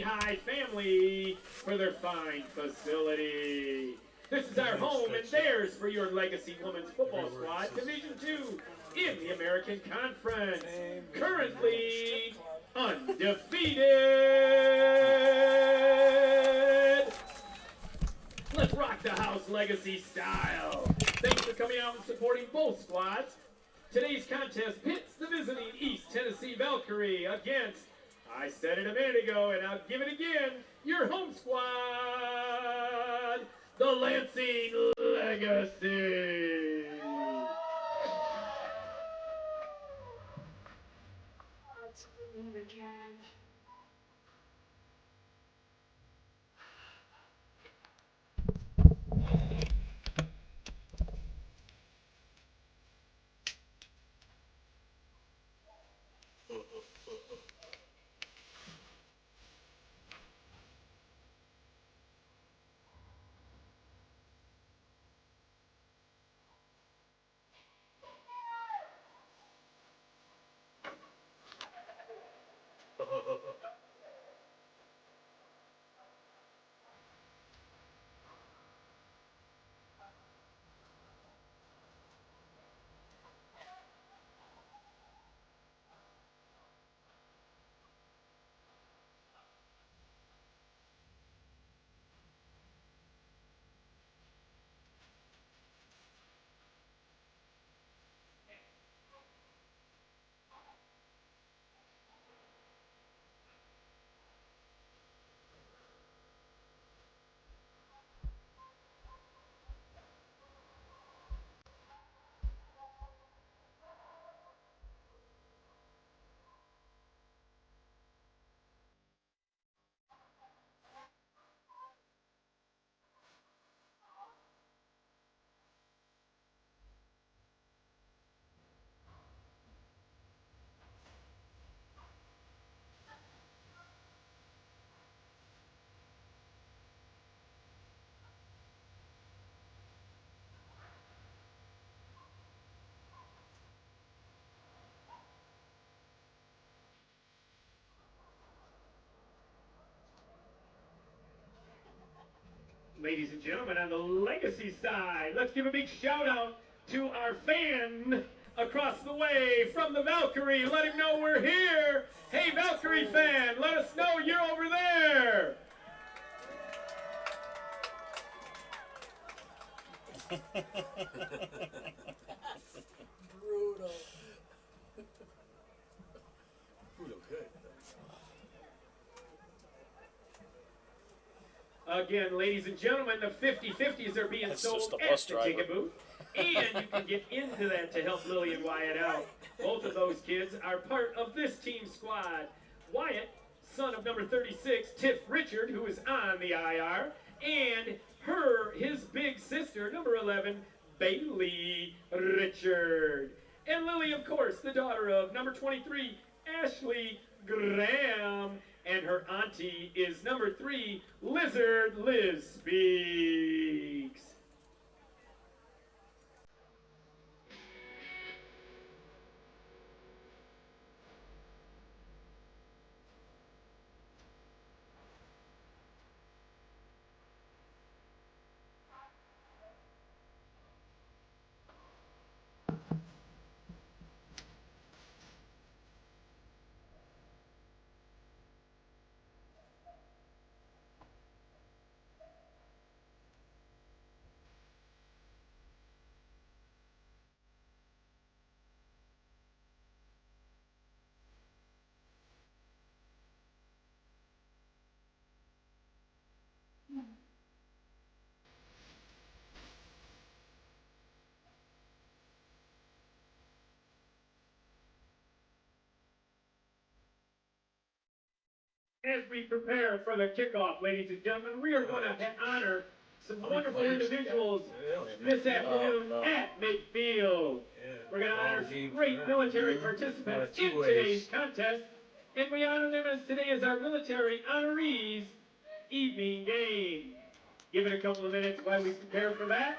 High family for their fine facility. This is our home and theirs for your Legacy Women's Football Squad, Division II in the American Conference. Currently undefeated. Let's rock the house Legacy style. Thanks for coming out and supporting both squads. Today's contest pits the visiting East Tennessee Valkyrie against, I said it a minute ago and I'll give it again, your home squad, the Lansing Legacy. Ladies and gentlemen, on the Legacy side, let's give a big shout out to our fan across the way from the Valkyrie. Let him know we're here. Hey, Valkyrie fan, let us know you're over there. Brutal. Brutal, good. Again, ladies and gentlemen, the 50/50s are being sold at the ticket booth. And you can get into that to help Lily and Wyatt out. Both of those kids are part of this team squad. Wyatt, son of number 36, Tiff Richard, who is on the IR, and his big sister, number 11, Bailey Richard. And Lily, of course, the daughter of number 23, Ashley Graham. And her auntie is number 3, Lizard Liz Speaks. As we prepare for the kickoff, ladies and gentlemen, we are going to honor some wonderful individuals this afternoon at midfield. We're going to honor some great military participants in today's contest, and we honor them as today is our military honorees evening game. Give it a couple of minutes while we prepare for that.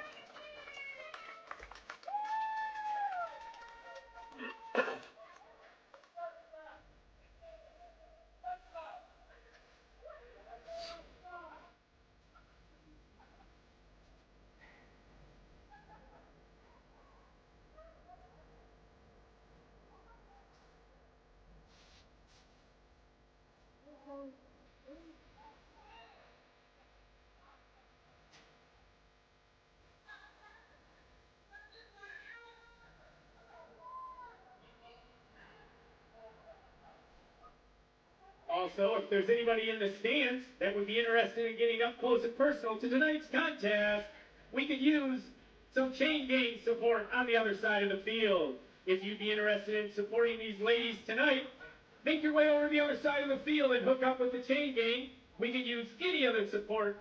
Also, if there's anybody in the stands that would be interested in getting up close and personal to tonight's contest, we could use some chain gang support on the other side of the field. If you'd be interested in supporting these ladies tonight, make your way over to the other side of the field and hook up with the chain gang. We could use any other support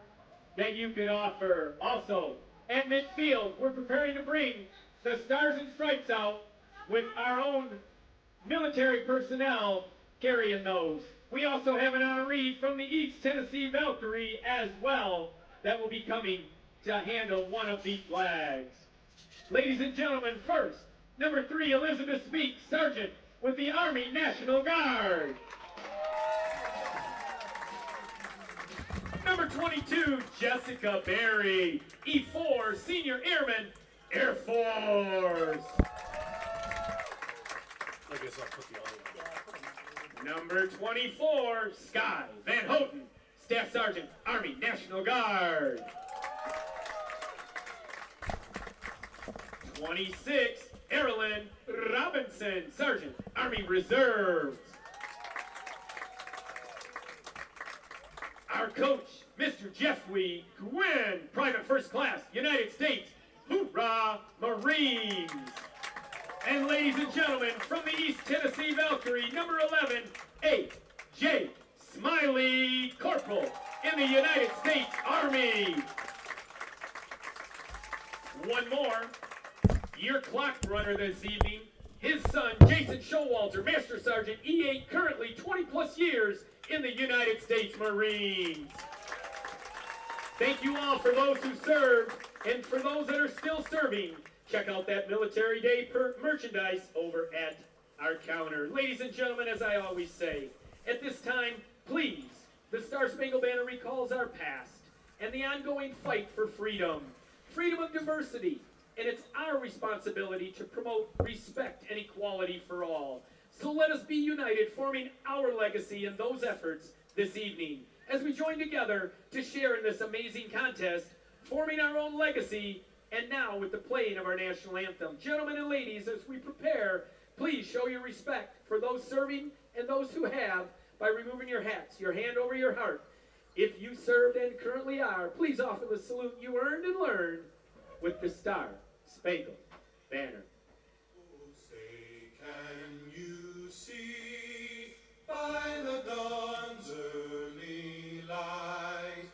that you could offer. Also, at midfield, we're preparing to bring the Stars and Stripes out with our own military personnel carrying those. We also have an honoree from the East Tennessee Valkyrie as well that will be coming to handle one of these flags. Ladies and gentlemen, first, number 3, Elizabeth Speaks, Sergeant with the Army National Guard. Number 22, Jessica Berry, E4, Senior Airman, Air Force. I guess I'll put the other one. Number 24, Sky Van Houten, Staff Sergeant, Army National Guard. 26, Erilyn Robinson, Sergeant, Army Reserves. Our coach, Mr. Jeffrey Gwynn, Private First Class, United States, Hoorah Marines. And ladies and gentlemen, from the East Tennessee Valkyrie, number 11, A.J. Smiley, Corporal in the United States Army. One more, your clock runner this evening, his son, Jason Showalter, Master Sergeant, E8, currently 20 plus years in the United States Marines. Thank you all for those who served, and for those that are still serving, check out that Military Day merchandise over at our counter. Ladies and gentlemen, as I always say, at this time, please, the Star Spangled Banner recalls our past and the ongoing fight for freedom, freedom of diversity, and it's our responsibility to promote respect and equality for all. So let us be united, forming our legacy in those efforts this evening, as we join together to share in this amazing contest, forming our own legacy. And now with the playing of our national anthem. Gentlemen and ladies, as we prepare, please show your respect for those serving and those who have by removing your hats, your hand over your heart. If you served and currently are, please offer the salute you earned and learned with the Star Spangled Banner. Oh, say, can you see by the dawn's early light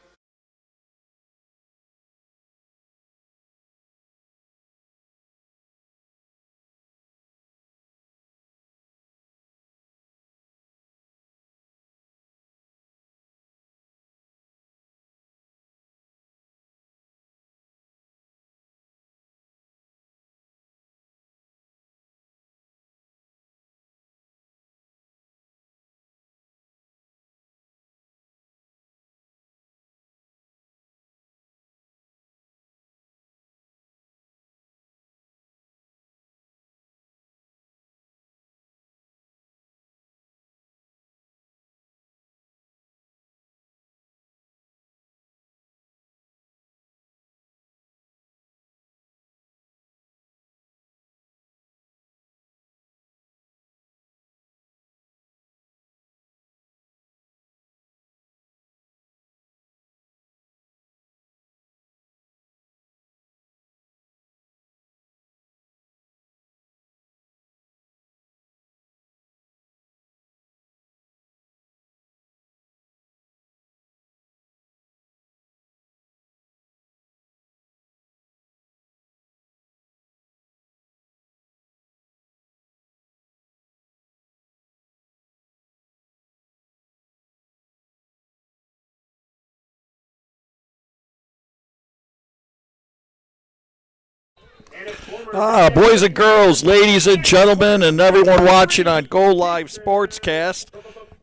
Boys and girls, ladies and gentlemen, and everyone watching on Go Live Sportscast,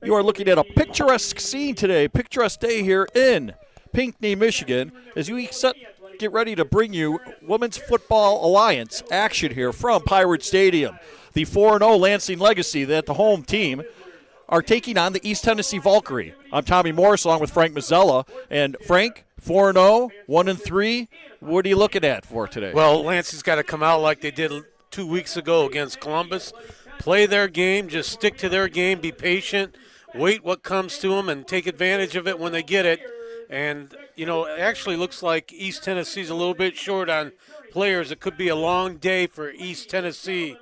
you are looking at a picturesque scene today, picturesque day here in Pinckney, Michigan, as we get ready to bring you Women's Football Alliance action here from Pirate Stadium. The 4-0 Lansing Legacy, that the home team, are taking on the East Tennessee Valkyrie. I'm Tommy Morris along with Frank Mazzella. And Frank, 4-0, 1-3. What are you looking at for today? Well, Lansing's got to come out like they did 2 weeks ago against Columbus. Play their game, just stick to their game, be patient, wait what comes to them, and take advantage of it when they get it. And, it actually looks like East Tennessee's a little bit short on players. It could be a long day for East Tennessee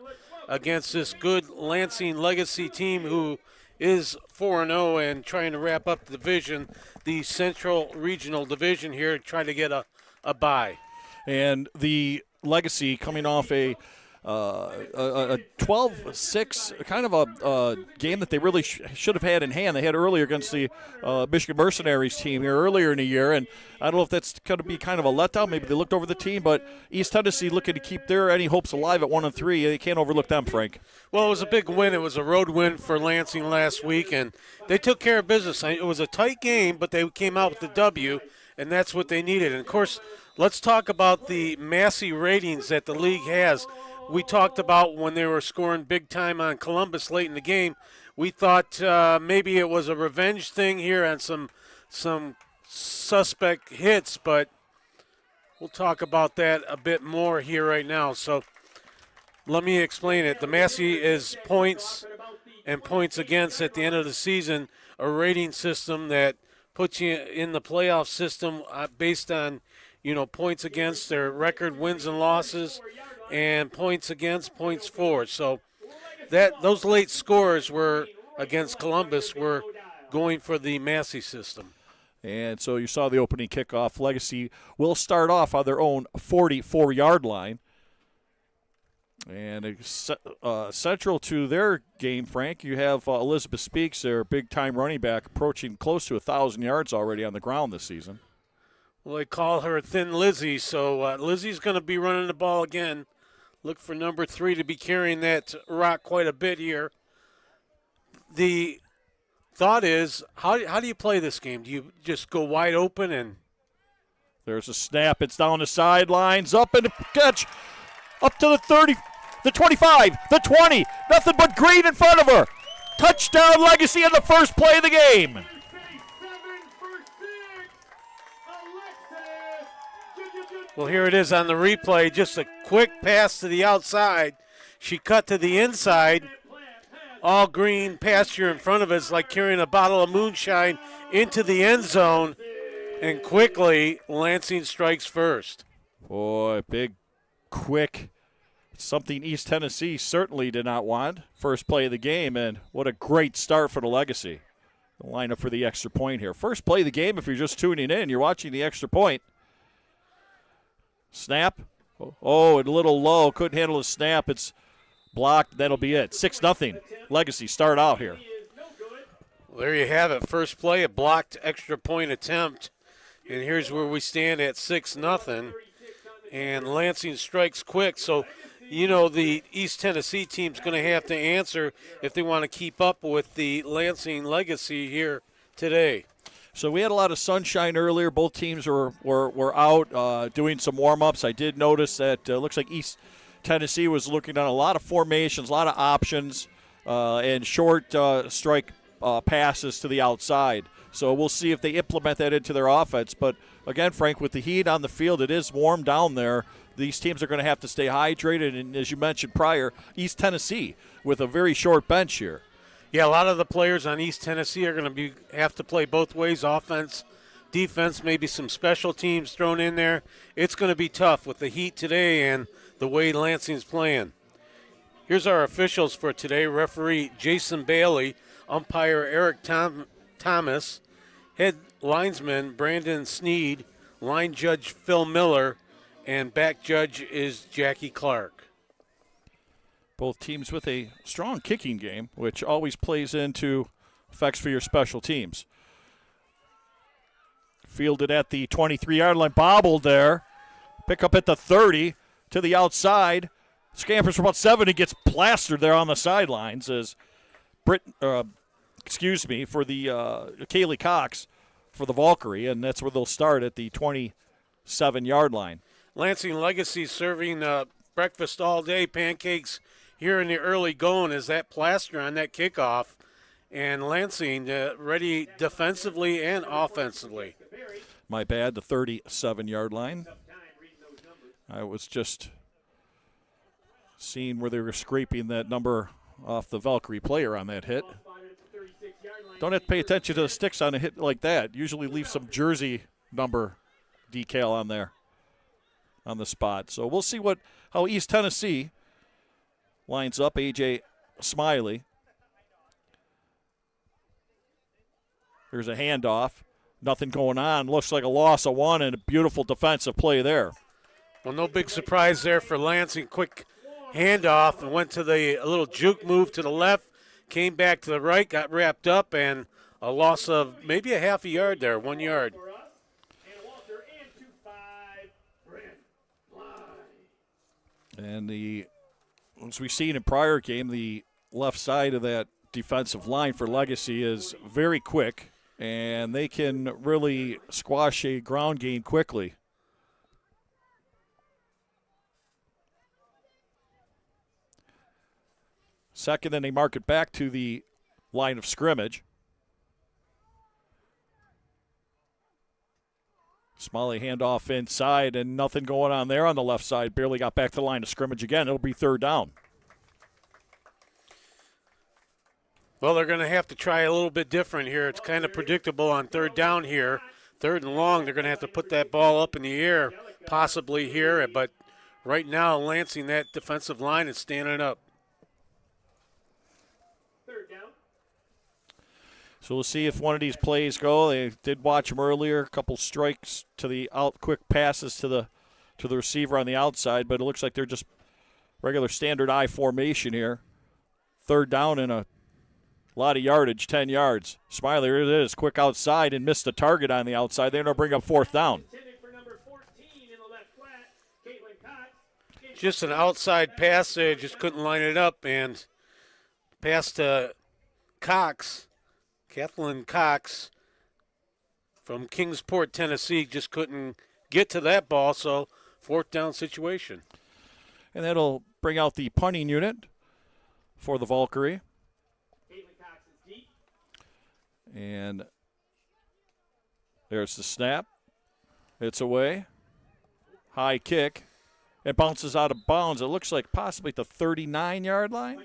against this good Lansing Legacy team who is 4-0 and trying to wrap up the division, the Central Regional Division here, trying to get a bye. And the Legacy coming off a 12-6, kind of a game that they really should have had in hand. They had earlier against the Michigan Mercenaries team here earlier in the year, and I don't know if that's going to be kind of a letdown. Maybe they looked over the team, but East Tennessee looking to keep their any hopes alive at 1-3. They can't overlook them, Frank. Well, it was a big win. It was a road win for Lansing last week, and they took care of business. It was a tight game, but they came out with the W, and that's what they needed. And, of course, let's talk about the Massey ratings that the league has. We talked about when they were scoring big time on Columbus late in the game. We thought maybe it was a revenge thing here on some suspect hits, but we'll talk about that a bit more here right now. So let me explain it. The Massey is points and points against at the end of the season, a rating system that puts you in the playoff system based on, points against their record, wins and losses, and points against, points for. So those late scores were against Columbus were going for the Massey system. And so you saw the opening kickoff. Legacy will start off on their own 44-yard line. And central to their game, Frank, you have Elizabeth Speaks, their big-time running back, approaching close to 1,000 yards already on the ground this season. Well, they call her Thin Lizzie, so Lizzie's going to be running the ball again. Look for number 3 to be carrying that rock quite a bit here. The thought is, how do you play this game? Do you just go wide open and? There's a snap. It's down the sidelines, up and a catch, up to the 30, the 25, the 20. Nothing but green in front of her. Touchdown Legacy on the first play of the game. Well, here it is on the replay. Just a quick pass to the outside. She cut to the inside. All green pasture in front of us, like carrying a bottle of moonshine into the end zone. And quickly, Lansing strikes first. Boy, big, quick, something East Tennessee certainly did not want. First play of the game, and what a great start for the Legacy. The lineup for the extra point here. First play of the game, if you're just tuning in, you're watching the extra point. Snap. Oh, a little low. Couldn't handle the snap. It's blocked. That'll be it. 6-0. Legacy start out here. Well, there you have it. First play, a blocked extra point attempt. And here's where we stand at 6-0. And Lansing strikes quick. So, the East Tennessee team's going to have to answer if they want to keep up with the Lansing Legacy here today. So we had a lot of sunshine earlier. Both teams were out doing some warm-ups. I did notice that looks like East Tennessee was looking at a lot of formations, a lot of options, and short strike passes to the outside. So we'll see if they implement that into their offense. But, again, Frank, with the heat on the field, it is warm down there. These teams are going to have to stay hydrated. And, as you mentioned prior, East Tennessee with a very short bench here. Yeah, a lot of the players on East Tennessee are going to have to play both ways, offense, defense, maybe some special teams thrown in there. It's going to be tough with the heat today and the way Lansing's playing. Here's our officials for today. Referee Jason Bailey, umpire Eric Thomas, head linesman Brandon Sneed, line judge Phil Miller, and back judge is Jackie Clark. Both teams with a strong kicking game, which always plays into effects for your special teams. Fielded at the 23-yard line, bobbled there. Pick up at the 30 to the outside. Scampers for about 7. He gets plastered there on the sidelines as for the Kaylee Cox for the Valkyrie, and that's where they'll start at the 27-yard line. Lansing Legacy serving breakfast all day, pancakes here in the early going is that plaster on that kickoff. and Lansing ready defensively and offensively. My bad, the 37-yard line. I was just seeing where they were scraping that number off the Valkyrie player on that hit. Don't have to pay attention to the sticks on a hit like that. Usually leave some jersey number decal on there on the spot. So we'll see how East Tennessee lines up. A.J. Smiley. There's a handoff. Nothing going on. Looks like a loss of one and a beautiful defensive play there. Well, no big surprise there for Lansing. Quick handoff and went to a little juke move to the left, came back to the right, got wrapped up, and a loss of maybe a half a yard there, 1 yard. And as we've seen in prior game, the left side of that defensive line for Legacy is very quick, and they can really squash a ground game quickly. Second, then they mark it back to the line of scrimmage. Smalley handoff inside, and nothing going on there on the left side. Barely got back to the line of scrimmage again. It'll be third down. Well, they're going to have to try a little bit different here. It's kind of predictable on third down here. Third and long, they're going to have to put that ball up in the air, possibly here. But right now, Lansing, that defensive line is standing up. So we'll see if one of these plays go. They did watch them earlier. A couple strikes to the out, quick passes to the receiver on the outside, but it looks like they're just regular standard I formation here. Third down and a lot of yardage, 10 yards. Smiley, here it is, quick outside and missed the target on the outside. They're going to bring up fourth down. Just an outside pass there, just couldn't line it up, and pass to Cox. Kathleen Cox from Kingsport, Tennessee, just couldn't get to that ball, so fourth down situation. And that'll bring out the punting unit for the Valkyrie. And there's the snap. It's away. High kick. It bounces out of bounds. It looks like possibly at the 39-yard line.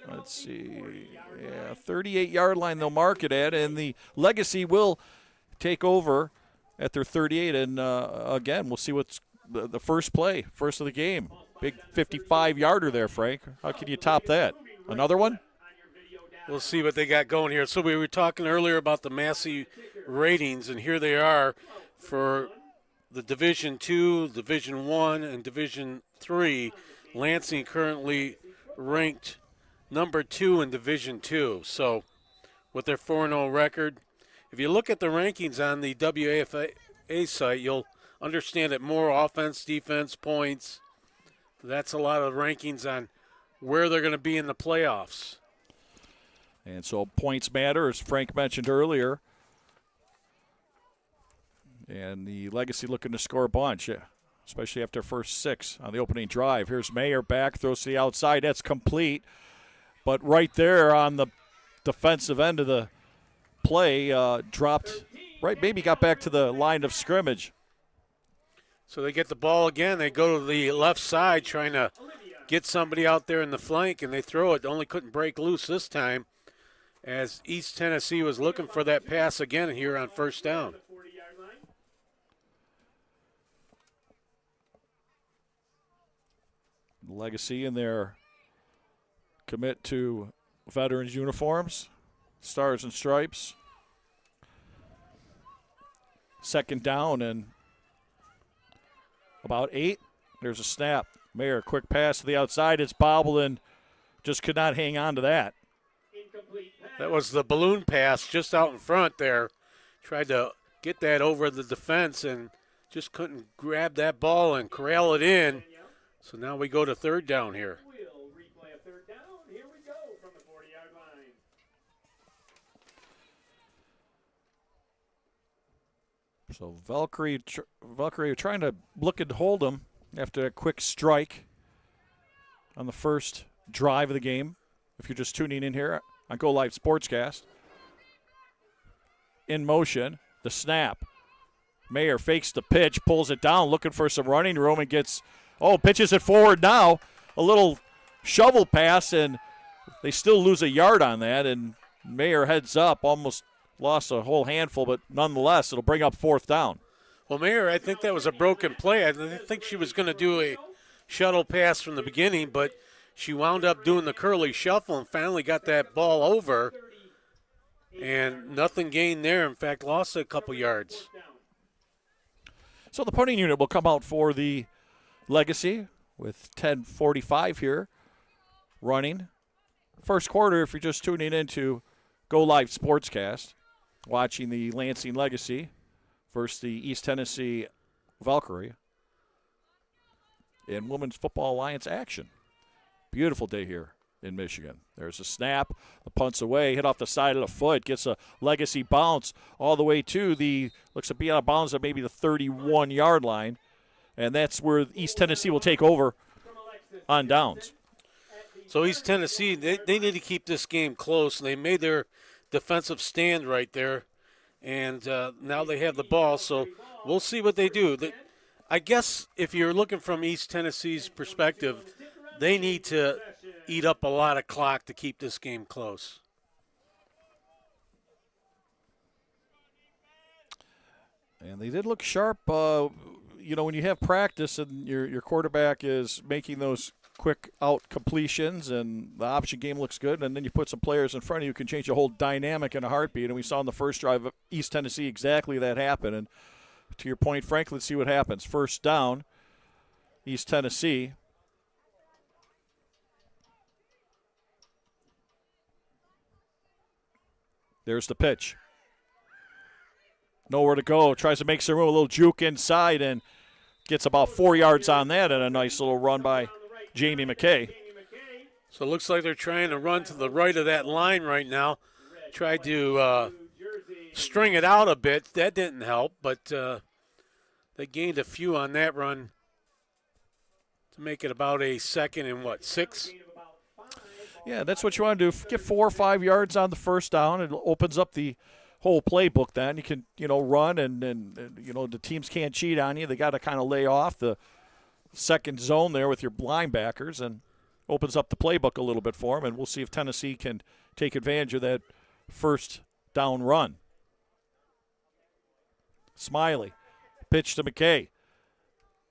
Let's see. Yeah, 38-yard line they'll mark it at, and the Legacy will take over at their 38. And, again, we'll see what's the first play, first of the game. Big 55-yarder there, Frank. How can you top that? Another one? We'll see what they got going here. So we were talking earlier about the Massey ratings, and here they are for the Division II, Division I, and Division III. Lansing currently ranked number 2 in Division II. So with their 4-0 record, if you look at the rankings on the WAFA site, you'll understand that more offense, defense, points. That's a lot of rankings on where they're going to be in the playoffs. And so points matter, as Frank mentioned earlier. And the Legacy looking to score a bunch, especially after first 6 on the opening drive. Here's Mayer back, throws to the outside. That's complete. But right there on the defensive end of the play, dropped, right, maybe got back to the line of scrimmage. So they get the ball again. They go to the left side trying to get somebody out there in the flank, and they throw it. Only couldn't break loose this time as East Tennessee was looking for that pass again here on first down. Legacy in their commit to veterans uniforms, stars and stripes. Second down and about 8. There's a snap. Mayer, quick pass to the outside. It's bobbled and just could not hang on to that. That was the balloon pass just out in front there. Tried to get that over the defense and just couldn't grab that ball and corral it in. So now we go to third down here. So Valkyrie are trying to look and hold them after a quick strike on the first drive of the game. If you're just tuning in here, on Go Live Sportscast. In motion, the snap. Mayer fakes the pitch, pulls it down, looking for some running room, and pitches it forward now. A little shovel pass, and they still lose a yard on that, and Mayer heads up, almost lost a whole handful, but nonetheless, it'll bring up 4th down. Well, Mayer, I think that was a broken play. I think she was going to do a shuttle pass from the beginning, but she wound up doing the curly shuffle and finally got that ball over, and nothing gained there. In fact, lost a couple yards. So the punting unit will come out for the Legacy with 10:45 here running. First quarter, if you're just tuning in to Go Live Sportscast, watching the Lansing Legacy versus the East Tennessee Valkyrie in Women's Football Alliance action. Beautiful day here in Michigan. There's a snap, the punt's away, hit off the side of the foot, gets a Legacy bounce all the way to looks to be out of bounds at maybe the 31-yard line, and that's where East Tennessee will take over on downs. So East Tennessee, they need to keep this game close, and they made their defensive stand right there, and now they have the ball, so we'll see what they do. I guess if you're looking from East Tennessee's perspective, they need to eat up a lot of clock to keep this game close. And they did look sharp. When you have practice and your quarterback is making those quick out completions and the option game looks good, and then you put some players in front of you, can change the whole dynamic in a heartbeat. And we saw in the first drive of East Tennessee exactly that happen. And to your point, Frank, let's see what happens. First down, East Tennessee. There's the pitch. Nowhere to go. Tries to make some room, a little juke inside, and gets about 4 yards on that, and a nice little run by Jamie McKay. So it looks like they're trying to run to the right of that line right now. Tried to string it out a bit. That didn't help, but they gained a few on that run to make it about a 2nd and 6? Yeah, that's what you want to do. Get 4 or 5 yards on the first down. It opens up the whole playbook then. You can, run and the teams can't cheat on you. They got to kind of lay off the second zone there with your linebackers and opens up the playbook a little bit for them. And we'll see if Tennessee can take advantage of that first down run. Smiley. Pitch to McKay.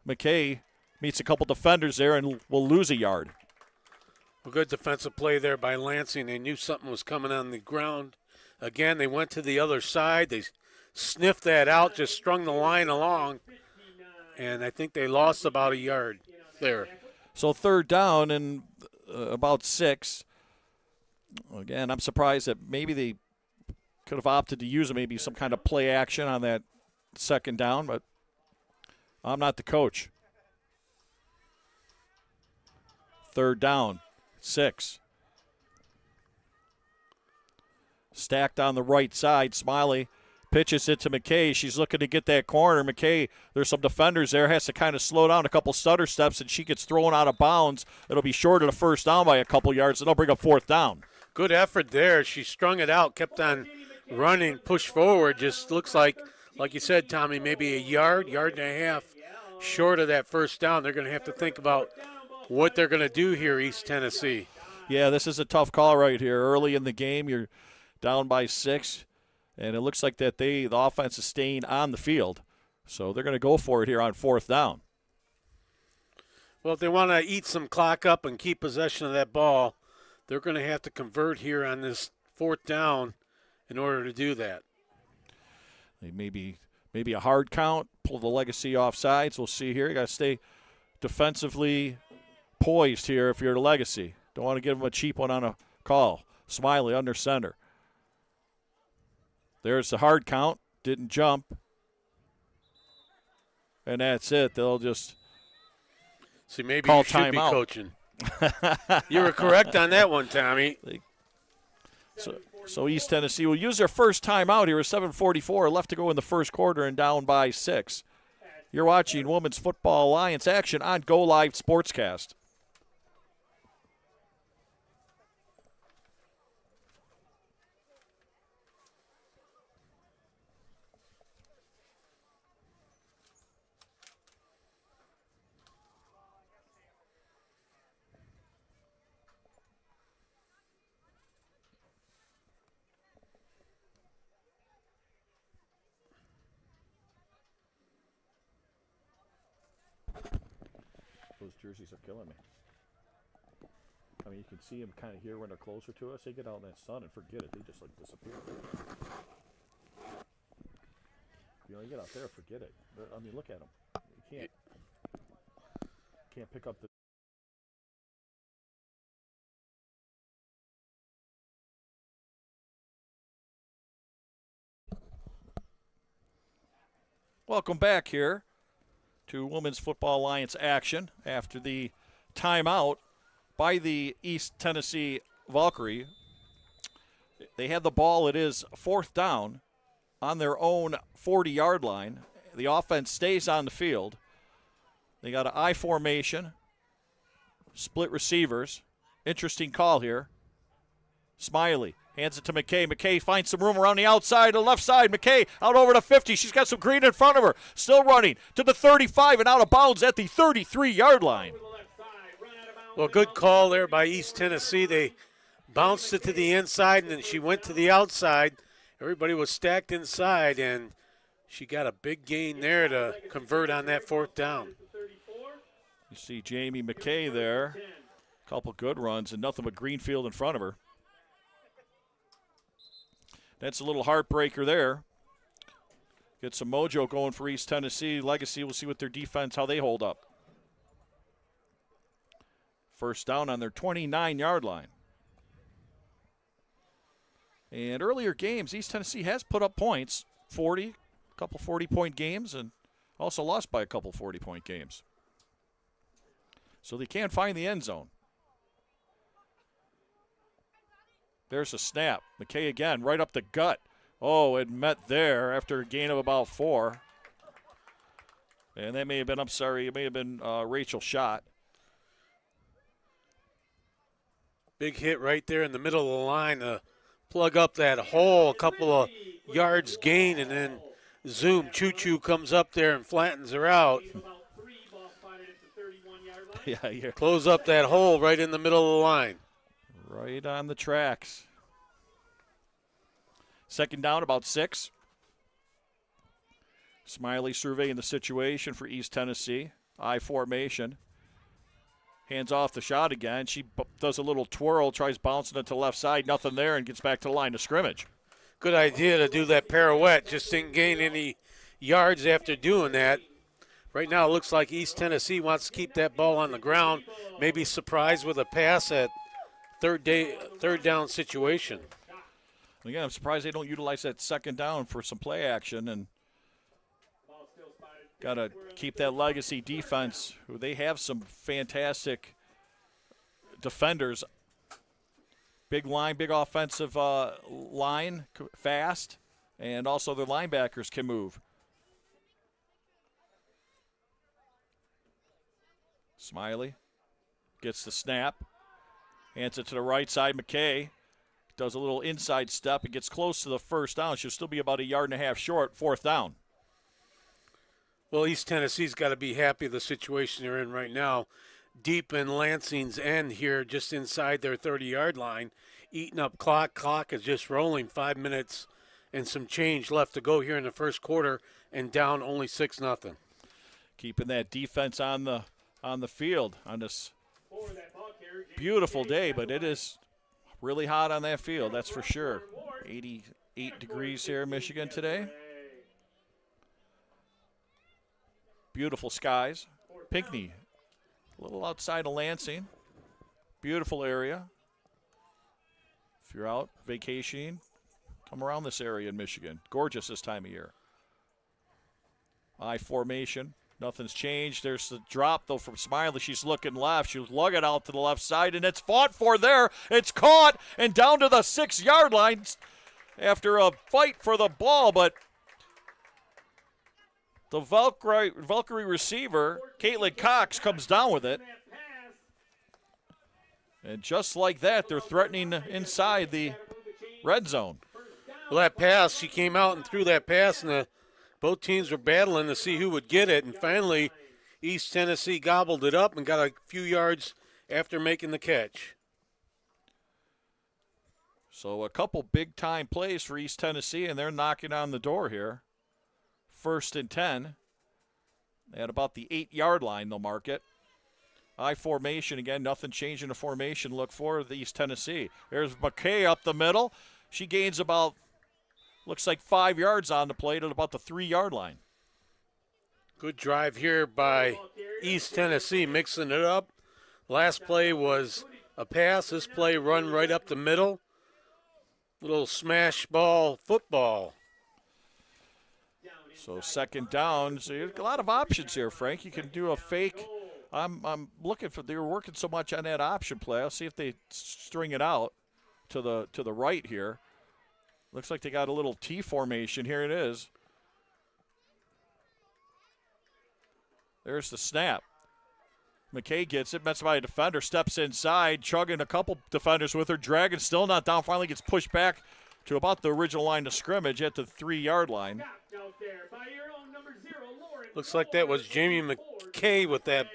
McKay meets a couple defenders there and will lose a yard. A good defensive play there by Lansing. They knew something was coming on the ground. Again, they went to the other side. They sniffed that out, just strung the line along, and I think they lost about a yard there. So third down and about 6. Again, I'm surprised that maybe they could have opted to use maybe some kind of play action on that second down, but I'm not the coach. Third down. 6. Stacked on the right side. Smiley pitches it to McKay. She's looking to get that corner. McKay, there's some defenders there, has to kind of slow down a couple stutter steps, and she gets thrown out of bounds. It'll be short of the first down by a couple yards, and they'll bring up 4th down. Good effort there. She strung it out, kept on running, pushed forward. Just looks like you said, Tommy, maybe a yard and a half short of that first down. They're going to have to think about what they're going to do here, East Tennessee. Yeah, this is a tough call right here. Early in the game, you're down by 6, and it looks like that the offense is staying on the field. So they're going to go for it here on 4th down. Well, if they want to eat some clock up and keep possession of that ball, they're going to have to convert here on this 4th down in order to do that. They maybe a hard count, pull the Legacy off sides. We'll see here. You got to stay defensively poised here if you're the Legacy. Don't want to give them a cheap one on a call. Smiley under center. There's the hard count. Didn't jump. And that's it. They'll just maybe call you should be timeout. Coaching. You were correct on that one, Tommy. So East Tennessee will use their first timeout here. 7:44 left to go in the first quarter and down by 6. You're watching Women's Football Alliance action on Go Live Sportscast. jerseys are killing me. I mean, you can see them kind of here when they're closer to us. They get out in that sun and forget it. They just like disappear. You get out there, forget it. I mean, look at them. You can't pick up the. Welcome back here to Women's Football Alliance action after the timeout by the East Tennessee Valkyrie. They had the ball. It is 4th down on their own 40-yard line. The offense stays on the field. They got an I formation, split receivers. Interesting call here. Smiley hands it to McKay. McKay finds some room around the outside, the left side. McKay out over to 50. She's got some green in front of her. Still running to the 35 and out of bounds at the 33-yard line. Well, good call there by East Tennessee. They bounced it to the inside, and then she went to the outside. Everybody was stacked inside, and she got a big gain there to convert on that 4th down. You see Jamie McKay there. A couple good runs and nothing but green field in front of her. That's a little heartbreaker there. Get some mojo going for East Tennessee. Legacy, we'll see what their defense, how they hold up. 1st down on their 29-yard line. And earlier games, East Tennessee has put up points, 40, a couple 40-point games, and also lost by a couple 40-point games. So they can't find the end zone. There's a snap. McKay again, right up the gut. Oh, it met there after a gain of about 4. And that may have been, it may have been Rachel Schott. Big hit right there in the middle of the line to plug up that hole, a couple of yards gain, and then zoom. Choo-choo comes up there and flattens her out. Yeah. Close up that hole right in the middle of the line. Right on the tracks. 2nd down, about 6. Smiley surveying the situation for East Tennessee. I formation. Hands off the shot again. She does a little twirl, tries bouncing it to the left side. Nothing there, and gets back to the line of scrimmage. Good idea to do that pirouette. Just didn't gain any yards after doing that. Right now it looks like East Tennessee wants to keep that ball on the ground. Maybe surprise with a pass at third down situation. Again, I'm surprised they don't utilize that 2nd down for some play action, and got to keep that legacy defense. They have some fantastic defenders. Big line, big offensive line, fast, and also their linebackers can move. Smiley gets the snap, hands it to the right side. McKay does a little inside step and gets close to the 1st down. She'll still be about 1.5 yards short, 4th down. Well, East Tennessee's got to be happy with the situation they're in right now. Deep in Lansing's end here, just inside their 30-yard line, eating up clock. Clock is just rolling. 5 minutes and some change left to go here in the 1st quarter, and down only 6-0. Keeping that defense on the field on this beautiful day, but it is really hot on that field, that's for sure. 88 degrees here in Michigan today. Beautiful skies. Pinckney, a little outside of Lansing. Beautiful area. If you're out vacationing, come around this area in Michigan. Gorgeous this time of year. I formation. Nothing's changed. There's the drop, though, from Smiley. She's looking left. She'll lug it out to the left side, and it's fought for there. It's caught and down to the 6-yard line after a fight for the ball, but the Valkyrie receiver, Caitlin Cox, comes down with it. And just like that, they're threatening inside the red zone. Well, that pass, she came out and threw that pass, and both teams were battling to see who would get it. And finally, East Tennessee gobbled it up and got a few yards after making the catch. So a couple big-time plays for East Tennessee, and they're knocking on the door here. 1st and 10. At about the 8-yard line, they'll mark it. I formation again. Nothing changing the formation. Look for the East Tennessee. There's McKay up the middle. She gains about, looks like 5 yards on the plate at about the 3-yard line. Good drive here by East Tennessee, mixing it up. Last play was a pass. This play run right up the middle. Little smash ball football. So second down. So you have a lot of options here, Frank. You can do a fake. I'm looking for. They were working so much on that option play. I'll see if they string it out to the right here. Looks like they got a little T formation. Here it is. There's the snap. McKay gets it, met by a defender, steps inside, chugging a couple defenders with her, dragging, still not down, finally gets pushed back to about the original line of scrimmage at the 3-yard line. Looks like that was Jamie McKay with that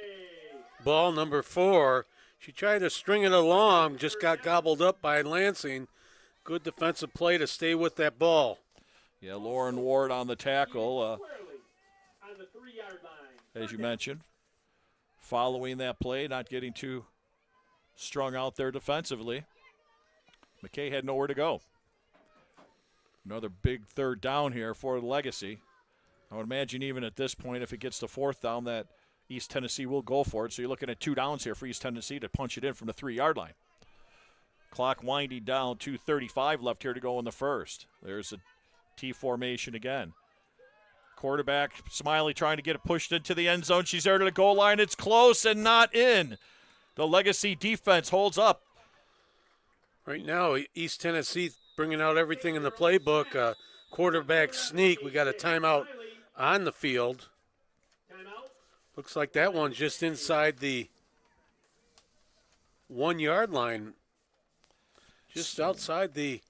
ball, number 4. She tried to string it along, just got gobbled up by Lansing. Good defensive play to stay with that ball. Yeah, Lauren Ward on the tackle, as you mentioned. Following that play, not getting too strung out there defensively. McKay had nowhere to go. Another big third down here for the Legacy. I would imagine even at this point, if it gets to 4th down, that East Tennessee will go for it. So you're looking at 2 downs here for East Tennessee to punch it in from the 3-yard line. Clock winding down, 2:35 left here to go in the first. There's a T formation again. Quarterback, Smiley trying to get it pushed into the end zone. She's there to the goal line. It's close and not in. The Legacy defense holds up. Right now, East Tennessee bringing out everything in the playbook. Quarterback sneak. We got a timeout on the field. Looks like that one's just inside the 1-yard line. Just outside the...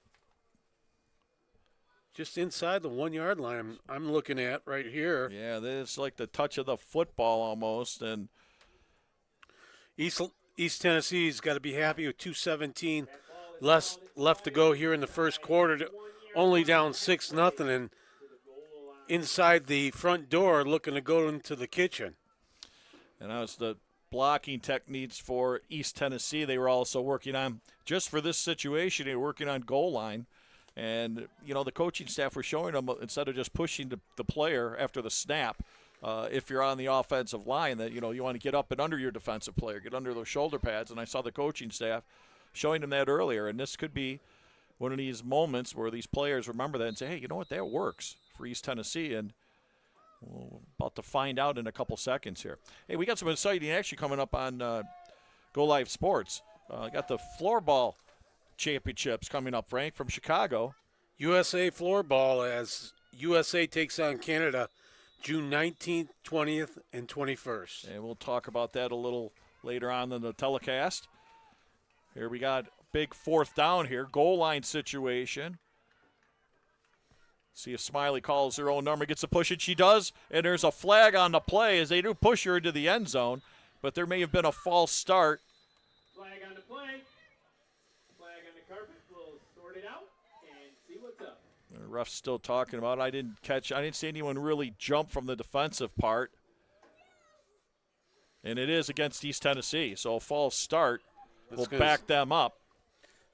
Just inside the 1-yard line I'm looking at right here. Yeah, it's like the touch of the football almost. And East Tennessee's got to be happy with 2:17 left to go here in the first quarter. Only down 6-0 and inside the front door looking to go into the kitchen. And that was the blocking techniques for East Tennessee. They were also working on, just for this situation, they were working on goal line. And, you know, the coaching staff were showing them, instead of just pushing the player after the snap, if you're on the offensive line, that, you know, you want to get up and under your defensive player, get under those shoulder pads. And I saw the coaching staff showing them that earlier. And this could be one of these moments where these players remember that and say, hey, you know what, that works for East Tennessee. And we're about to find out in a couple seconds here. Hey, we got some exciting action coming up on Go Live Sports. Got the floorball championships coming up, Frank, from Chicago. USA floorball as USA takes on Canada June 19th, 20th, and 21st. And we'll talk about that a little later on in the telecast. Here we got big 4th down here, goal line situation. See if Smiley calls her own number, gets a push, and she does. And there's a flag on the play as they do push her into the end zone. But there may have been a false start. Flag on the play. Flag on the carpet. We'll sort it out and see what's up. The ref's still talking about it. I didn't see anyone really jump from the defensive part. And it is against East Tennessee. So a false start will back them up.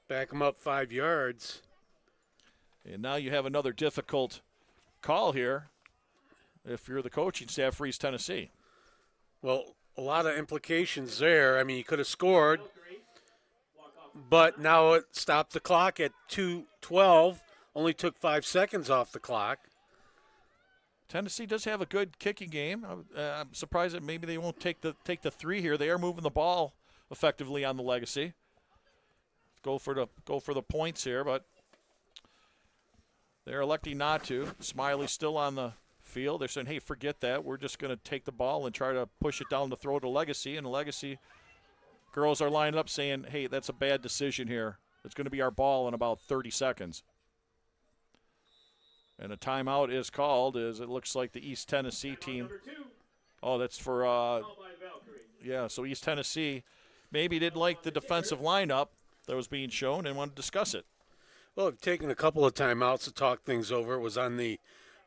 Back them up 5 yards. And now you have another difficult call here if you're the coaching staff for East Tennessee. Well, a lot of implications there. I mean, you could have scored, but now it stopped the clock at 2:12. Only took 5 seconds off the clock. Tennessee does have a good kicking game. I'm surprised that maybe they won't take the 3 here. They are moving the ball effectively on the Legacy. Go for the points here, but they're electing not to. Smiley's still on the field. They're saying, hey, forget that. We're just going to take the ball and try to push it down the throw to Legacy. And the Legacy girls are lining up saying, hey, that's a bad decision here. It's going to be our ball in about 30 seconds. And a timeout is called as it looks like the East Tennessee team. Oh, that's for, yeah, so East Tennessee maybe didn't like the defensive lineup that was being shown and wanted to discuss it. Well, they've taken a couple of timeouts to talk things over. It was on the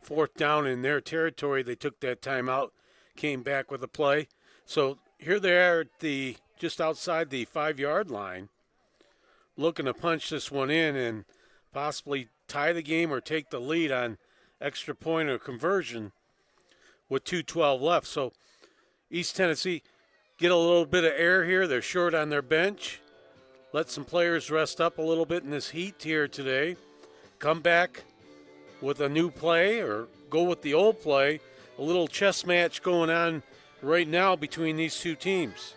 4th down in their territory. They took that timeout, came back with a play. So here they are at just outside the 5-yard line, looking to punch this one in and possibly tie the game or take the lead on extra point or conversion with 2:12 left. So East Tennessee get a little bit of air here. They're short on their bench. Let some players rest up a little bit in this heat here today. Come back with a new play or go with the old play. A little chess match going on right now between these two teams.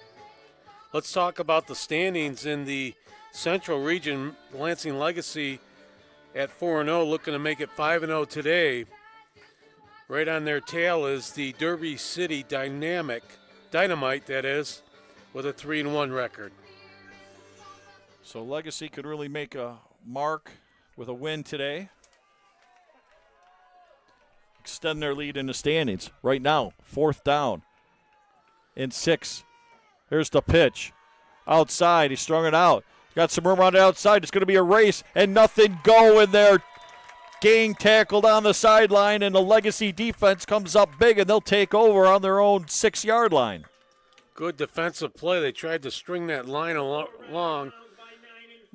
Let's talk about the standings in the Central Region. Lansing Legacy at 4-0, looking to make it 5-0 today. Right on their tail is the Derby City Dynamite, that is, with a 3-1 record. So Legacy could really make a mark with a win today. Extend their lead in the standings. Right now, 4th down and 6. Here's the pitch. Outside, he's strung it out. Got some room on the outside. It's going to be a race and nothing going there. Gang tackled on the sideline, and the Legacy defense comes up big, and they'll take over on their own 6-yard line. Good defensive play. They tried to string that line along.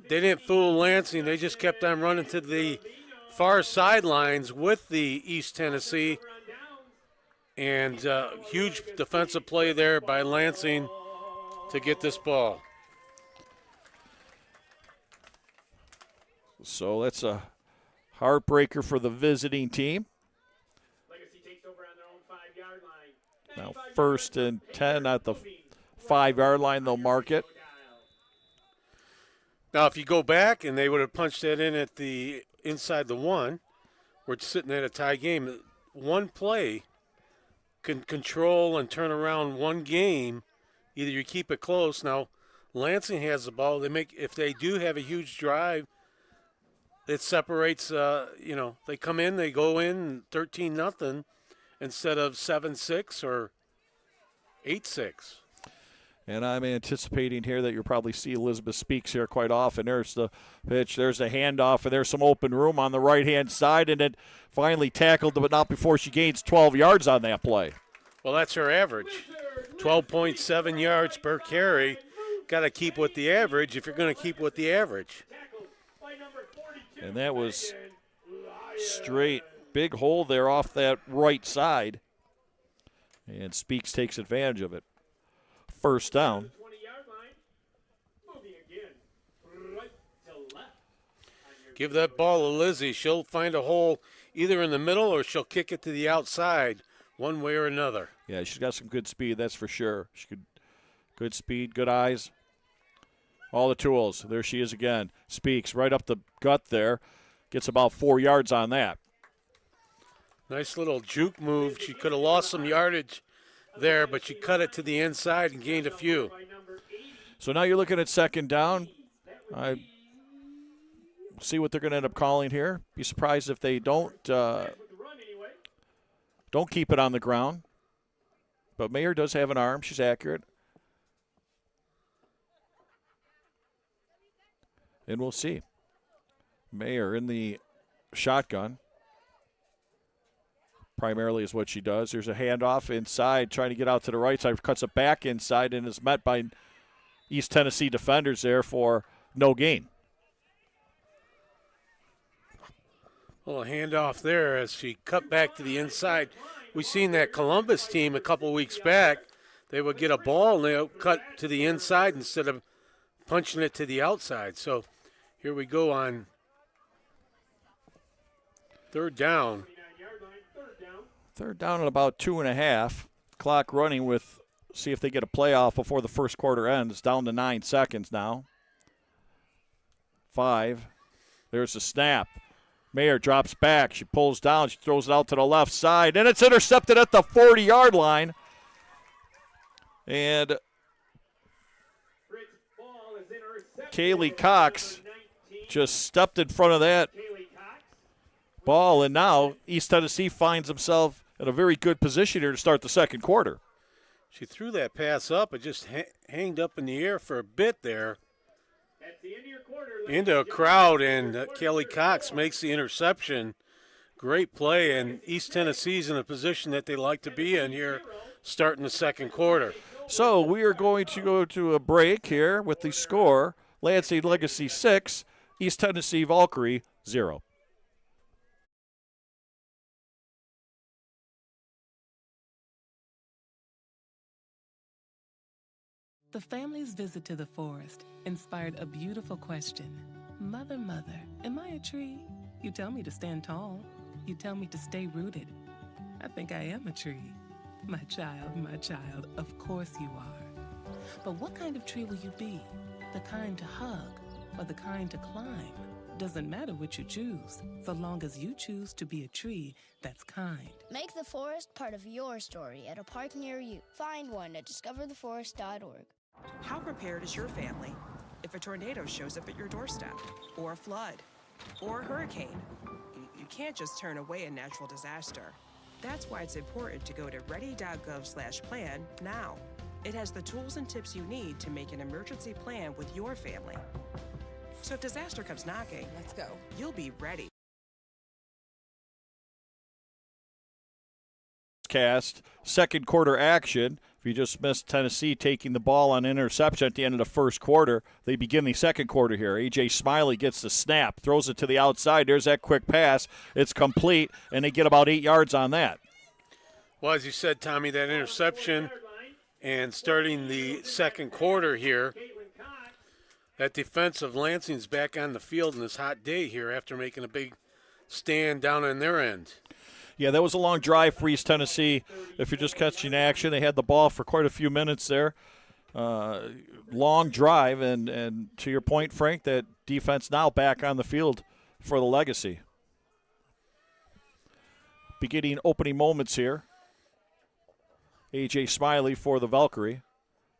They didn't fool Lansing. They just kept on running to the far sidelines with the East Tennessee. And huge defensive play there by Lansing to get this ball. So that's a heartbreaker for the visiting team. Legacy takes over on their own 5-yard line. Now 1st and 10 at the 5-yard line, they'll mark it. Now, if you go back and they would have punched that in at the inside the 1, we're sitting at a tie game. One play can control and turn around one game. Either you keep it close. Now, Lansing has the ball. If they do have a huge drive, it separates. They come in, they go in 13-0 instead of 7-6 or 8-6. And I'm anticipating here that you'll probably see Elizabeth Speaks here quite often. There's the pitch, there's the handoff, and there's some open room on the right-hand side, and it finally tackled, but not before she gains 12 yards on that play. Well, that's her average, 12.7 yards per carry. Got to keep with the average if you're going to keep with the average. And that was straight, big hole there off that right side, and Speaks takes advantage of it. 1st down. Give that ball to Lizzie. She'll find a hole either in the middle or she'll kick it to the outside, one way or another. Yeah, she's got some good speed, that's for sure. Good speed, good eyes, all the tools. There she is again. Speaks right up the gut there. Gets about 4 yards on that. Nice little juke move. She could have lost some yardage there, but she cut it to the inside and gained a few. So now you're looking at 2nd down. I see what they're going to end up calling here. Be surprised if they don't keep it on the ground. But Mayer does have an arm. She's accurate. And we'll see. Mayer in the shotgun. Primarily is what she does. There's a handoff inside, trying to get out to the right side. Cuts it back inside and is met by East Tennessee defenders there for no gain. Well, a handoff there as she cut back to the inside. We've seen that Columbus team a couple weeks back. They would get a ball and they would cut to the inside instead of punching it to the outside. So here we go on 3rd down. 3rd down at about 2.5. Clock running with, see if they get a playoff before the first quarter ends. Down to 9 seconds now. 5. There's the snap. Mayer drops back. She pulls down. She throws it out to the left side. And it's intercepted at the 40-yard line. And Kaylee Cox just stepped in front of that ball. And now East Tennessee finds himself in a very good position here to start the 2nd quarter. She threw that pass up. It just hanged up in the air for a bit there. Into a crowd, and Kelly Cox makes the interception. Great play, and East Tennessee's in a position that they like to be in here starting the 2nd quarter. So we are going to go to a break here with the score: Lansing Legacy 6, East Tennessee Valkyrie 0. The family's visit to the forest inspired a beautiful question. Mother, mother, am I a tree? You tell me to stand tall. You tell me to stay rooted. I think I am a tree. My child, of course you are. But what kind of tree will you be? The kind to hug or the kind to climb? Doesn't matter what you choose, so long as you choose to be a tree that's kind. Make the forest part of your story at a park near you. Find one at discovertheforest.org. How prepared is your family if a tornado shows up at your doorstep, or a flood, or a hurricane? You can't just turn away a natural disaster. That's why it's important to go to ready.gov/plan now. It has the tools and tips you need to make an emergency plan with your family. So if disaster comes knocking, Let's go. you'll be ready. Cast, second quarter action. If you just missed Tennessee taking the ball on interception at the end of the first quarter, they begin the second quarter here. A.J. Smiley gets the snap, throws it to the outside. There's that quick pass. It's complete, and they get about 8 yards on that. Well, as you said, Tommy, that interception and starting the second quarter here, that defense of Lansing's back on the field in this hot day here after making a big stand down on their end. Yeah, that was a long drive for East Tennessee. If you're just catching action, they had the ball for quite a few minutes there. Long drive, and to your point, Frank, that defense now back on the field for the Legacy. Beginning opening moments here. A.J. Smiley for the Valkyrie,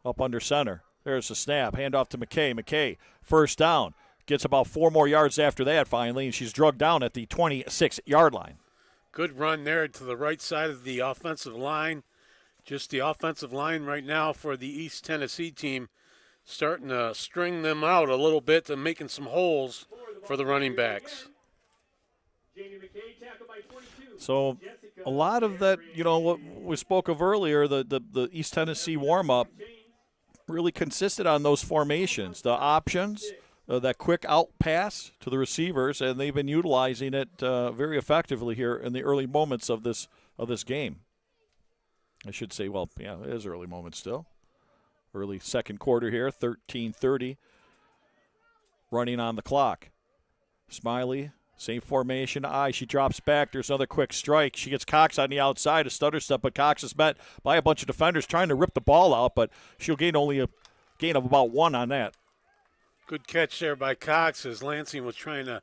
up under center. There's a snap, handoff to McKay. McKay, first down, gets about 4 more yards after that finally, and she's drugged down at the 26-yard line. Good run there to the right side of the offensive line. Just the offensive line right now for the East Tennessee team, starting to string them out a little bit and making some holes for the running backs. So a lot of that, what we spoke of earlier, the East Tennessee warm-up really consisted on those formations, the options, that quick out pass to the receivers, and they've been utilizing it very effectively here in the early moments of this game. I should say, well, yeah, it is early moments still. Early second quarter here, 13:30, running on the clock. Smiley, same formation. She drops back. There's another quick strike. She gets Cox on the outside, a stutter step, but Cox is met by a bunch of defenders trying to rip the ball out, but she'll gain only a gain of about 1 on that. Good catch there by Cox as Lansing was trying to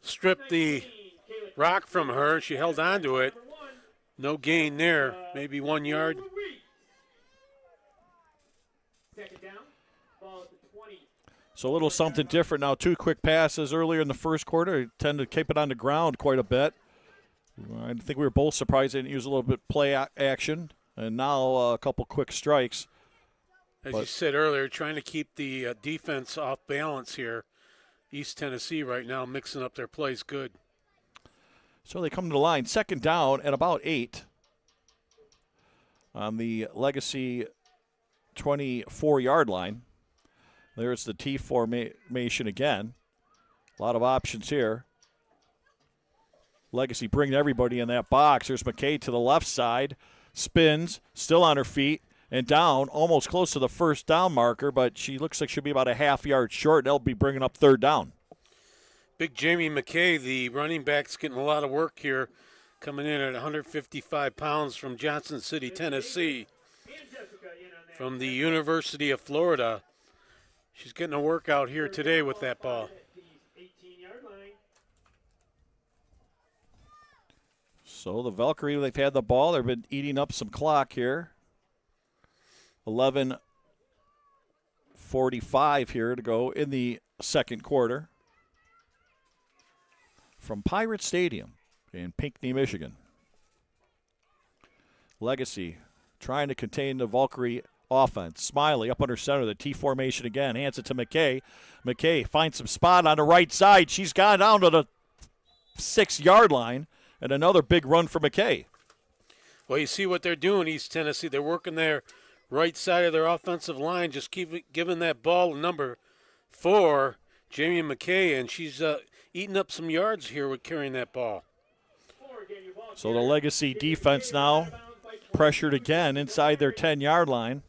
strip the rock from her. She held on to it. No gain there, maybe 1 yard. So a little something different now. 2 quick passes earlier in the first quarter. Tend to keep it on the ground quite a bit. I think we were both surprised they didn't use a little bit play action. And now a couple quick strikes. As you said earlier, trying to keep the defense off balance here. East Tennessee right now mixing up their plays good. So they come to the line. Second down at about 8 on the Legacy 24-yard line. There's the T formation again. A lot of options here. Legacy bringing everybody in that box. There's McKay to the left side. Spins, still on her feet, and down, almost close to the first down marker, but she looks like she'll be about a half yard short. They'll be bringing up third down. Big Jamie McKay, the running back's getting a lot of work here, coming in at 155 pounds from Johnson City, Tennessee, from the University of Florida. She's getting a workout here today with that ball. So the Valkyrie, they've had the ball. They've been eating up some clock here. 11:45 here to go in the second quarter from Pirate Stadium in Pinckney, Michigan. Legacy trying to contain the Valkyrie offense. Smiley up under center, the T formation again. Hands it to McKay. McKay finds some spot on the right side. She's gone down to the 6-yard line, and another big run for McKay. Well, you see what they're doing, East Tennessee. They're working their right side of their offensive line, just keep giving that ball to number 4, Jamie McKay, and she's eating up some yards here with carrying that ball. So the Legacy defense now pressured again inside their 10-yard line.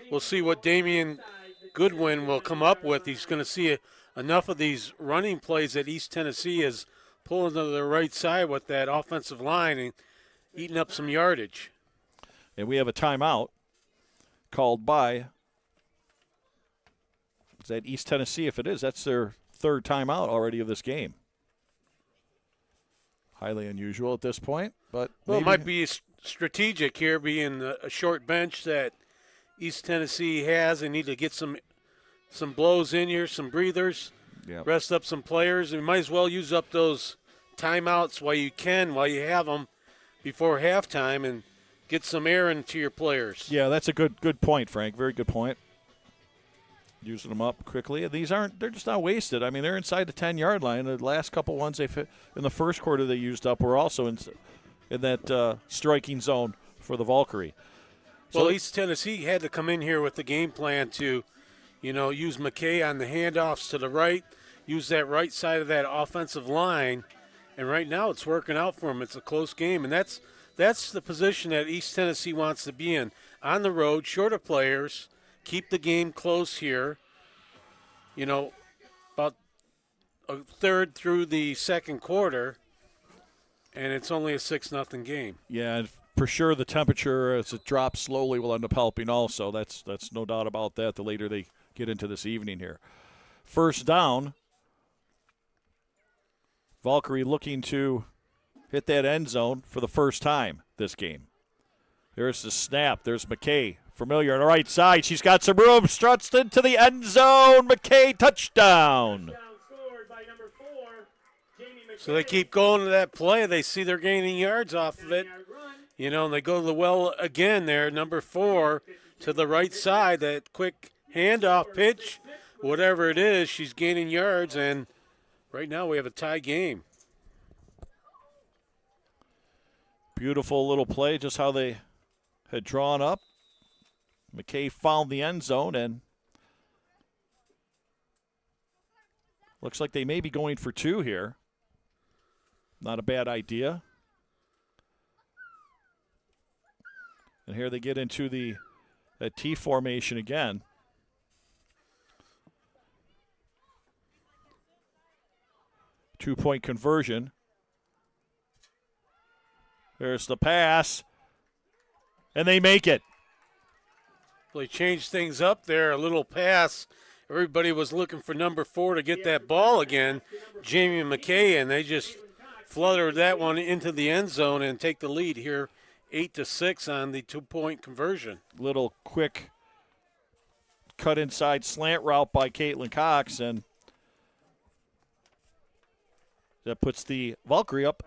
We'll see what Damian Goodwin will come up with. He's going to see enough of these running plays that East Tennessee is pulling to the right side with that offensive line and eating up some yardage. And we have a timeout called by, is that East Tennessee? If it is, that's their third timeout already of this game. Highly unusual at this point, but well, it might be strategic here, being a short bench that East Tennessee has. They need to get some blows in here, some breathers, rest up some players, and might as well use up those timeouts while you have them before halftime, and get some air into your players. Yeah, that's a good point, Frank. Very good point. Using them up quickly. And they're just not wasted. I mean, they're inside the 10-yard line. The last couple ones in the first quarter they used up were also in that striking zone for the Valkyrie. Well, East Tennessee had to come in here with the game plan to, use McKay on the handoffs to the right, use that right side of that offensive line, and right now it's working out for them. It's a close game, and that's the position that East Tennessee wants to be in. On the road, shorter players, keep the game close here. About a third through the second quarter, and it's only a 6-0 game. Yeah, and for sure the temperature as it drops slowly will end up helping also. That's no doubt about that the later they get into this evening here. First down. Valkyrie looking to hit that end zone for the first time this game. There's the snap. There's McKay. Familiar on the right side. She's got some room. Struts into the end zone. McKay, touchdown. So they keep going to that play. They see they're gaining yards off of it. And they go to the well again there. Number 4 to the right side. That quick handoff pitch, whatever it is, she's gaining yards. And right now we have a tie game. Beautiful little play, just how they had drawn up. McKay found the end zone, and looks like they may be going for 2 here. Not a bad idea. And here they get into the T formation again. Two-point conversion. There's the pass, and they make it. Well, he changed things up there, a little pass. Everybody was looking for number 4 to get that ball again, Jamie McKay, and they just fluttered that one into the end zone and take the lead here, 8-6 on the 2-point conversion. Little quick cut inside slant route by Caitlin Cox, and that puts the Valkyrie up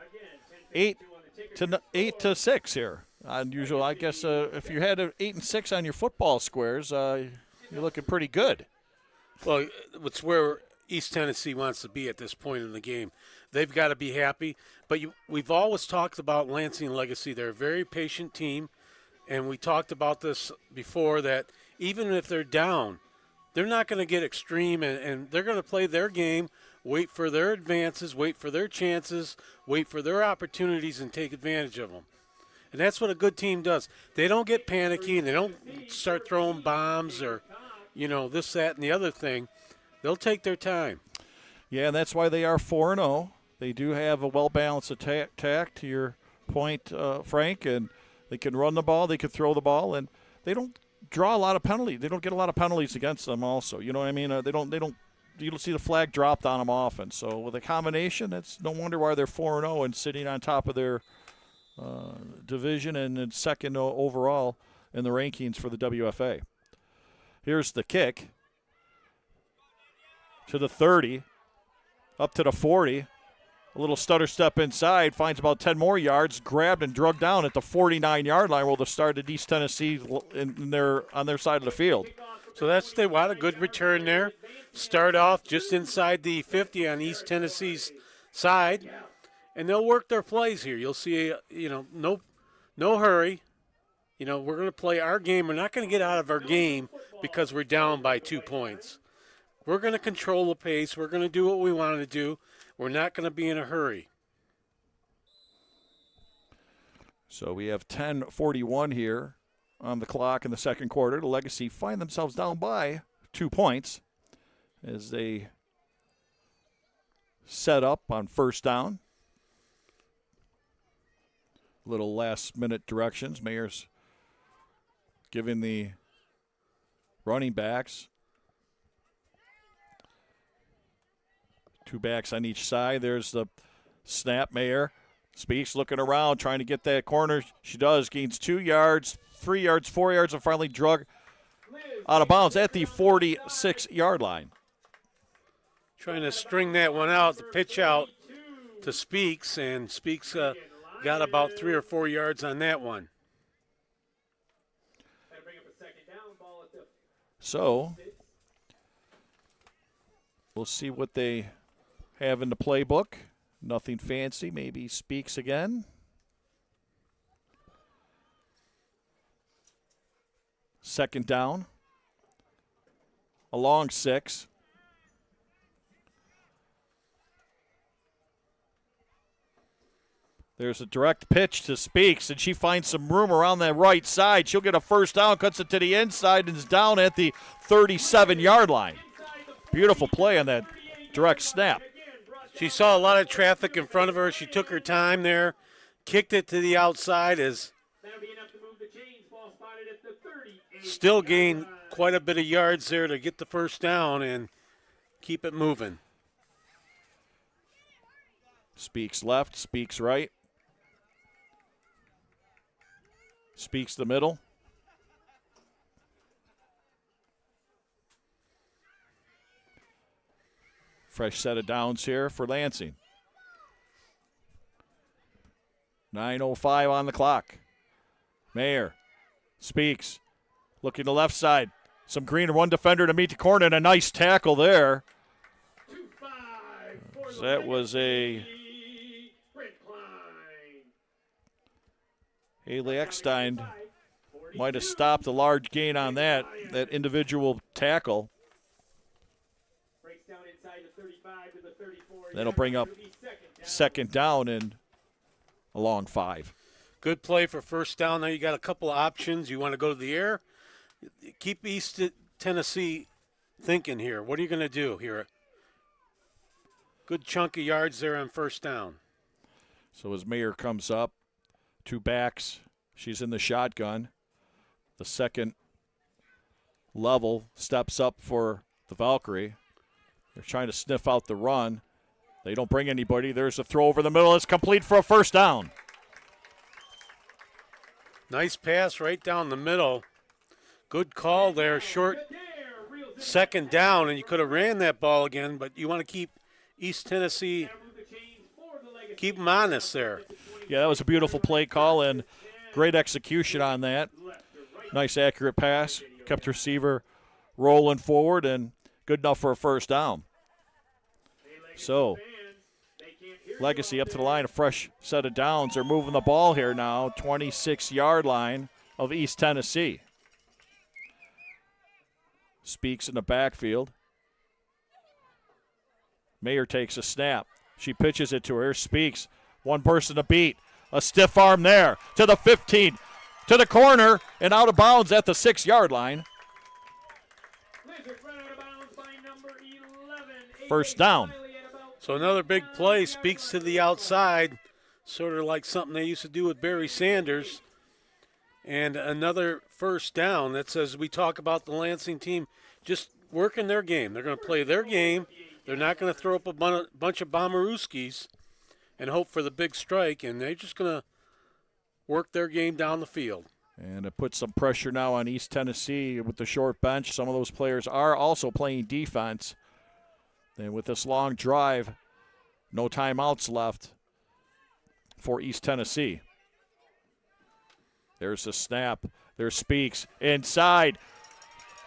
8-6 here. Unusual, I guess. If you had an 8-6 on your football squares, you're looking pretty good. Well, it's where East Tennessee wants to be at this point in the game. They've got to be happy. But we've always talked about Lansing Legacy. They're a very patient team, and we talked about this before, that even if they're down, they're not going to get extreme, and they're going to play their game, wait for their advances, wait for their chances, wait for their opportunities, and take advantage of them. And that's what a good team does. They don't get panicky, and they don't start throwing bombs or, this, that, and the other thing. They'll take their time. Yeah, and that's why they are 4-0. They do have a well-balanced attack, to your point, Frank, and they can run the ball, they can throw the ball, and they don't draw a lot of penalties. They don't get a lot of penalties against them also. You know what I mean? You don't see the flag dropped on them often. So with a combination, it's no wonder why they're 4-0 and sitting on top of their division and second overall in the rankings for the WFA. Here's the kick to the 30, up to the 40. A little stutter step inside, finds about 10 more yards, grabbed and drugged down at the 49-yard line. Will the start at East Tennessee on their side of the field. So that's a good return there. Start off just inside the 50 on East Tennessee's side, and they'll work their plays here. You'll see, no hurry. You know, we're going to play our game. We're not going to get out of our game because we're down by 2 points. We're going to control the pace. We're going to do what we want to do. We're not going to be in a hurry. So we have 10:41 here on the clock in the second quarter. The Legacy find themselves down by 2 points as they set up on first down. Little last-minute directions. Mayer's giving the running backs 2 backs on each side. There's the snap. Mayer speaks, looking around, trying to get that corner. She does, gains 2 yards, 3 yards, 4 yards, and finally drug out of bounds at the 46-yard line. Trying to string that one out, the pitch out to Speaks, and Speaks got about 3 or 4 yards on that one. So we'll see what they have in the playbook. Nothing fancy. Maybe Speaks again. Second down. A long 6. There's a direct pitch to Speaks, and she finds some room around that right side. She'll get a first down, cuts it to the inside, and is down at the 37-yard line. Beautiful play on that direct snap. She saw a lot of traffic in front of her. She took her time there, kicked it to the outside, as still gained quite a bit of yards there to get the first down and keep it moving. Speaks left, Speaks right. Speaks the middle. Fresh set of downs here for Lansing. 9:05 on the clock. Mayer Speaks, looking to left side. Some green, one defender to meet the corner, and a nice tackle there. So that was a Haley Eckstein might have stopped a large gain on that individual tackle. That'll bring up second down and a long 5. Good play for first down. Now you got a couple of options. You want to go to the air? Keep East Tennessee thinking here. What are you going to do here? Good chunk of yards there on first down. So as Mayer comes up, 2 backs, she's in the shotgun. The second level steps up for the Valkyrie. They're trying to sniff out the run. They don't bring anybody. There's a throw over the middle. It's complete for a first down. Nice pass right down the middle. Good call there. Short second down, and you could have ran that ball again, but you want to keep East Tennessee, keep them honest there. Yeah, that was a beautiful play call and great execution on that. Nice accurate pass. Kept the receiver rolling forward and good enough for a first down. So Legacy up to the line, a fresh set of downs. They're moving the ball here now, 26-yard line of East Tennessee. Speaks in the backfield. Mayer takes a snap. She pitches it to her. Speaks. One person to beat. A stiff arm there to the 15, to the corner, and out of bounds at the 6-yard line. First down. So another big play. Speaks to the outside, sort of like something they used to do with Barry Sanders. And another first down. That's as we talk about the Lansing team just working their game. They're going to play their game. They're not going to throw up a bunch of Bomberooskis and hope for the big strike, and they're just going to work their game down the field. And it puts some pressure now on East Tennessee with the short bench. Some of those players are also playing defense. And with this long drive, no timeouts left for East Tennessee. There's a snap. There's Speaks inside.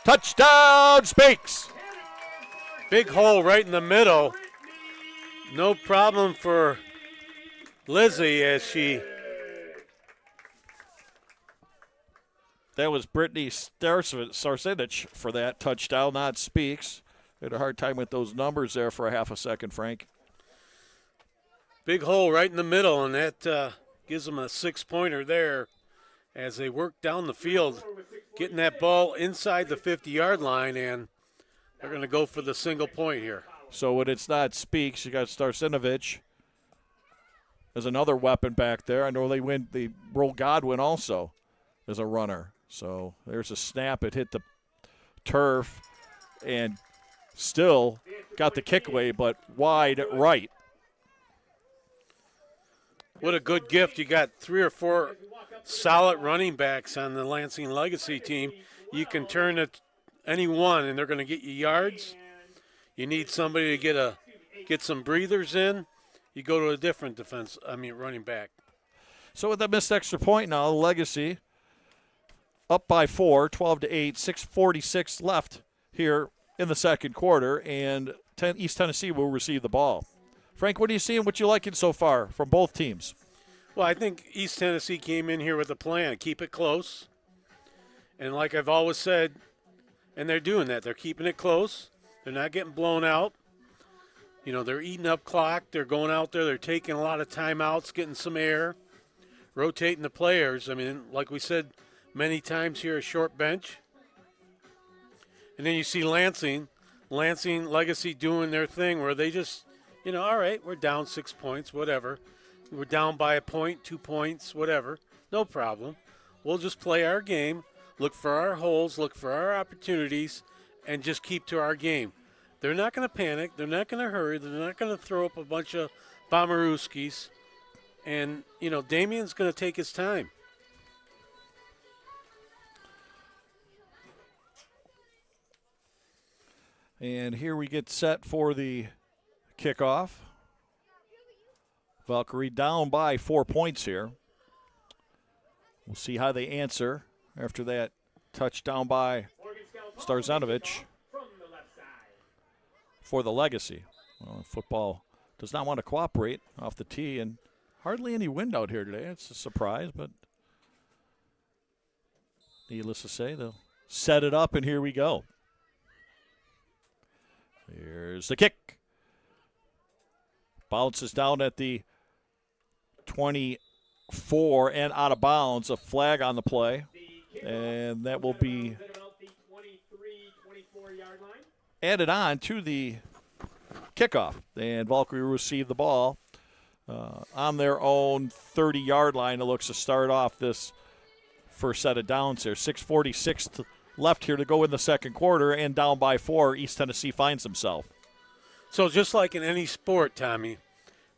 Touchdown, Speaks! Big hole right in the middle. No problem for Lizzie as she That was Brittany Sarcinich for that touchdown, not Speaks. Had a hard time with those numbers there for a half a second, Frank. Big hole right in the middle, and that gives them a 6-pointer there as they work down the field, getting that ball inside the 50-yard line, and they're going to go for the single point here. So when it's not Speaks, you got Starcinovich. There's another weapon back there. I know they roll Godwin also as a runner. So there's a snap. It hit the turf and still got the kick away, but wide right. What a good gift. You got 3 or 4 solid running backs on the Lansing Legacy team. You can turn it any one, and they're going to get you yards. You need somebody to get some breathers in. You go to a different running back. So with that missed extra point now, Legacy up by 4, 12-8, 6:46 left here in the second quarter, and East Tennessee will receive the ball. Frank, what are you seeing, what you liking so far from both teams? Well, I think East Tennessee came in here with a plan, keep it close. And like I've always said, and they're doing that. They're keeping it close. They're not getting blown out. You know, they're eating up clock. They're going out there. They're taking a lot of timeouts, getting some air, rotating the players. I mean, like we said many times here, a short bench. And then you see Lansing Legacy doing their thing where they just, all right, we're down 6 points, whatever. We're down by a point, 2 points, whatever. No problem. We'll just play our game, look for our holes, look for our opportunities, and just keep to our game. They're not going to panic. They're not going to hurry. They're not going to throw up a bunch of Bomberooskis. And, Damien's going to take his time. And here we get set for the kickoff. Valkyrie down by 4 points here. We'll see how they answer after that touchdown by Starcinovich for the Legacy. Well, football does not want to cooperate off the tee, and hardly any wind out here today. It's a surprise, but needless to say, they'll set it up, and here we go. Here's the kick. Bounces down at the 24 and out of bounds. A flag on the play, and that will be added on to the kickoff. And Valkyrie will receive the ball on their own 30-yard line. It looks to start off this first set of downs here. 6:46 left here to go in the second quarter, and down by 4, East Tennessee finds himself. So just like in any sport, Tommy,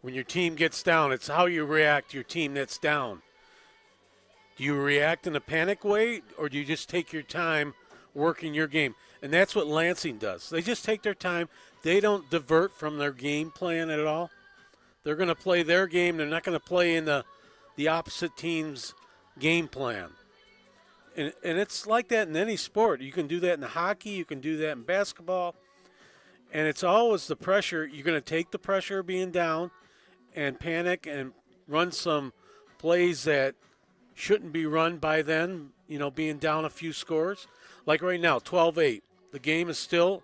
when your team gets down, it's how you react to your team that's down. Do you react in a panic way, or do you just take your time working your game? And that's what Lansing does. They just take their time. They don't divert from their game plan at all. They're going to play their game. They're not going to play in the opposite team's game plan. And it's like that in any sport. You can do that in hockey. You can do that in basketball. And it's always the pressure. You're going to take the pressure of being down and panic and run some plays that shouldn't be run by then, being down a few scores. Like right now, 12-8. The game is still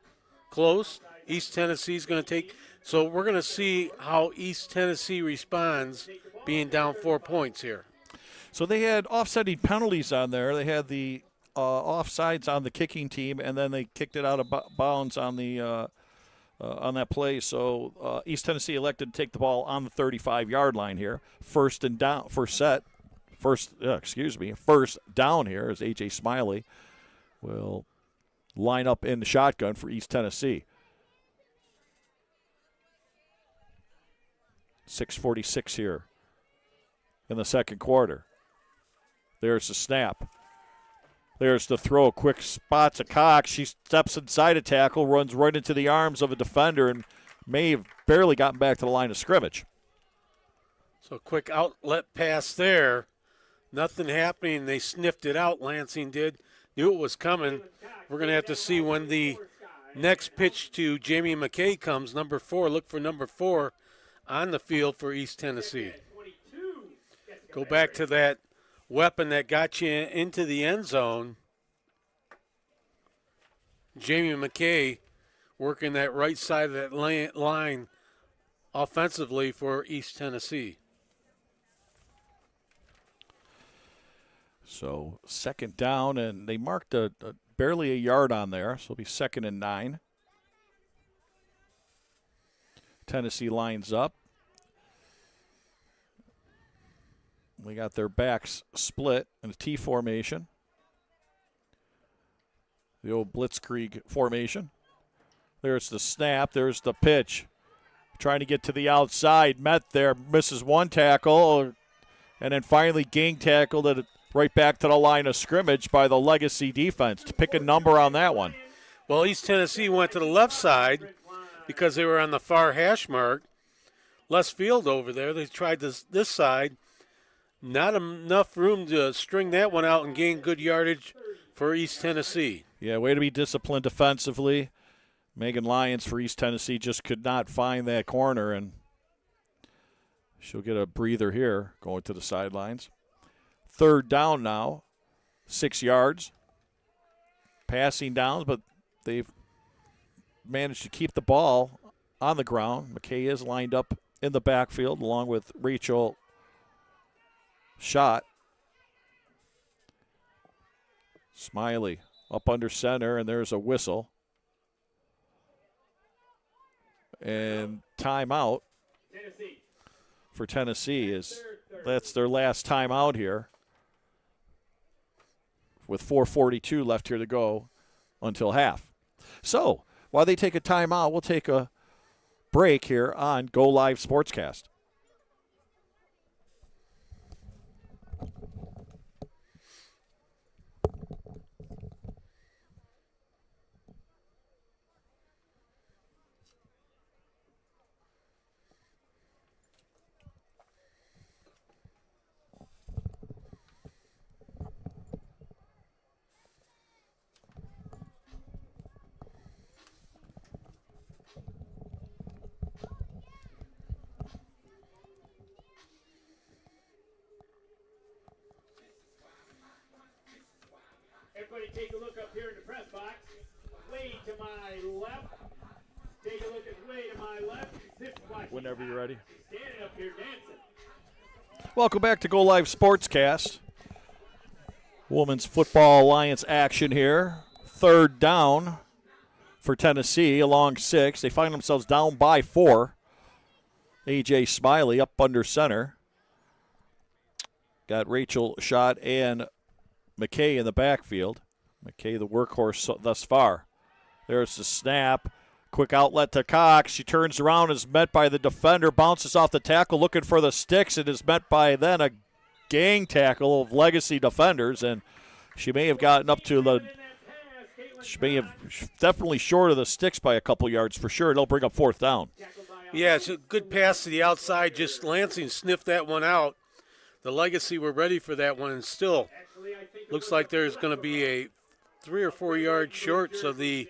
close. East Tennessee's going to take. So we're going to see how East Tennessee responds being down 4 points here. So they had offsetting penalties on there. They had the offsides on the kicking team, and then they kicked it out of bounds on the on that play. So East Tennessee elected to take the ball on the 35-yard line here. First down here as A.J. Smiley will line up in the shotgun for East Tennessee. 6:46 here in the second quarter. There's the snap. There's the throw. Quick spot to Cox. She steps inside a tackle, runs right into the arms of a defender, and may have barely gotten back to the line of scrimmage. So quick outlet pass there. Nothing happening. They sniffed it out, Lansing did. Knew it was coming. We're going to have to see when the next pitch to Jamie McKay comes. Number 4. Look for number 4 on the field for East Tennessee. Go back to that weapon that got you into the end zone. Jamie McKay working that right side of that line offensively for East Tennessee. So 2nd down, and they marked barely a yard on there, so it'll be 2nd and 9. Tennessee lines up. We got their backs split in a T formation. The old blitzkrieg formation. There's the snap. There's the pitch. Trying to get to the outside. Met there. Misses one tackle. And then finally gang tackled it right back to the line of scrimmage by the Legacy defense. To pick a number on that one. Well, East Tennessee went to the left side because they were on the far hash mark. Less field over there. They tried this side. Not enough room to string that one out and gain good yardage for East Tennessee. Yeah, way to be disciplined defensively. Megan Lyons for East Tennessee just could not find that corner, and she'll get a breather here going to the sidelines. 3rd down now, 6 yards. Passing downs, but they've managed to keep the ball on the ground. McKay is lined up in the backfield along with Rachel Schott. Smiley up under center, and there's a whistle. And timeout for Tennessee that's their last timeout here with 4:42 left here to go until half. So while they take a timeout, we'll take a break here on Go Live Sportscast. Everybody take a look up here in the press box. Way to my left. Take a look at way to my left. This is why Whenever you're ready. standing up here dancing. Welcome back to Go Live Sportscast. Women's Football Alliance action here. 3rd down for Tennessee along 6. They find themselves down by 4. A.J. Smiley up under center. Got Rachel Schott and McKay in the backfield. McKay the workhorse thus far. There's the snap. Quick outlet to Cox. She turns around, is met by the defender, bounces off the tackle, looking for the sticks, and is met by then a gang tackle of Legacy defenders, and she may have gotten up to the – she may have definitely short of the sticks by a couple yards for sure. It'll bring up 4th down. Yeah, it's a good pass to the outside. Just Lansing sniffed that one out. The Legacy were ready for that one, and still looks like there's going to be a 3 or 4 yards short of the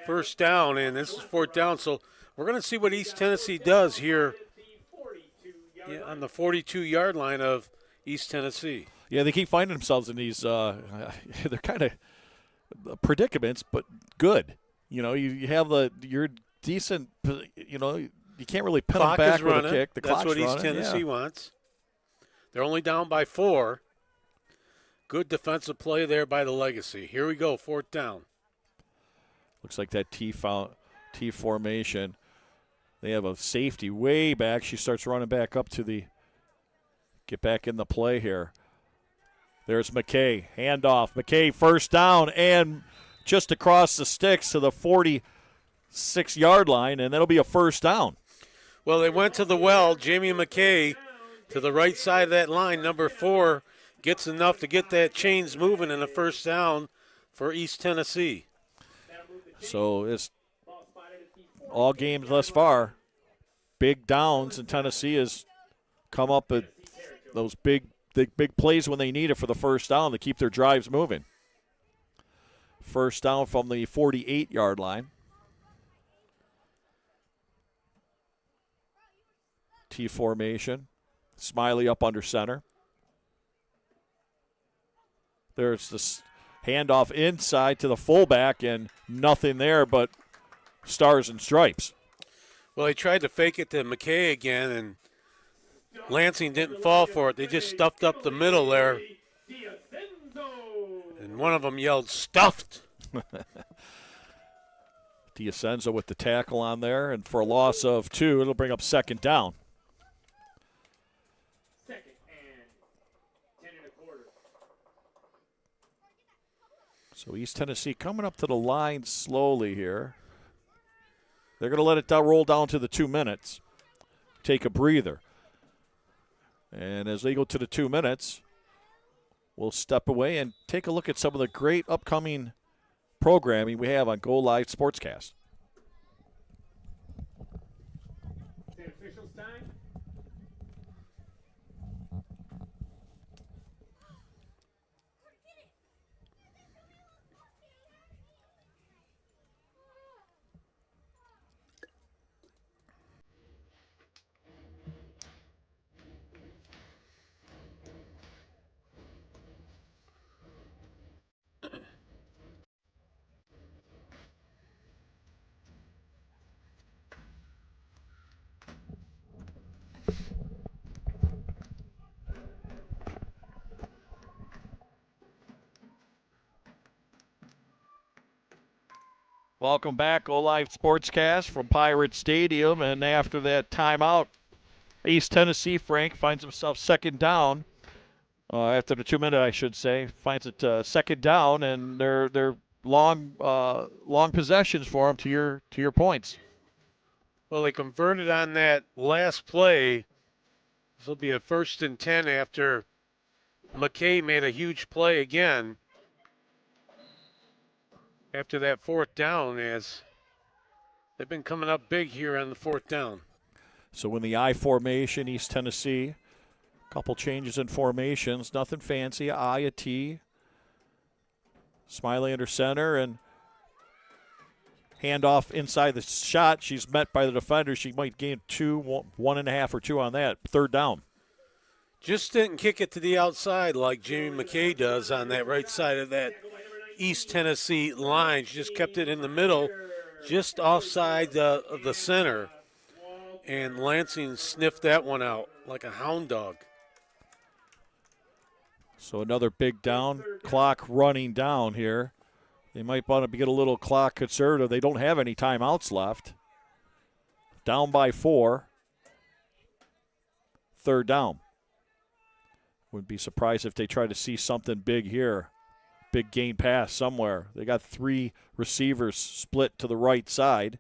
first down, and this is 4th down. So we're going to see what East Tennessee does here on the 42-yard line of East Tennessee. Yeah, they keep finding themselves in these they're kind of predicaments, but good. You know, you have you're decent, you know, you can't really pin them back with a kick. That's what East Tennessee wants. They're only down by 4. Good defensive play there by the Legacy. Here we go, 4th down. Looks like that T formation. They have a safety way back. She starts running back up to get back in the play here. There's McKay. Handoff. McKay 1st down and just across the sticks to the 46-yard line, and that'll be a 1st down. Well, they went to the well. Jamie McKay to the right side of that line. Number 4 gets enough to get that chains moving in a 1st down for East Tennessee. So it's all games thus far. Big downs, and Tennessee has come up with those big plays when they need it for the 1st down to keep their drives moving. 1st down from the 48-yard line. T formation. Smiley up under center. There's this handoff inside to the fullback, and nothing there but stars and stripes. Well, he tried to fake it to McKay again, and Lansing didn't fall for it. They just stuffed up the middle there. And one of them yelled, "Stuffed!" D'Acenzo with the tackle on there, and for a loss of 2, it'll bring up second down. Second and 10 1/4. So East Tennessee coming up to the line slowly here. They're going to let it roll down to the 2 minutes. Take a breather. And as they go to the 2 minutes, we'll step away and take a look at some of the great upcoming programming we have on Go Live Sportscast. State officials time. Welcome back, Go Live Sportscast from Pirate Stadium. And after that timeout, East Tennessee, Frank, finds himself second down. After the 2 minute, I should say, finds it second down, and they're long possessions for him. To your points. Well, they converted on that last play. This will be a 1st and 10 after McKay made a huge play again. After that 4th down, as they've been coming up big here on the 4th down. So in the I formation, East Tennessee, a couple changes in formations, nothing fancy. I, a T, Smiley under center, and handoff inside the shot. She's met by the defender. She might gain 1.5 or 2 on that. 3rd down. Just didn't kick it to the outside like Jamie McKay does on that right side of that East Tennessee line. She just kept it in the middle, just offside of the center. And Lansing sniffed that one out like a hound dog. So another big down. Clock running down here. They might want to get a little clock conservative. They don't have any timeouts left. Down by 4. 3rd down. Wouldn't be surprised if they try to see something big here. Big gain pass somewhere. They got 3 receivers split to the right side.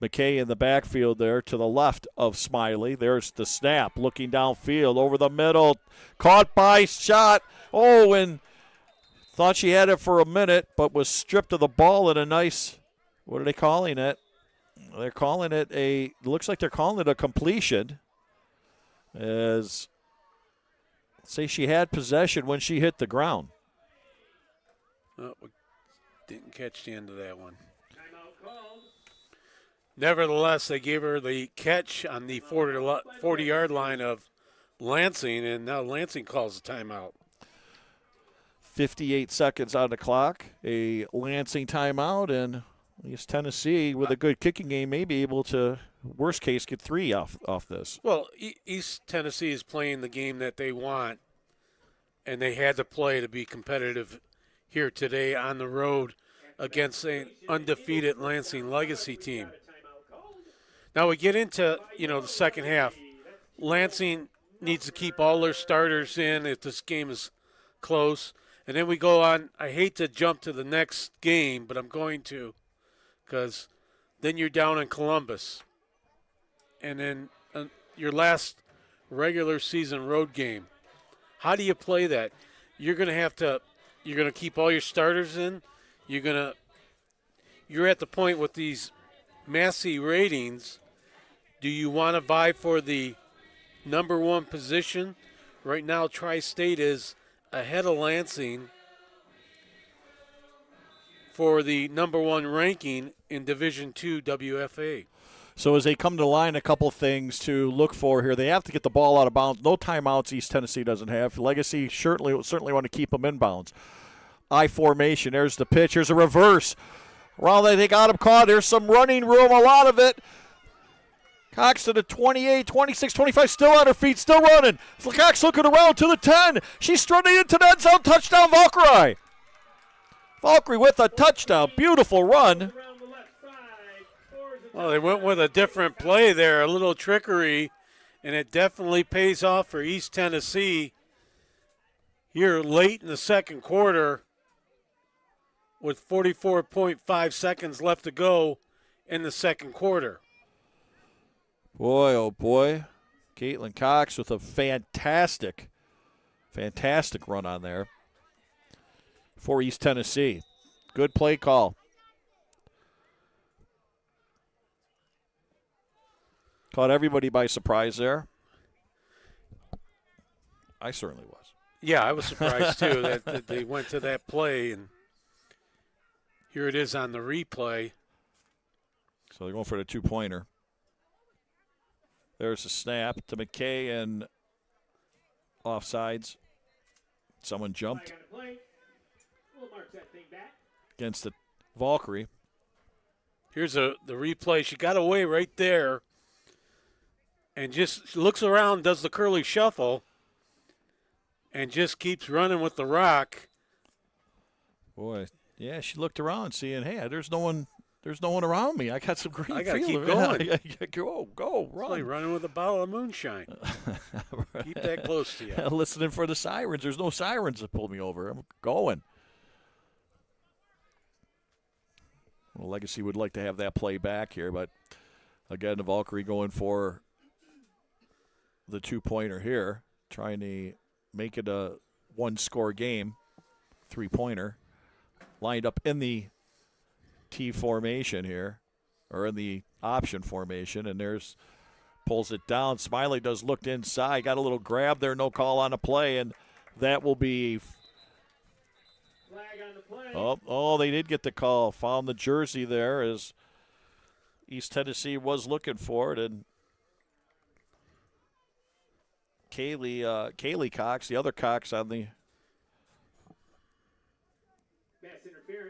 McKay in the backfield there to the left of Smiley. There's the snap, looking downfield over the middle. Caught by shot. Oh, and thought she had it for a minute, but was stripped of the ball in a nice, what are they calling it? They're calling it looks like they're calling it a completion. As, say she had possession when she hit the ground. Oh, we didn't catch the end of that one. Nevertheless, they gave her the catch on the 40-yard line of Lansing, and now Lansing calls a timeout. 58 seconds on the clock. A Lansing timeout, and East Tennessee, with a good kicking game, may be able to, worst case, get 3 off this. Well, East Tennessee is playing the game that they want, and they had to play to be competitive here today on the road against an undefeated Lansing Legacy team. Now we get into, the second half. Lansing needs to keep all their starters in if this game is close. And then we go on. I hate to jump to the next game, but I'm going to, because then you're down in Columbus. And then your last regular season road game. How do you play that? You're going to keep all your starters in. You're at the point with these Massey ratings. Do you want to vie for the number 1 position? Right now, Tri-State is ahead of Lansing for the number 1 ranking in Division II WFA. So as they come to the line, a couple things to look for here. They have to get the ball out of bounds. No timeouts East Tennessee doesn't have. Legacy certainly want to keep them in bounds. I formation. There's the pitch. Here's a reverse. Well, they got him caught. There's some running room, a lot of it. Cox to the 28, 26, 25, still on her feet, still running. Cox looking around to the 10. She's strutting into the end zone. Touchdown, Valkyrie. Valkyrie with a touchdown. Beautiful run. Well, they went with a different play there, a little trickery, and it definitely pays off for East Tennessee here late in the second quarter with 44.5 seconds left to go in the second quarter. Boy, oh boy. Caitlin Cox with a fantastic run on there for East Tennessee. Good play call. Caught everybody by surprise there. I certainly was. Yeah, I was surprised too that they went to that play, and here it is on the replay. So they're going for the two-pointer. There's a snap to McKay and offsides. Someone jumped against the Valkyrie. Here's the replay. She got away right there and just looks around, does the curly shuffle, and just keeps running with the rock. Boy, yeah, she looked around seeing, hey, there's no one around me. I got some green. I got to keep going. Go, run. It's like running with a bottle of moonshine. Keep that close to you. Listening for the sirens. There's no sirens that pulled me over. I'm going. Well, Legacy would like to have that play back here, but again, the Valkyrie going for the two-pointer here, trying to make it a one-score game, three-pointer, lined up in the T formation here, or in the option formation, and there's pulls it down. Smiley does looked inside, got a little grab there, no call on the play, and that will be Flag on the play. oh, they did get the call. Found the jersey there as East Tennessee was looking for it, and Kaylee Cox, the other Cox on the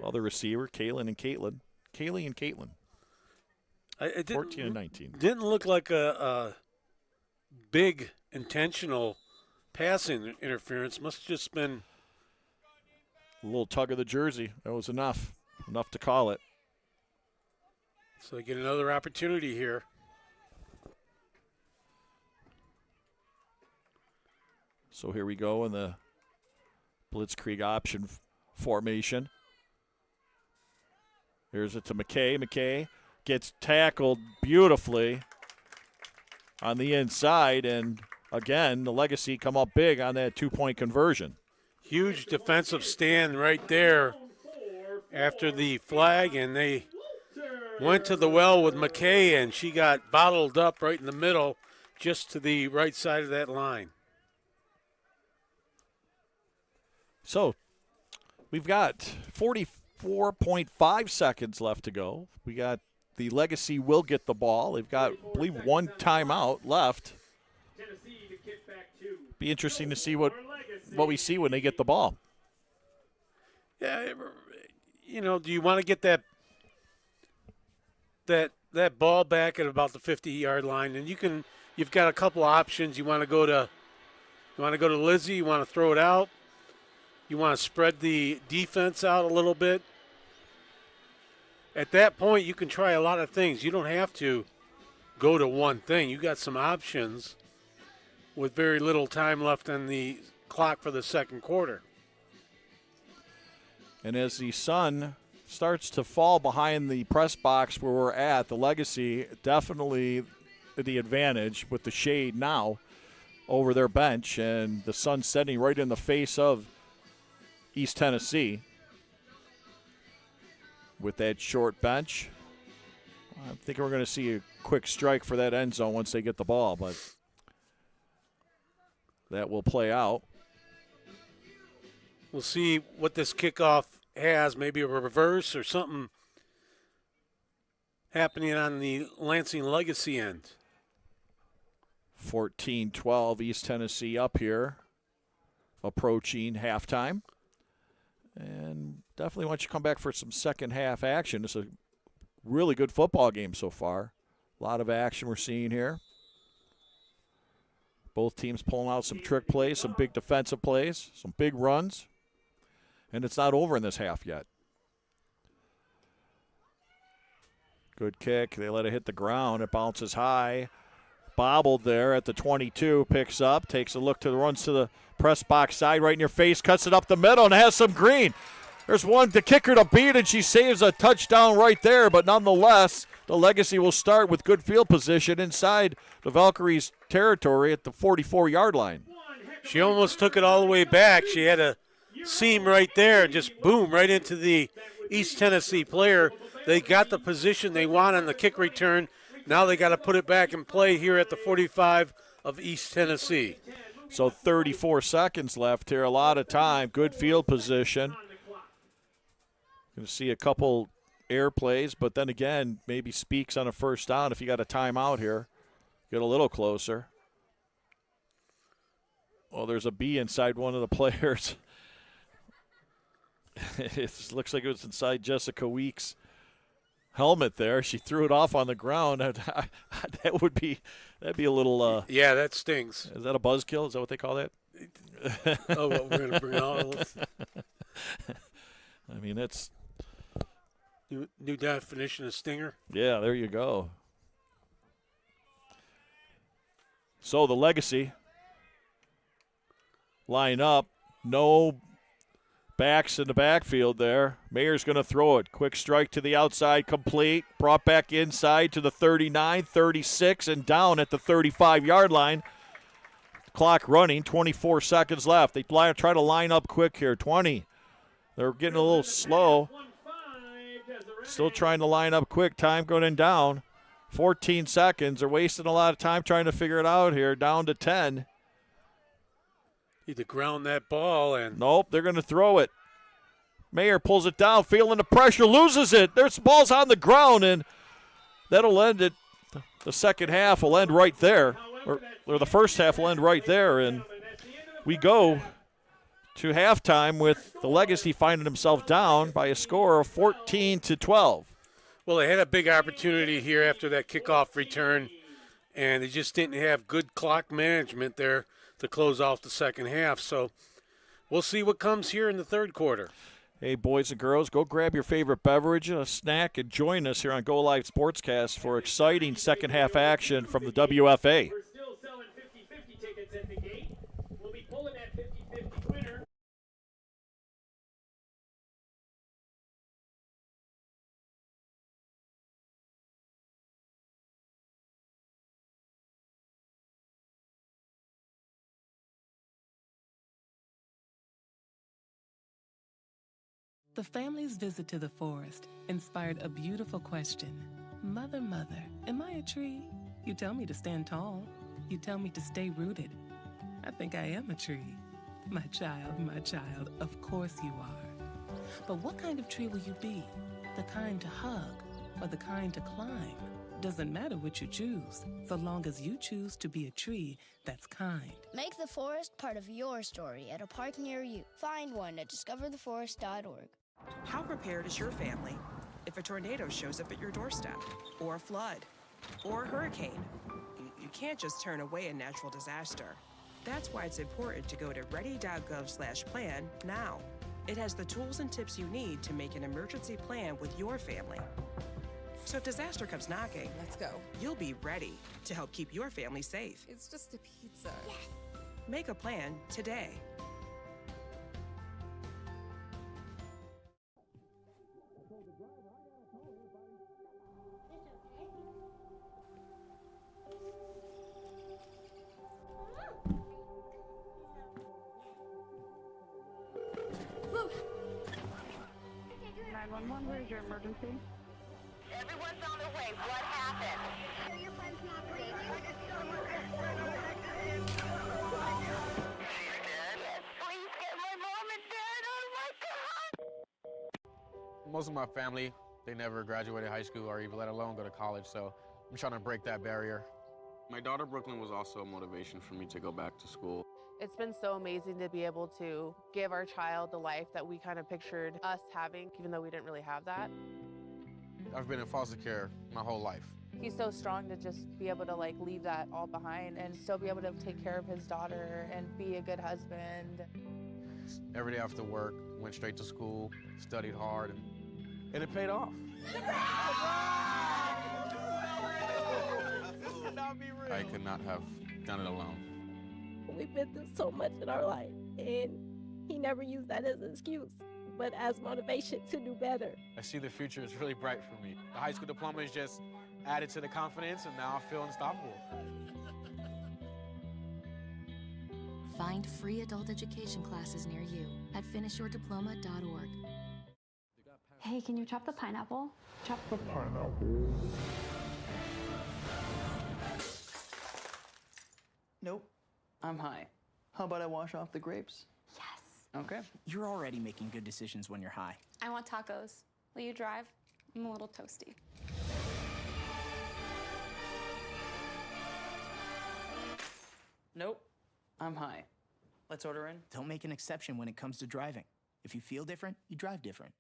other receiver, Kaylee and Caitlin. 14 and 19. Didn't look like a big intentional passing interference. Must have just been a little tug of the jersey. That was enough to call it. So they get another opportunity here. So here we go in the Blitzkrieg option formation. Here's it to McKay. McKay gets tackled beautifully on the inside, and again, the Legacy come up big on that two-point conversion. Huge defensive stand right there after the flag, and they went to the well with McKay, and she got bottled up right in the middle, just to the right side of that line. So we've got 44.5 seconds left to go. We got the Legacy will get the ball. They've got, I believe, one timeout left. Be interesting to see what we see when they get the ball. Yeah, do you want to get that ball back at about the 50-yard line? And you've got a couple of options. You want to go to Lizzie. You want to throw it out. You want to spread the defense out a little bit. At that point, you can try a lot of things. You don't have to go to one thing. You got some options with very little time left on the clock for the second quarter. And as the sun starts to fall behind the press box where we're at, the Legacy definitely the advantage with the shade now over their bench, and the sun setting right in the face of East Tennessee with that short bench. I'm thinking we're going to see a quick strike for that end zone once they get the ball, but that will play out. We'll see what this kickoff has, maybe a reverse or something happening on the Lansing Legacy end. 14-12, East Tennessee up here, approaching halftime. And definitely want you to come back for some second half action. It's a really good football game so far. A lot of action we're seeing here. Both teams pulling out some trick plays, some big defensive plays, some big runs. And it's not over in this half yet. Good kick. They let it hit the ground. It bounces high. Bobbled there at the 22. Picks up. Takes a look to the runs to the press box side. Right in your face. Cuts it up the middle and has some green. There's one to kicker to beat, and she saves a touchdown right there. But nonetheless, the Legacy will start with good field position inside the Valkyrie's territory at the 44-yard line. She almost took it all the way back. She had a seam right there, just boom, right into the East Tennessee player. They got the position they want on the kick return. Now they got to put it back in play here at the 45 of East Tennessee. So 34 seconds left here, a lot of time, good field position. Going to see a couple air plays, but then again, maybe speaks on a first down if you got a timeout here. Get a little closer. Well, there's a bee inside one of the players. It looks like it was inside Jessica Weeks' helmet there. She threw it off on the ground. That'd be a little. Yeah, that stings. Is that a buzzkill? Is that what they call that? Oh, well, we're going to bring all this. I mean, it's new definition of stinger. Yeah, there you go. So the Legacy line up. No backs in the backfield there. Mayer's going to throw it. Quick strike to the outside, complete. Brought back inside to the 39, 36, and down at the 35-yard line. Clock running, 24 seconds left. They try to line up quick here. 20. They're getting a little slow. Still trying to line up quick. Time going down. 14 seconds. They're wasting a lot of time trying to figure it out here. Down to 10. Need to ground that ball. And nope, they're going to throw it. Mayer pulls it down, feeling the pressure, loses it. There's ball's on the ground, and that'll end it. The second half will end right there. Or the first half will end right there. And we go to halftime with the Legacy finding themselves down by a score of 14-12. Well, they had a big opportunity here after that kickoff return, and they just didn't have good clock management there to close off the second half. So we'll see what comes here in the third quarter. Hey, boys and girls, go grab your favorite beverage, a snack, and join us here on Go Live Sportscast for exciting second half action from the WFA. We're still selling 50-50 tickets at the gate. We'll be pulling that 50-50 winner. The family's visit to the forest inspired a beautiful question. Mother, mother, am I a tree? You tell me to stand tall. You tell me to stay rooted. I think I am a tree. My child, of course you are. But what kind of tree will you be? The kind to hug or the kind to climb? Doesn't matter what you choose, so long as you choose to be a tree that's kind. Make the forest part of your story at a park near you. Find one at discovertheforest.org. How prepared is your family if a tornado shows up at your doorstep, or a flood, or a hurricane? You can't just turn away a natural disaster. That's why it's important to go to ready.gov/plan now. It has the tools and tips you need to make an emergency plan with your family. So if disaster comes knocking, let's go. You'll be ready to help keep your family safe. It's just a pizza. Yes. Make a plan today. Where's your emergency? Everyone's on their way. What happened? Most of my family they never graduated high school or even let alone go to college, so I'm trying to break that barrier. My daughter Brooklyn was also a motivation for me to go back to school. It's been so amazing to be able to give our child the life that we kind of pictured us having, even though we didn't really have that. I've been in foster care my whole life. He's so strong to just be able to leave that all behind and still be able to take care of his daughter and be a good husband. Every day after work, went straight to school, studied hard, and it paid off. I could not have done it alone. We've been through so much in our life, and he never used that as an excuse, but as motivation to do better. I see the future is really bright for me. The high school diploma is just added to the confidence, and now I feel unstoppable. Find free adult education classes near you at finishyourdiploma.org. Hey, can you chop the pineapple? Chop the pineapple. Nope, I'm high. How about I wash off the grapes? Yes. Okay. You're already making good decisions when you're high. I want tacos. Will you drive? I'm a little toasty. Nope, I'm high. Let's order in. Don't make an exception when it comes to driving. If you feel different, you drive different.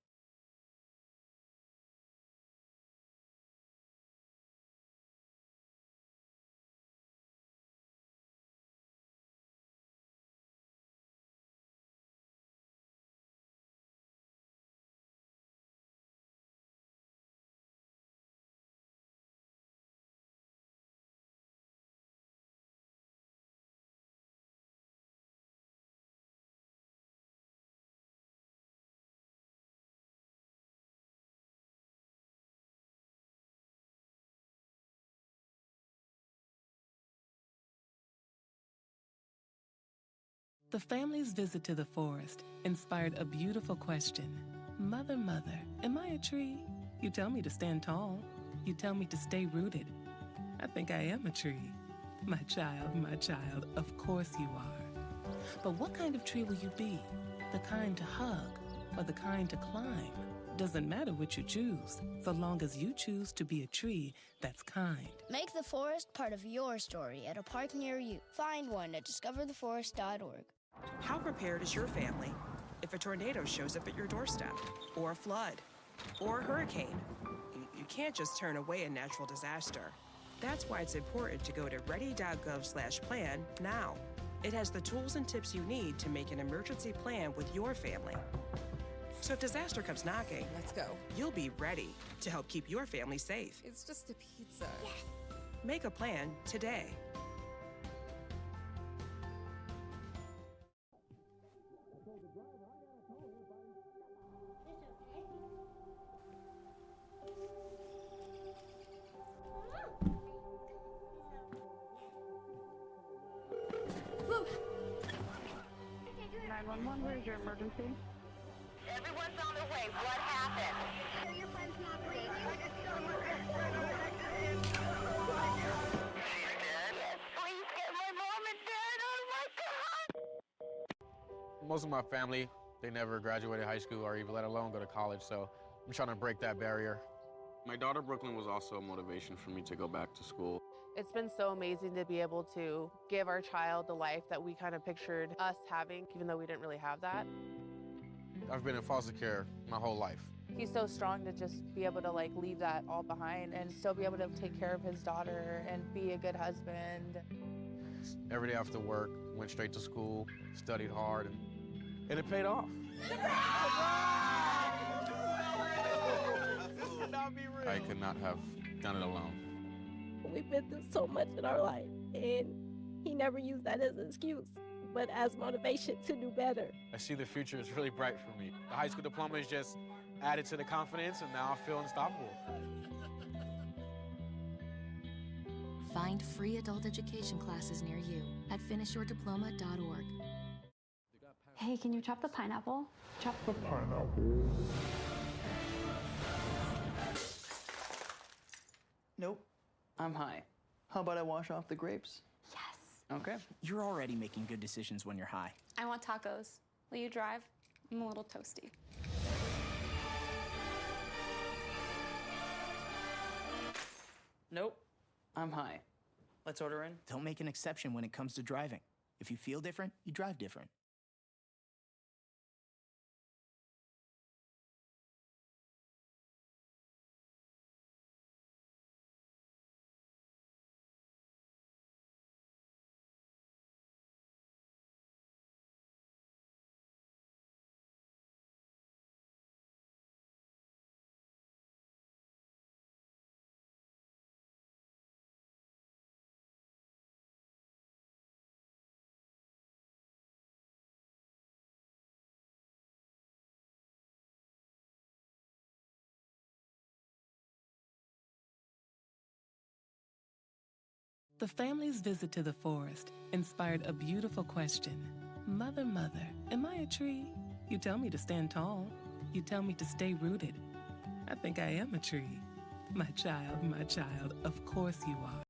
The family's visit to the forest inspired a beautiful question. Mother, mother, am I a tree? You tell me to stand tall. You tell me to stay rooted. I think I am a tree. My child, of course you are. But what kind of tree will you be? The kind to hug or the kind to climb? Doesn't matter which you choose, so long as you choose to be a tree that's kind. Make the forest part of your story at a park near you. Find one at discovertheforest.org. How prepared is your family if a tornado shows up at your doorstep, or a flood, or a hurricane? You can't just turn away a natural disaster. That's why it's important to go to ready.gov/plan now. It has the tools and tips you need to make an emergency plan with your family. So if disaster comes knocking, let's go. You'll be ready to help keep your family safe. It's just a pizza. Yes. Make a plan today. Look! 911, where's your emergency? Everyone's on their way. What happened? Your friend's not breathing. She's dead? Yes, please get my mom and dad. Oh my God! Most of my family, they never graduated high school or even let alone go to college, so I'm trying to break that barrier. My daughter Brooklyn was also a motivation for me to go back to school. It's been so amazing to be able to give our child the life that we kind of pictured us having, even though we didn't really have that. I've been in foster care my whole life. He's so strong to just be able to leave that all behind and still be able to take care of his daughter and be a good husband. Every day after work, went straight to school, studied hard, and it paid off. I could not have done it alone. We've been through so much in our life, and he never used that as an excuse, but as motivation to do better. I see the future is really bright for me. The high school diploma is just added to the confidence, and now I feel unstoppable. Find free adult education classes near you at finishyourdiploma.org. Hey, can you chop the pineapple? Chop the pineapple. Nope, I'm high. How about I wash off the grapes? Yes. Okay. You're already making good decisions when you're high. I want tacos. Will you drive? I'm a little toasty. Nope. I'm high. Let's order in. Don't make an exception when it comes to driving. If you feel different, you drive different. The family's visit to the forest inspired a beautiful question. Mother, mother, am I a tree? You tell me to stand tall. You tell me to stay rooted. I think I am a tree. My child, of course you are.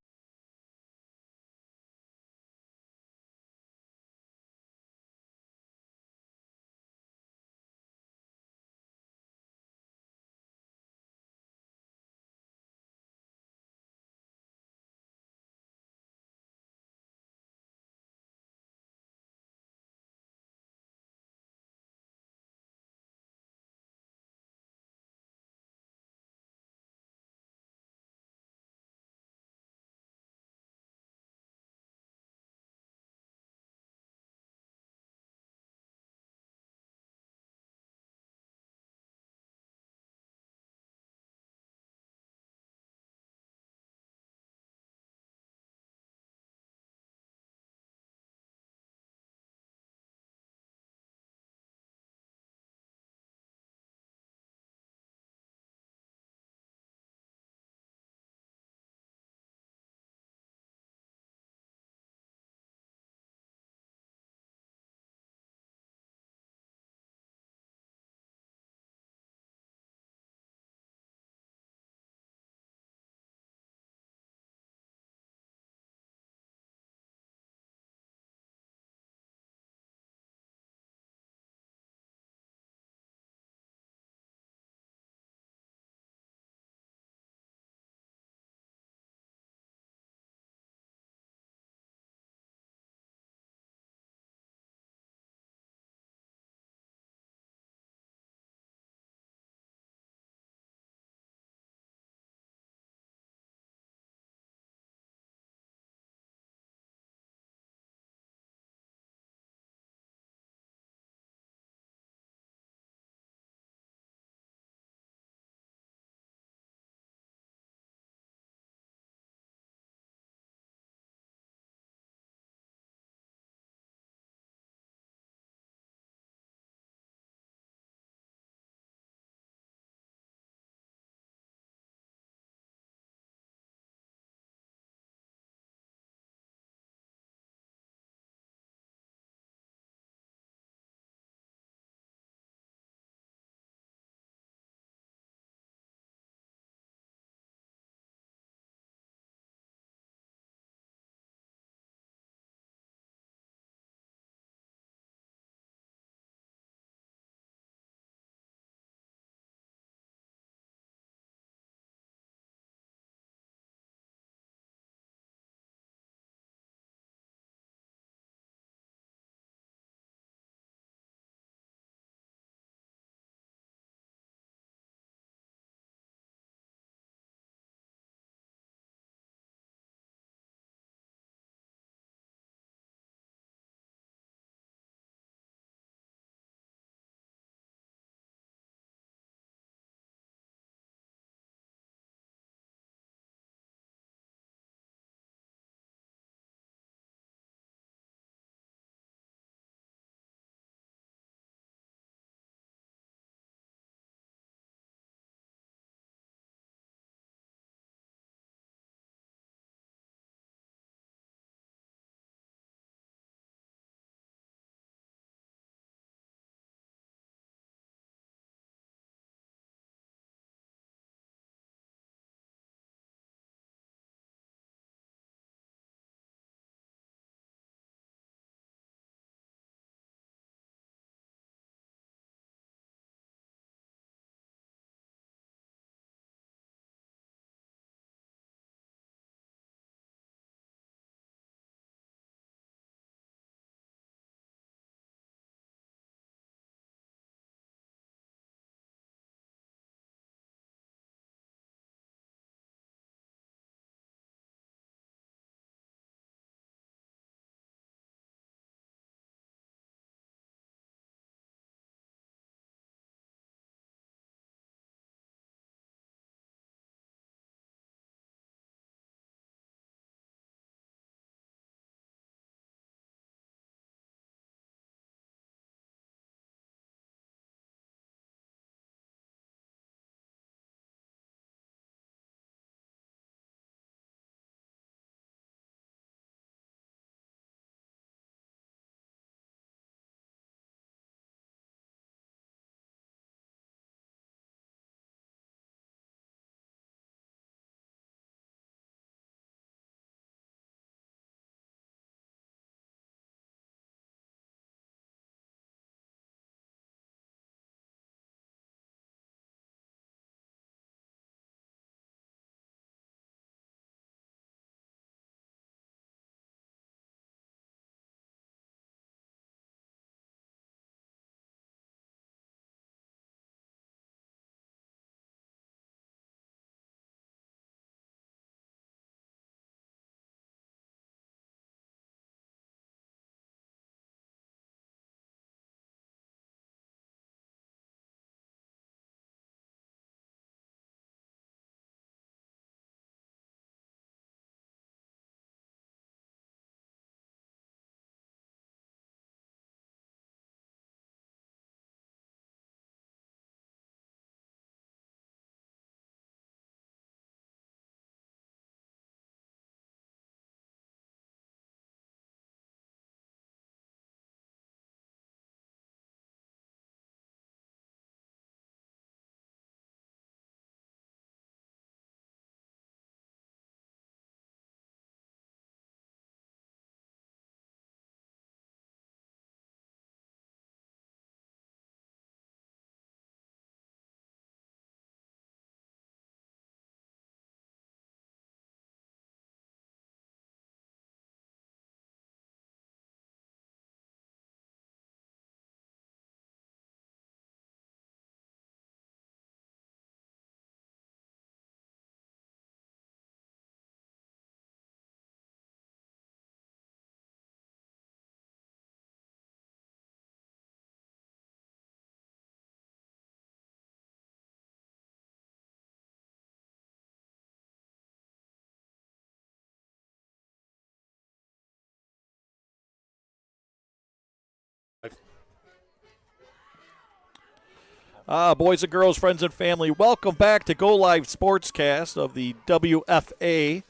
Boys and girls, friends and family, welcome back to Go Live Sportscast of the WFA.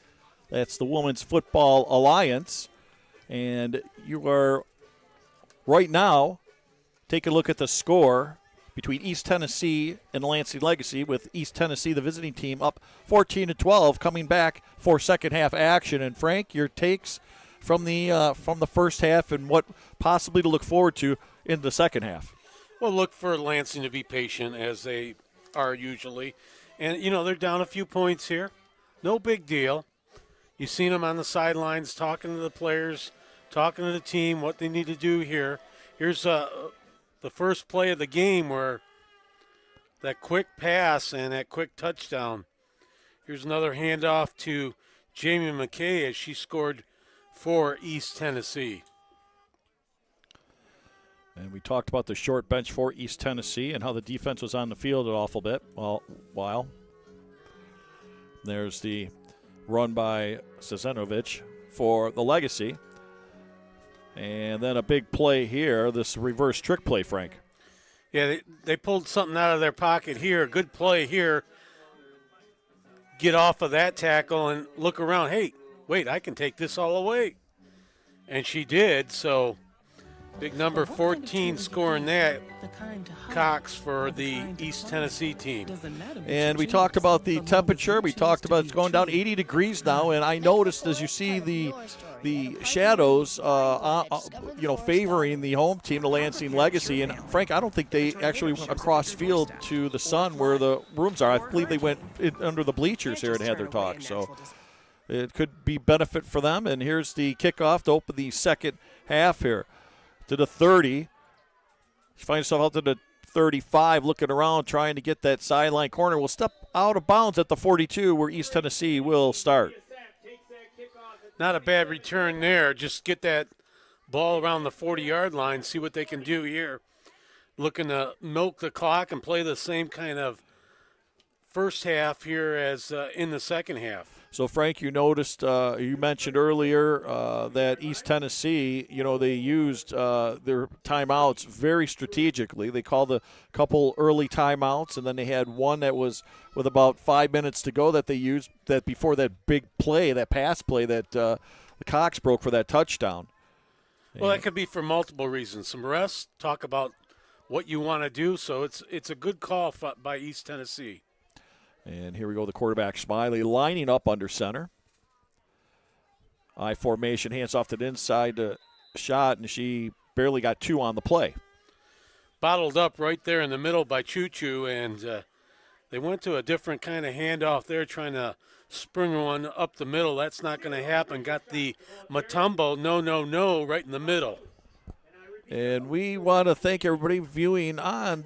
That's the Women's Football Alliance. And you are right now taking a look at the score between East Tennessee and Lansing Legacy, with East Tennessee, the visiting team, up 14-12, coming back for second half action. And Frank, your takes from the first half and what possibly to look forward to in the second half. Well, look for Lansing to be patient, as they are usually. And, they're down a few points here. No big deal. You've seen them on the sidelines talking to the players, talking to the team, what they need to do here. Here's the first play of the game where that quick pass and that quick touchdown. Here's another handoff to Jamie McKay as she scored for East Tennessee. And we talked about the short bench for East Tennessee and how the defense was on the field an awful bit. While there's the run by Sezenovic for the Legacy. And then a big play here, this reverse trick play, Frank. Yeah, they pulled something out of their pocket here. Good play here. Get off of that tackle and look around. Hey, wait, I can take this all away. And she did, so big number 14 scoring that. Cox for the East Tennessee team. And we talked about the temperature. We talked about it's going down 80 degrees now, and I noticed as you see the shadows, favoring the home team, the Lansing Legacy. And Frank, I don't think they actually went across field to the sun where the rooms are. I believe they went under the bleachers here and had their talk. So it could be benefit for them. And here's the kickoff to open the second half here. To the 30. She finds herself out to the 35, looking around, trying to get that sideline corner. Will step out of bounds at the 42, where East Tennessee will start. Not a bad return there. Just get that ball around the 40-yard line, see what they can do here. Looking to milk the clock and play the same kind of first half here as in the second half. So, Frank, you noticed, you mentioned earlier that East Tennessee, they used their timeouts very strategically. They called a couple early timeouts, and then they had one that was with about 5 minutes to go that they used that before that big play, that pass play that the Cox broke for that touchdown. Well, that could be for multiple reasons. Some rest, talk about what you want to do. So it's a good call by East Tennessee. And here we go, the quarterback, Smiley, lining up under center. I formation, hands off to the inside shot, and she barely got two on the play. Bottled up right there in the middle by Choo-Choo, and they went to a different kind of handoff there, trying to spring one up the middle. That's not going to happen. Got the Mutombo, no, right in the middle. And we want to thank everybody viewing on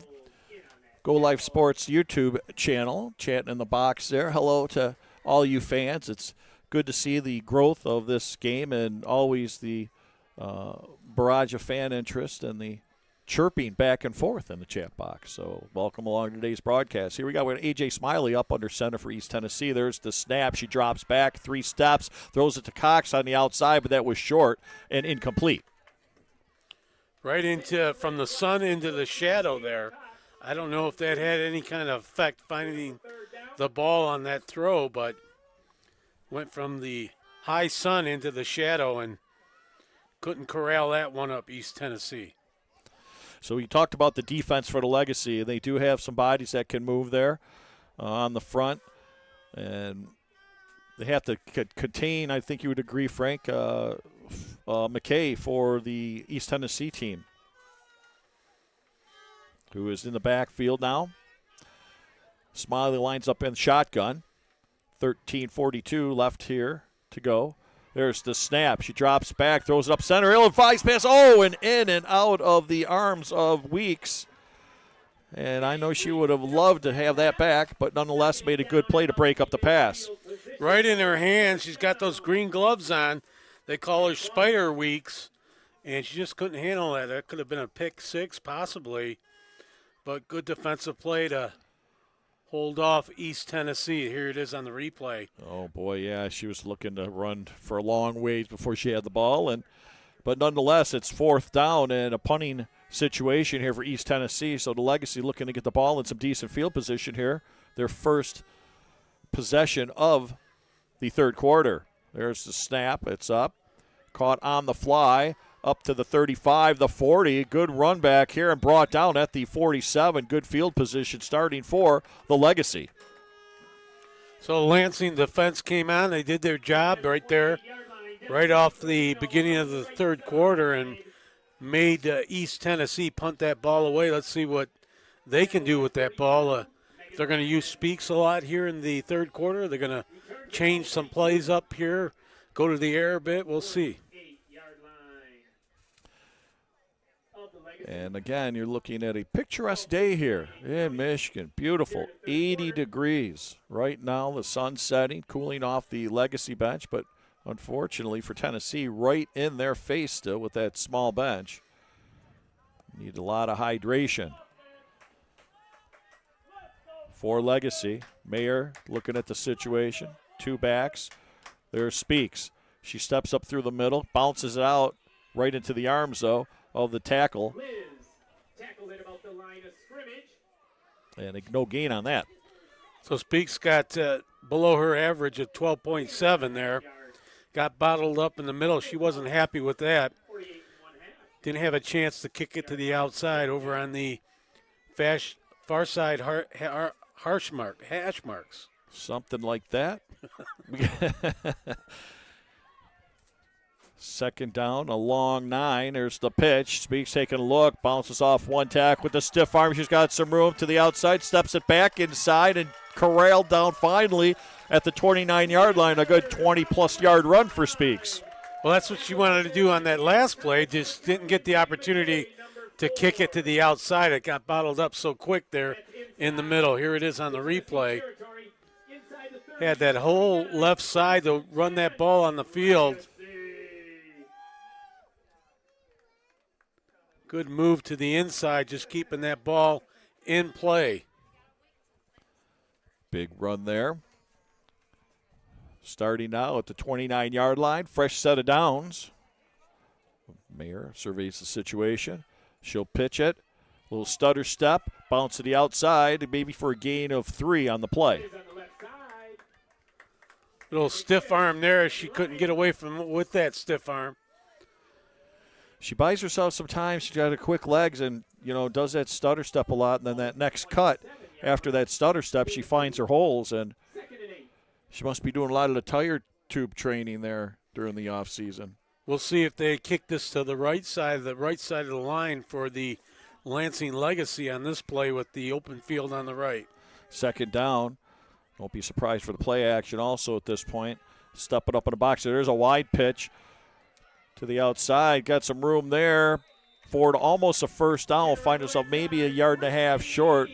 Go Live Sports YouTube channel, chatting in the box there. Hello to all you fans. It's good to see the growth of this game and always the barrage of fan interest and the chirping back and forth in the chat box. So welcome along to today's broadcast. Here we got A.J. Smiley up under center for East Tennessee. There's the snap. She drops back 3 steps, throws it to Cox on the outside, but that was short and incomplete. Right into from the sun into the shadow there. I don't know if that had any kind of effect finding the ball on that throw, but went from the high sun into the shadow and couldn't corral that one up, East Tennessee. So we talked about the defense for the Legacy. They do have some bodies that can move there on the front, and they have to contain, I think you would agree, Frank, McKay for the East Tennessee team, who is in the backfield now. Smiley lines up in shotgun. 13:42 left here to go. There's the snap. She drops back, throws it up center. Ill-advised pass. Oh, and in and out of the arms of Weeks. And I know she would have loved to have that back, but nonetheless made a good play to break up the pass. Right in her hands. She's got those green gloves on. They call her Spider Weeks, and she just couldn't handle that. That could have been a pick six possibly, but good defensive play to hold off East Tennessee. Here it is on the replay. Oh, boy, yeah. She was looking to run for a long ways before she had the ball, and But nonetheless, it's 4th down and a punting situation here for East Tennessee. So the Legacy looking to get the ball in some decent field position here. Their first possession of the third quarter. There's the snap. It's up. Caught on the fly. Up to the 35, the 40. Good run back here and brought down at the 47. Good field position starting for the Legacy. So Lansing defense came on. They did their job right there, right off the beginning of the third quarter, and made East Tennessee punt that ball away. Let's see what they can do with that ball. If they're going to use Speaks a lot here in the third quarter, they're going to change some plays up here, go to the air a bit. We'll see. And again, you're looking at a picturesque day here in Michigan. Beautiful, 80 degrees. Right now, the sun's setting, cooling off the Legacy bench, but unfortunately for Tennessee, right in their face still with that small bench. Need a lot of hydration. For Legacy, Mayer looking at the situation. 2 backs. There's Speaks. She steps up through the middle, bounces it out right into the arms, though, of the tackle. And no gain on that. So Speaks got below her average of 12.7 there. Got bottled up in the middle. She wasn't happy with that. Didn't have a chance to kick it to the outside over on the far side hash marks. Something like that. Second down, a long 9. There's the pitch. Speaks taking a look, bounces off one tack with the stiff arm. She's got some room to the outside, steps it back inside, and corralled down finally at the 29-yard line. A good 20-plus yard run for Speaks. Well, that's what she wanted to do on that last play. Just didn't get the opportunity to kick it to the outside. It got bottled up so quick there in the middle. Here it is on the replay. Had that whole left side to run that ball on the field. Good move to the inside, just keeping that ball in play. Big run there. Starting now at the 29-yard line. Fresh set of downs. Mayer surveys the situation. She'll pitch it. Little stutter step. Bounce to the outside, maybe for a gain of 3 on the play. Little stiff arm there. She couldn't get away from with that stiff arm. She buys herself some time. She's got her quick legs and, does that stutter step a lot. And then that next cut, after that stutter step, she finds her holes. And she must be doing a lot of the tire tube training there during the offseason. We'll see if they kick this to the right side of the line for the Lansing Legacy on this play with the open field on the right. Second down. Don't be surprised for the play action also at this point. Stepping up in the box. There's a wide pitch to the outside. Got some room there. Forward almost a first down. Will find herself maybe a yard and a half short.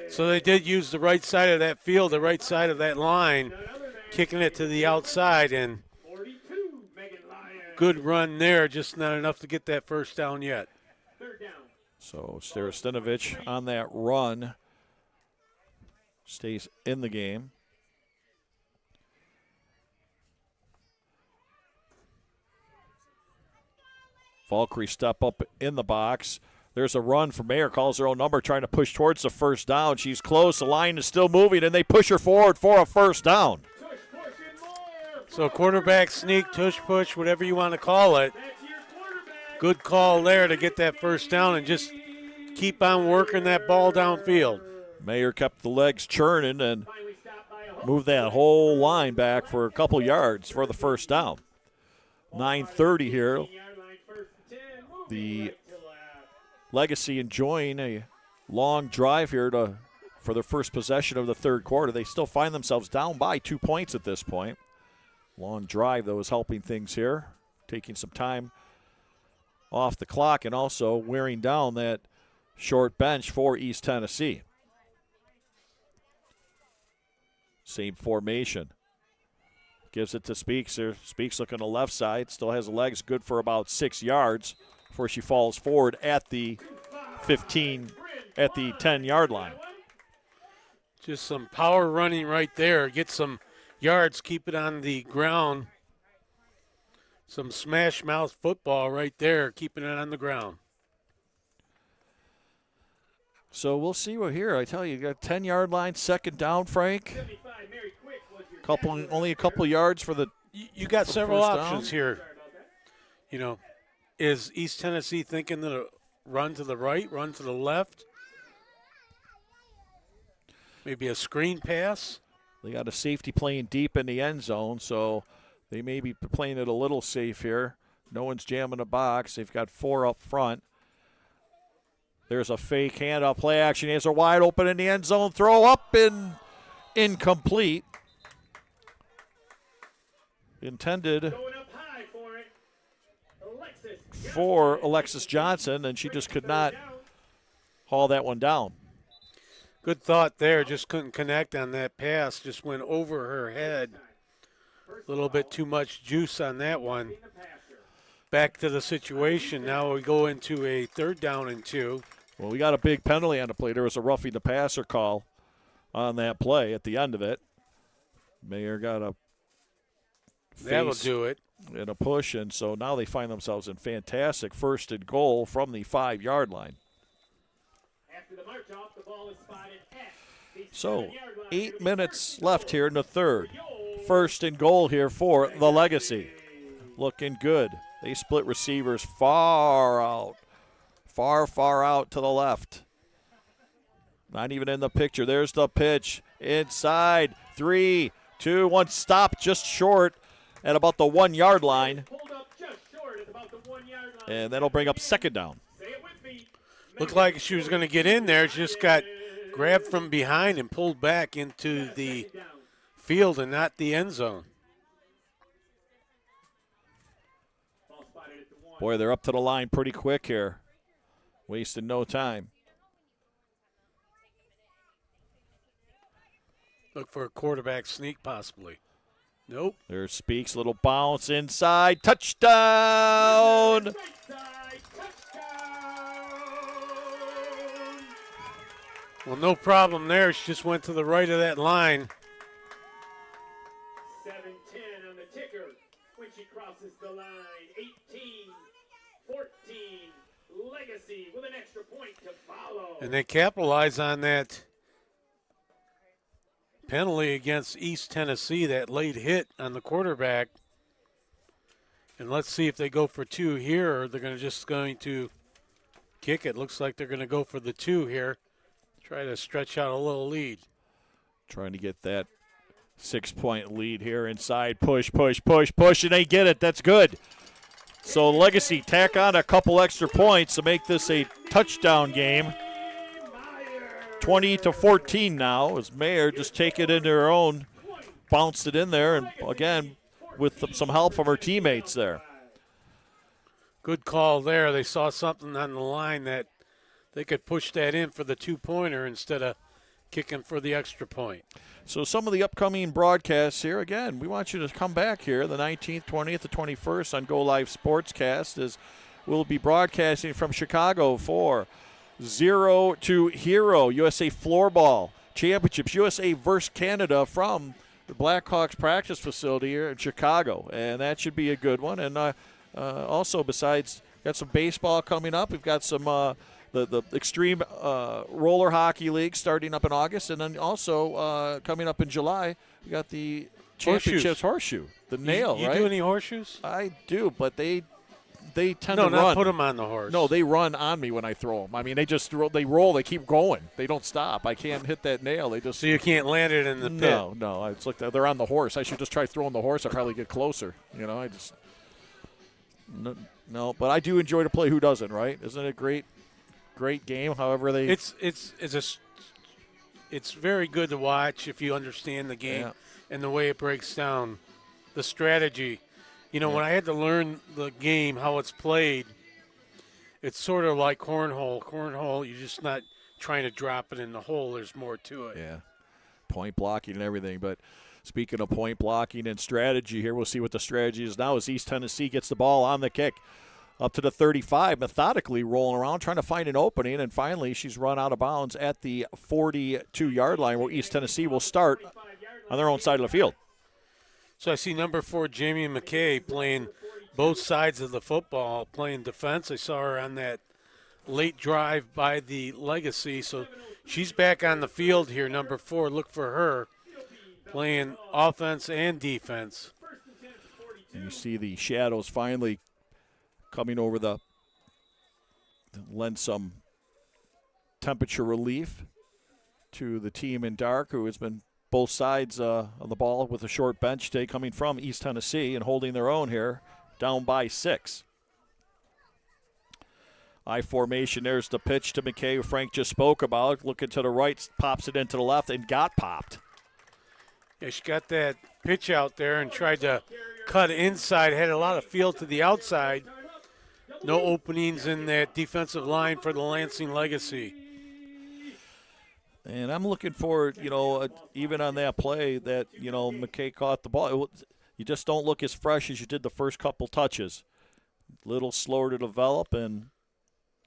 So they did use the right side of that field, the right side of that line, kicking it to the outside, and good run there, just not enough to get that first down yet. So Starostinovic on that run stays in the game. Valkyrie step up in the box. There's a run for Mayer, calls her own number, trying to push towards the first down. She's close. The line is still moving, and they push her forward for a first down. So quarterback sneak, tush push, whatever you want to call it. Good call there to get that first down and just keep on working that ball downfield. Mayer kept the legs churning and moved that whole line back for a couple yards for the first down. 9:30 here. The Legacy enjoying a long drive here for their first possession of the third quarter. They still find themselves down by 2 points at this point. Long drive, though, is helping things here, taking some time off the clock and also wearing down that short bench for East Tennessee. Same formation. Gives it to Speaks. Speaks looking to the left side. Still has the legs good for about 6 yards before she falls forward at the 10-yard line. Just some power running right there. Get some yards, keep it on the ground. Some smash mouth football right there, keeping it on the ground. So we'll see what here. I tell you, you got 10-yard line, second down, Frank. Only a couple yards for the. You got several options down here. You know, is East Tennessee thinking to run to the right, run to the left? Maybe a screen pass? They got a safety playing deep in the end zone, so they may be playing it a little safe here. No one's jamming the box. They've got 4 up front. There's a fake handoff, play action. Hands are wide open in the end zone. Throw up and incomplete. Intended for Alexis Johnson, and she just could not haul that one down. Good thought there. Just couldn't connect on that pass. Just went over her head. A little bit too much juice on that one. Back to the situation. Now we go into a 3rd down and 2. Well, we got a big penalty on the play. There was a roughing the passer call on that play at the end of it. Mayer got a that'll do it. And a push, and so now they find themselves in fantastic 1st and goal from the 5-yard line. After the march off, the ball is spotted at So 8 minutes left here in the 3rd. 1st and goal here for the Legacy. Looking good. They split receivers far out to the left. Not even in the picture. There's the pitch. Inside. 3, 2, 1. Stop just short at about the 1-yard line. And that'll bring up 2nd down. Looked like she was going to get in there. She just got grabbed from behind and pulled back into the field and not the end zone. Boy, they're up to the line pretty quick here. Wasting no time. Look for a quarterback sneak possibly. Nope. There's Speaks, little bounce inside. Touchdown! Well, no problem there. She just went to the right of that line. 7-10 on the ticker when she crosses the line. 18-14. Legacy with an extra point to follow. And they capitalize on that penalty against East Tennessee, that late hit on the quarterback. And let's see if they go for 2 here, or they're going to kick it. Looks like they're going to go for the 2 here. Try to stretch out a little lead. Trying to get that 6-point lead here inside. Push, and they get it. That's good. So Legacy tack on a couple extra points to make this a touchdown game. 20-14 now as Mayer just take it into her own, bounced it in there, and again with some help from her teammates there. Good call there. They saw something on the line that they could push that in for the 2-pointer instead of kicking for the extra point. So some of the upcoming broadcasts here, again, we want you to come back here the 19th, 20th, the 21st on Go Live Sportscast, as we'll be broadcasting from Chicago for 0 to Hero USA Floorball Championships, USA versus Canada from the Blackhawks practice facility here in Chicago, and that should be a good one. And also, besides, got some baseball coming up. We've got some the Extreme Roller Hockey League starting up in August, and then also coming up in July, we got the Championships Horseshoe, the nail, you right? You do any horseshoes? I do, but they tend to run. No, not put them on the horse. No, they run on me when I throw them. I mean, they roll, they keep going. They don't stop. I can't hit that nail. They just. So you can't land it in the pit? No. It's like they're on the horse. I should just try throwing the horse. I'll probably get closer. You know, I just. No, but I do enjoy to play. Who doesn't, right? Isn't it a great game? However they. It's very good to watch if you understand the game and the way it breaks down, the strategy. You know, when I had to learn the game, how it's played, it's sort of like cornhole. Cornhole, you're just not trying to drop it in the hole. There's more to it. Yeah, point blocking and everything. But speaking of point blocking and strategy here, we'll see what the strategy is now as East Tennessee gets the ball on the kick. Up to the 35, methodically rolling around, trying to find an opening, and finally she's run out of bounds at the 42-yard line where East Tennessee will start on their own side of the field. So I see number 4, Jamie McKay, playing both sides of the football, playing defense. I saw her on that late drive by the Legacy. So she's back on the field here, number 4. Look for her playing offense and defense. And you see the shadows finally coming over to lend some temperature relief to the team in dark, who has been both sides of the ball with a short bench today, coming from East Tennessee and holding their own here, down by 6. I formation, there's the pitch to McKay, who Frank just spoke about. Looking to the right, pops it into the left, and got popped. Yeah, she got that pitch out there and tried to cut inside, had a lot of field to the outside. No openings in that defensive line for the Lansing Legacy. And I'm looking for, even on that play that, McKay caught the ball. You just don't look as fresh as you did the first couple touches. Little slower to develop. And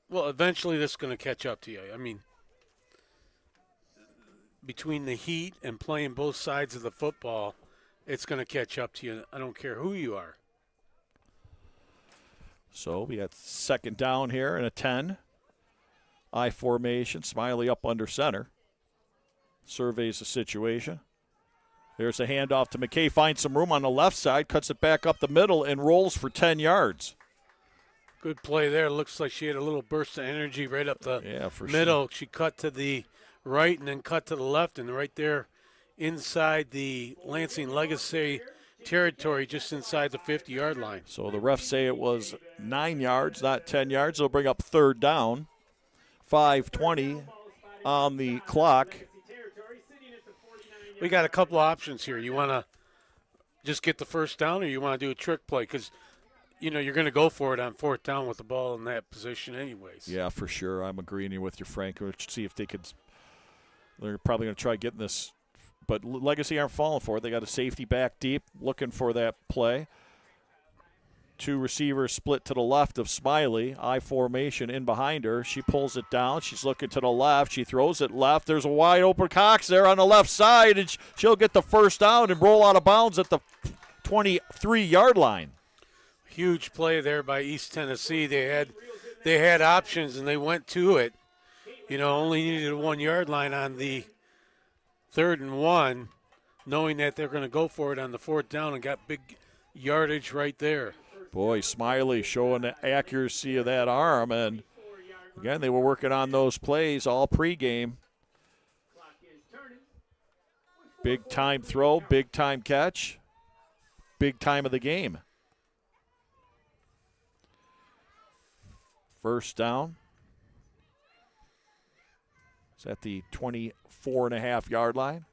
well, eventually this is going to catch up to you. I mean, between the heat and playing both sides of the football, it's going to catch up to you. I don't care who you are. So we got second down here and a 10. I formation, Smiley up under center. Surveys the situation. There's a handoff to McKay, finds some room on the left side, cuts it back up the middle, and rolls for 10 yards. Good play there. Looks like she had a little burst of energy right up the middle. Sure. She cut to the right and then cut to the left, and right there inside the Lansing Legacy territory, just inside the 50-yard line. So the refs say it was 9 yards, not 10 yards. They'll bring up third down. 5:20 on the clock. We got a couple options here. You want to just get the first down, or you want to do a trick play? Because, you're going to go for it on fourth down with the ball in that position anyways. Yeah, for sure. I'm agreeing with you, Frank. We'll see if they could. They're probably going to try getting this. But Legacy aren't falling for it. They got a safety back deep, looking for that play. 2 receivers split to the left of Smiley. I formation in behind her. She pulls it down. She's looking to the left. She throws it left. There's a wide open Cox there on the left side, and she'll get the first down and roll out of bounds at the 23-yard line. Huge play there by East Tennessee. They had options, and they went to it. Only needed a 1-yard line on the 3rd and 1, knowing that they're going to go for it on the fourth down, and got big yardage right there. Boy, Smiley showing the accuracy of that arm. And, again, they were working on those plays all pregame. Big-time throw, big-time catch, big time of the game. First down. It's at the 24.5-yard line.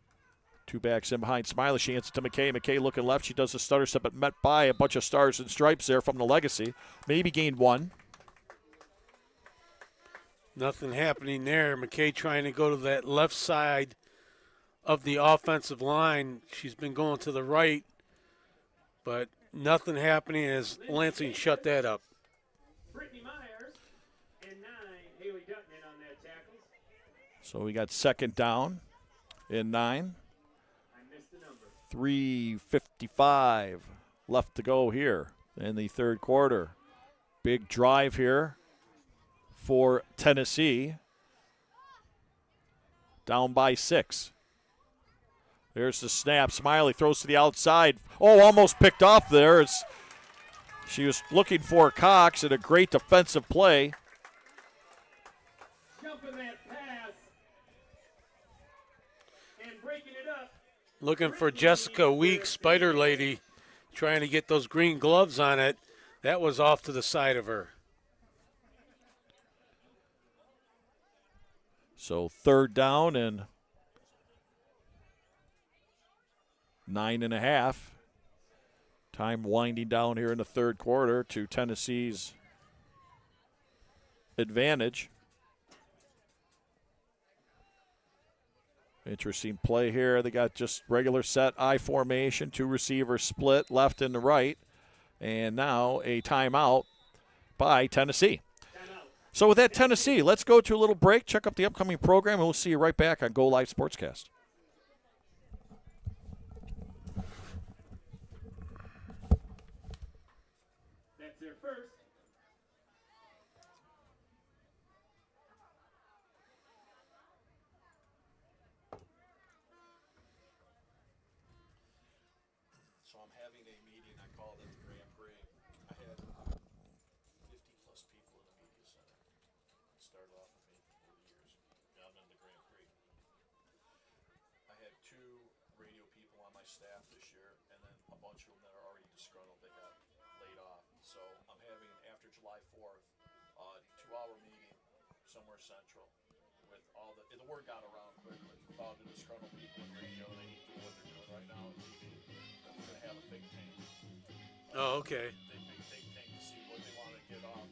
2 backs in behind Smiley. She hands it to McKay. McKay looking left. She does a stutter step, but met by a bunch of stars and stripes there from the Legacy. Maybe gained 1. Nothing happening there. McKay trying to go to that left side of the offensive line. She's been going to the right, but nothing happening as Lansing shut that up. So we got second down in 9. 3:55 left to go here in the third quarter. Big drive here for Tennessee. Down by 6. There's the snap. Smiley throws to the outside. Oh, almost picked off there. She was looking for Cox, and a great defensive play. Looking for Jessica Weeks, Spider Lady, trying to get those green gloves on it. That was off to the side of her. So third down and 9.5. Time winding down here in the third quarter to Tennessee's advantage. Interesting play here. They got just regular set I formation, 2 receivers split left and the right. And now a timeout by Tennessee. So with that, Tennessee, let's go to a little break, check up the upcoming program, and we'll see you right back on Go Live Sportscast. I'm having a meeting. I called it the Grand Prix. I had 50-plus people in the media center. It started off with me over the years. Now I'm in the Grand Prix. I had 2 radio people on my staff this year, and then a bunch of them that are already disgruntled that got laid off. So I'm having, after July 4th, a 2-hour meeting somewhere central with all the word got around quickly with all the disgruntled people in radio. They need to do what they're doing right now on TV. We're going to have a think tank. Oh, okay. Big think tank to see what they want to get off,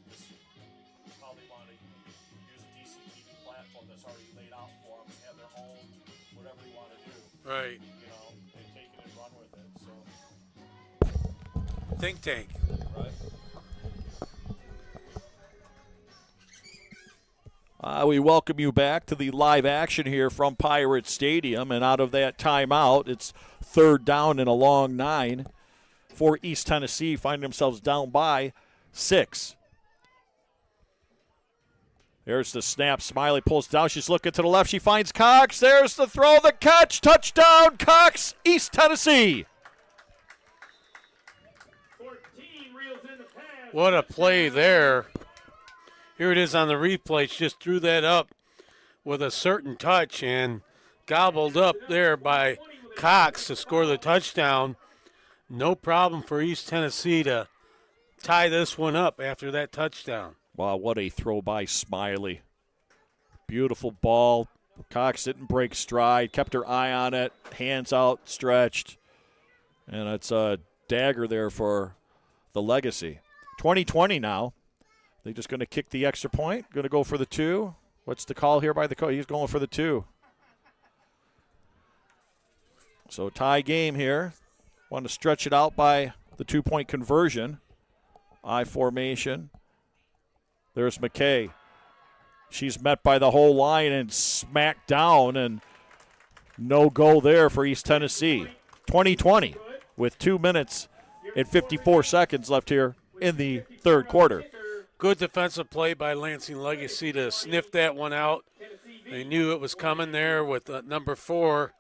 how they want to use a DC TV platform that's already laid out for them and have their own whatever they want to do. Right. You know, and take it and run with it. So. Think tank. Right. We welcome you back to the live action here from Pirate Stadium. And out of that timeout, it's 3rd down and a long 9 for East Tennessee, finding themselves down by 6. There's the snap. Smiley pulls down. She's looking to the left. She finds Cox. There's the throw, the catch. Touchdown, Cox, East Tennessee. 14 reels in the pass. What a play there. Here it is on the replay. She just threw that up with a certain touch and gobbled up there by Cox to score the touchdown. No problem for East Tennessee to tie this one up after that touchdown. Wow, what a throw by Smiley. Beautiful ball. Cox didn't break stride, kept her eye on it, hands outstretched. And it's a dagger there for the Legacy. 2020 now. They're just going to kick the extra point, going to go for the 2. What's the call here by the coach? He's going for the 2. So tie game here. Want to stretch it out by the 2-point conversion. I formation. There's McKay. She's met by the whole line and smacked down, and no goal there for East Tennessee. 2020 with 2 minutes and 54 seconds left here in the 3rd quarter. Good defensive play by Lansing Legacy to sniff that one out. They knew it was coming there with number 4,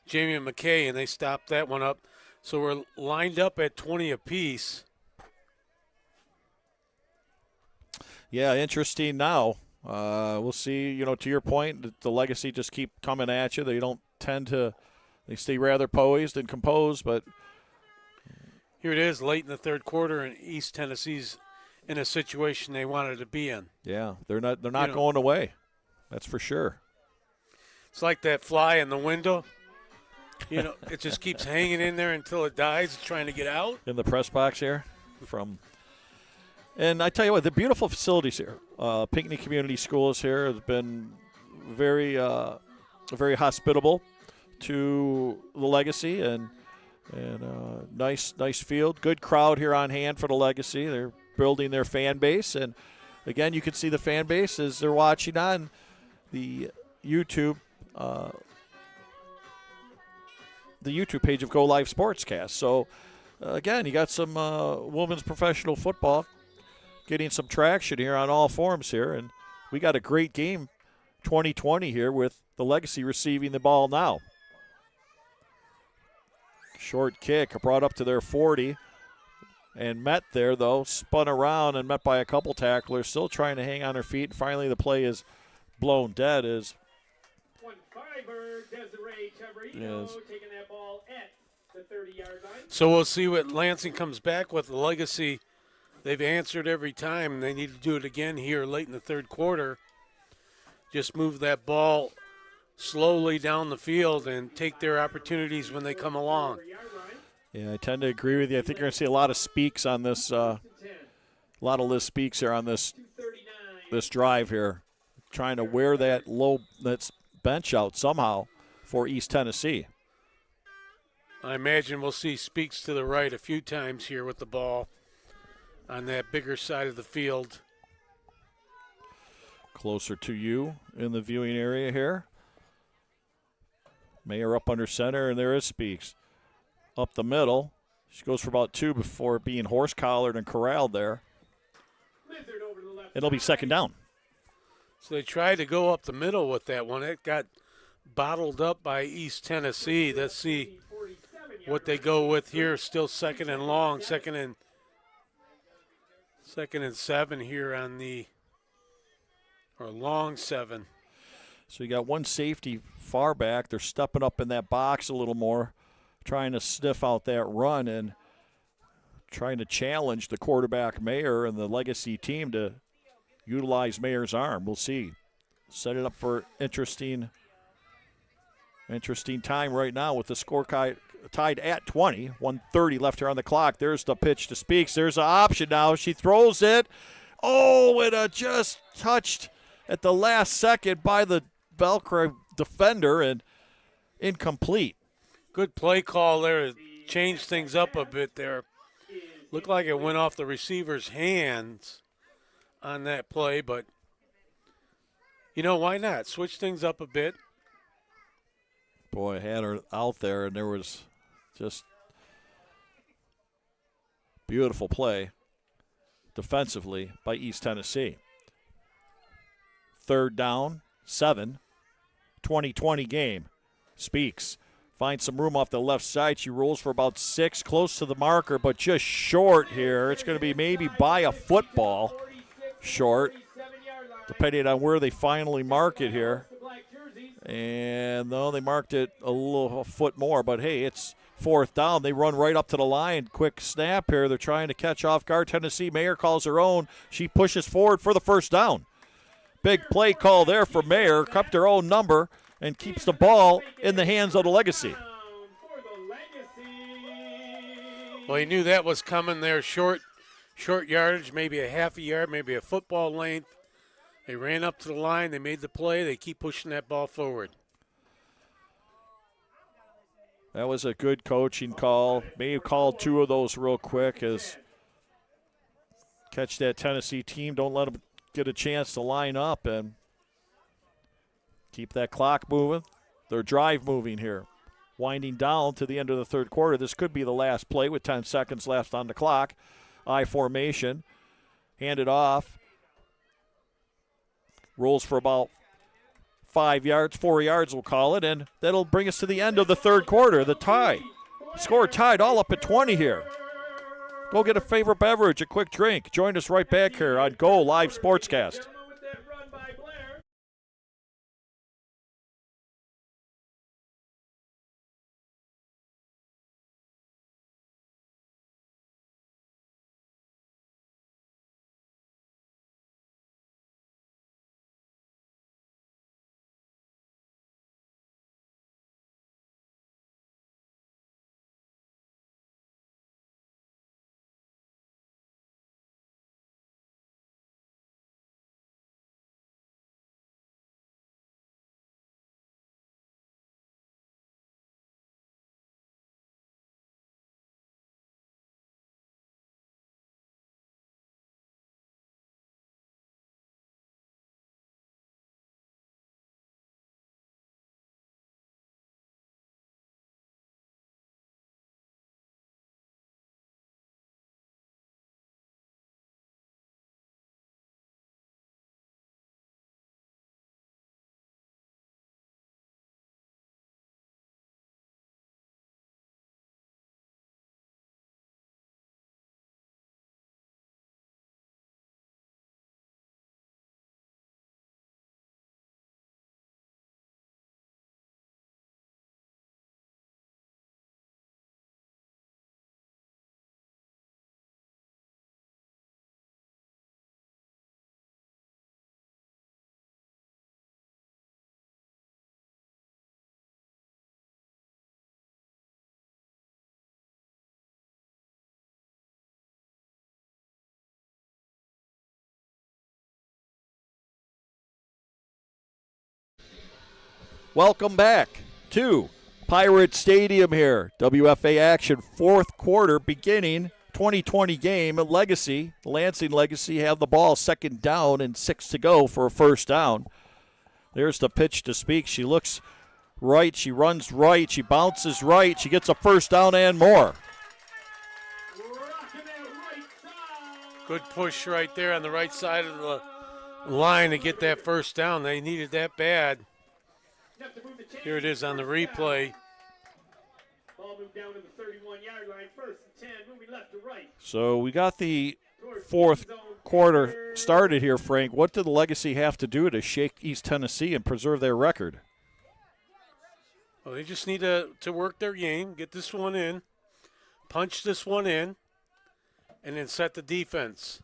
Jamie McKay, and they stopped that one up. So we're lined up at 20 apiece. Yeah, interesting now. We'll see, to your point, the Legacy just keep coming at you. They don't tend to – they stay rather poised and composed, but – here it is late in the 3rd quarter, and East Tennessee's in a situation they wanted to be in. Yeah, they're not going away. That's for sure. It's like that fly in the window. It just keeps hanging in there until it dies, trying to get out. In the press box here and I tell you what, the beautiful facilities here. Pinckney Community Schools here has been very hospitable to the Legacy and nice field. Good crowd here on hand for the Legacy. They're building their fan base, and again, you can see the fan base as they're watching on the YouTube page of Go Live Sportscast. So again, you got some women's professional football getting some traction here on all forms here, and we got a great game 2020 here with the Legacy receiving the ball now. Short kick brought up to their 40 and met there, though, spun around and met by a couple tacklers, still trying to hang on her feet. And finally, the play is blown dead as taking that ball at the 30-yard line. So we'll see what Lansing comes back with. The Legacy, they've answered every time, and they need to do it again here late in the 3rd quarter. Just move that ball slowly down the field and take their opportunities when they come along. Yeah, I tend to agree with you. I think you're going to see a lot of speaks on this, a lot of Liz speaks here on this drive here, trying to wear that bench out somehow for East Tennessee. I imagine we'll see speaks to the right a few times here with the ball on that bigger side of the field. Closer to you in the viewing area here. Mayer up under center, and there is Speaks. Up the middle. She goes for about 2 before being horse-collared and corralled there. It'll be 2nd down. So they tried to go up the middle with that one. It got bottled up by East Tennessee. Let's see what they go with here. Still second and long, second and 7 here on the, or long 7. So you got one safety far back. They're stepping up in that box a little more, trying to sniff out that run and trying to challenge the quarterback Mayer and the Legacy team to utilize Mayer's arm. We'll see. Set it up for interesting time right now with the score tied at 20. 1:30 left here on the clock. There's the pitch to Speaks. There's an option now. She throws it. Oh, it just touched at the last second by the Valkyrie defender and incomplete. Good play call there. Changed things up a bit there. Looked like it went off the receiver's hands on that play, but you know, why not? Switch things up a bit. Boy, I had her out there, and there was just beautiful play defensively by East Tennessee. 3rd down, 7, 20-20 game. Speaks. Finds some room off the left side. She rolls for about 6, close to the marker, but just short here. It's going to be maybe by a football short, depending on where they finally mark it here. And no, they marked it a foot more, but hey, it's 4th down. They run right up to the line. Quick snap here. They're trying to catch off guard Tennessee. Mayer calls her own. She pushes forward for the 1st down. Big play call there for Mayer. Kept her own number and keeps the ball in the hands of the Legacy. Well, he knew that was coming there. Short yardage, maybe a half a yard, maybe a football length. They ran up to the line. They made the play. They keep pushing that ball forward. That was a good coaching call. May have called 2 of those real quick as catch that Tennessee team. Don't let them get a chance to line up and keep that clock moving. Their drive moving here. Winding down to the end of the 3rd quarter. This could be the last play with 10 seconds left on the clock. I formation. Hand it off. Rolls for about 5 yards, 4 yards we'll call it, and that'll bring us to the end of the 3rd quarter. The tie. Score tied all up at 20 here. Go get a favorite beverage, a quick drink. Join us right back here on Go Live Sportscast. Welcome back to Pirate Stadium here. WFA action, 4th quarter beginning. 2020 game. Legacy, Lansing Legacy have the ball, 2nd down and 6 to go for a 1st down. There's the pitch to Speak. She looks right. She runs right. She bounces right. She gets a 1st down and more. Good push right there on the right side of the line to get that 1st down. They needed that bad. Here it is on the replay. Ball moved down to the 10-yard line, 1st and 10, moving left to right. So we got the fourth quarter started here, Frank. What did the Legacy have to do to shake East Tennessee and preserve their record? Well, they just need to work their game, get this one in, punch this one in, and then set the defense.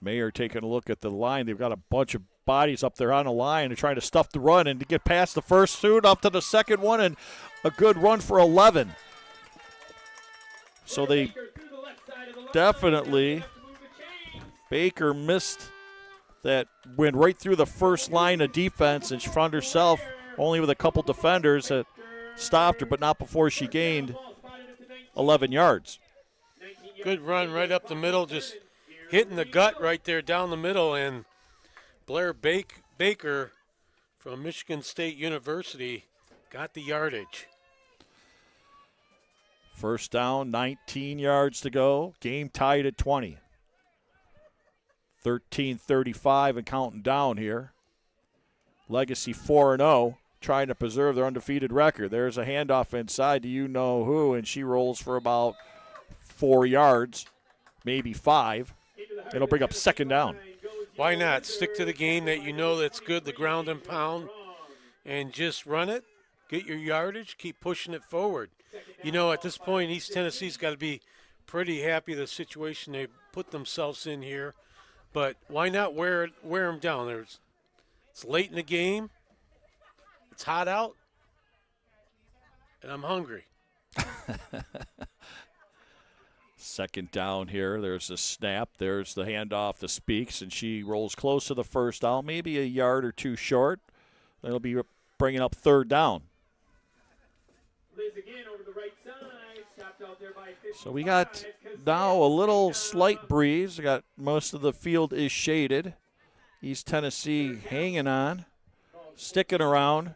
Mayer taking a look at the line. They've got a bunch of bodies up there on the line and trying to stuff the run and to get past the first suit up to the second one, and a good run for 11. So they definitely, Baker missed that, went right through the first line of defense, and she found herself only with a couple defenders that stopped her, but not before she gained 11 yards. Good run right up the middle, just hitting the gut right there down the middle, and Blair Baker from Michigan State University got the yardage. First down, 19 yards to go. Game tied at 20. 13:35 and counting down here. Legacy 4-0, trying to preserve their undefeated record. There's a handoff inside to you-know-who, and she rolls for about 4 yards, maybe 5. It'll bring up second down. Why not? Stick to the game that you know that's good, the ground and pound, and just run it, get your yardage, keep pushing it forward. You know, at this point, East Tennessee's got to be pretty happy with the situation they put themselves in here. But why not wear them down? It's late in the game. It's hot out. And I'm hungry. Second down here. There's a snap. There's the handoff to Speaks, and she rolls close to the first down, maybe a yard or two short. That'll be bringing up third down. So we got now a little slight breeze. We got most of the field is shaded. East Tennessee hanging on, sticking around.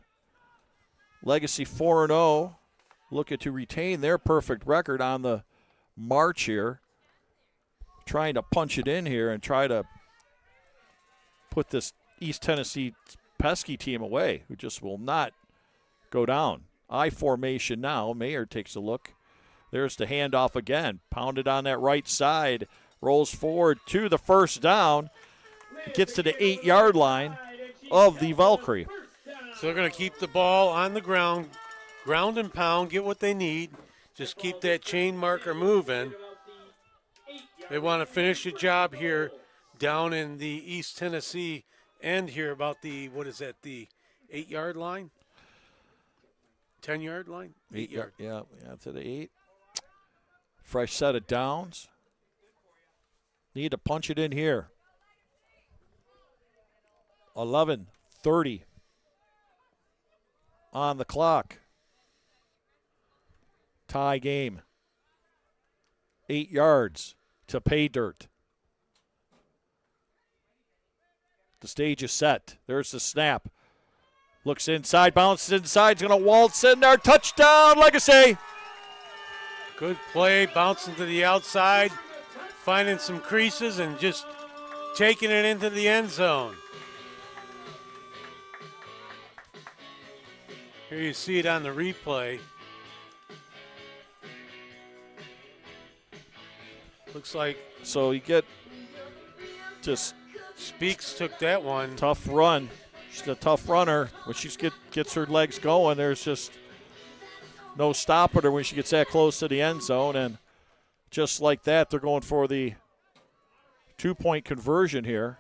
Legacy 4-0, looking to retain their perfect record on the march here. Trying to punch it in here and try to put this East Tennessee pesky team away, who just will not go down. I formation now. Mayer takes a look. There's the handoff again. Pounded on that right side. Rolls forward to the first down. Gets to the 8-yard line of the Valkyrie. So they're going to keep the ball on the ground and pound, get what they need. Just keep that chain marker moving. They want to finish the job here down in the East Tennessee end here about the, what is that, the 8-yard line? 10-yard line? 8 yard. Yeah, to the 8. Fresh set of downs. Need to punch it in here. 11:30 on the clock. Tie game. 8 yards to pay dirt. The stage is set. There's the snap. Looks inside, bounces inside, he's going to waltz in there. Touchdown, Legacy. Good play, bouncing to the outside, finding some creases and just taking it into the end zone. Here you see it on the replay. Looks like. So you get just. Speaks took that one. Tough run. She's a tough runner. When she gets her legs going, there's just no stopping her when she gets that close to the end zone. And just like that, they're going for the 2-point conversion here.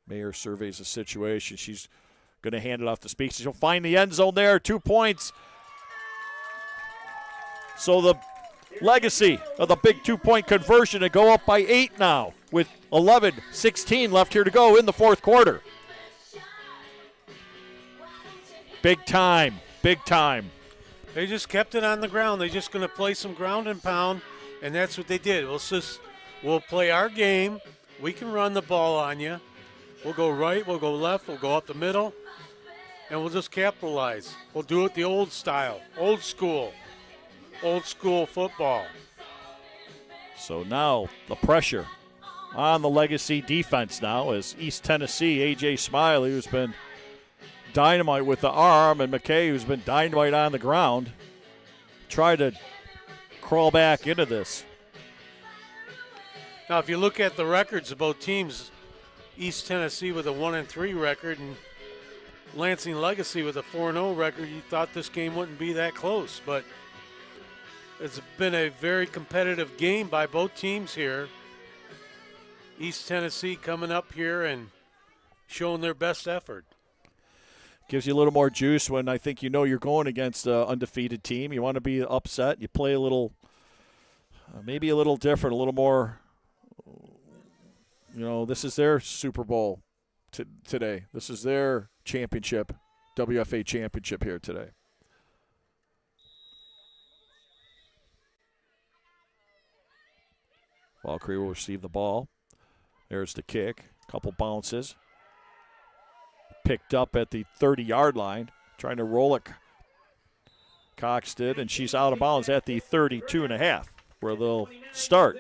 Mayer surveys the situation. She's going to hand it off to Speaks. She'll find the end zone there. 2 points. So the Legacy of the big 2-point conversion to go up by 8 now with 11:16 left here to go in the fourth quarter. Big time, big time. They just kept it on the ground. They're just going to play some ground and pound, and that's what they did. We'll play our game. We can run the ball on you. We'll go right, we'll go left, we'll go up the middle, and we'll just capitalize. We'll do it the old style, old school football. So now the pressure on the Legacy defense now as East Tennessee, A.J. Smiley, who's been dynamite with the arm, and McKay, who's been dynamite on the ground, try to crawl back into this. Now, if you look at the records of both teams, East Tennessee with a 1-3 record and Lansing Legacy with a 4-0 record, you thought this game wouldn't be that close. But it's been a very competitive game by both teams here. East Tennessee coming up here and showing their best effort. Gives you a little more juice when I think you know you're going against an undefeated team. You want to be upset. You play a little, maybe a little different, a little more. You know, this is their Super Bowl today. This is their championship, WFA championship here today. Valkyrie will receive the ball. There's the kick. Couple bounces. Picked up at the 30-yard line. Trying to roll it. Cox did, and she's out of bounds at the 32.5, where they'll start.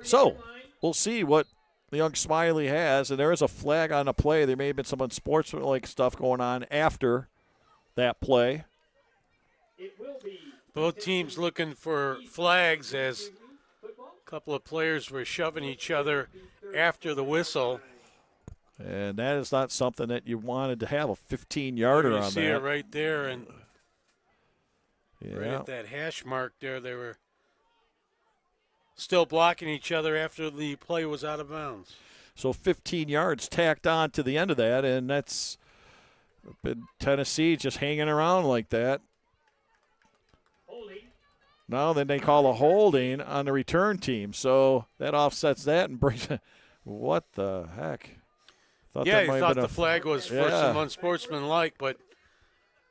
So, we'll see what the young Smiley has, and there is a flag on the play. There may have been some unsportsmanlike stuff going on after that play. Both teams looking for flags as a couple of players were shoving each other after the whistle. And that is not something that you wanted to have, a 15-yarder on that. You see it right there, and yeah. right at that hash mark there, they were still blocking each other after the play was out of bounds. So 15 yards tacked on to the end of that, and that's been Tennessee just hanging around like that. Now then they call a holding on the return team, so that offsets that and brings it. What the heck? Yeah, he thought the flag was for some unsportsmanlike, but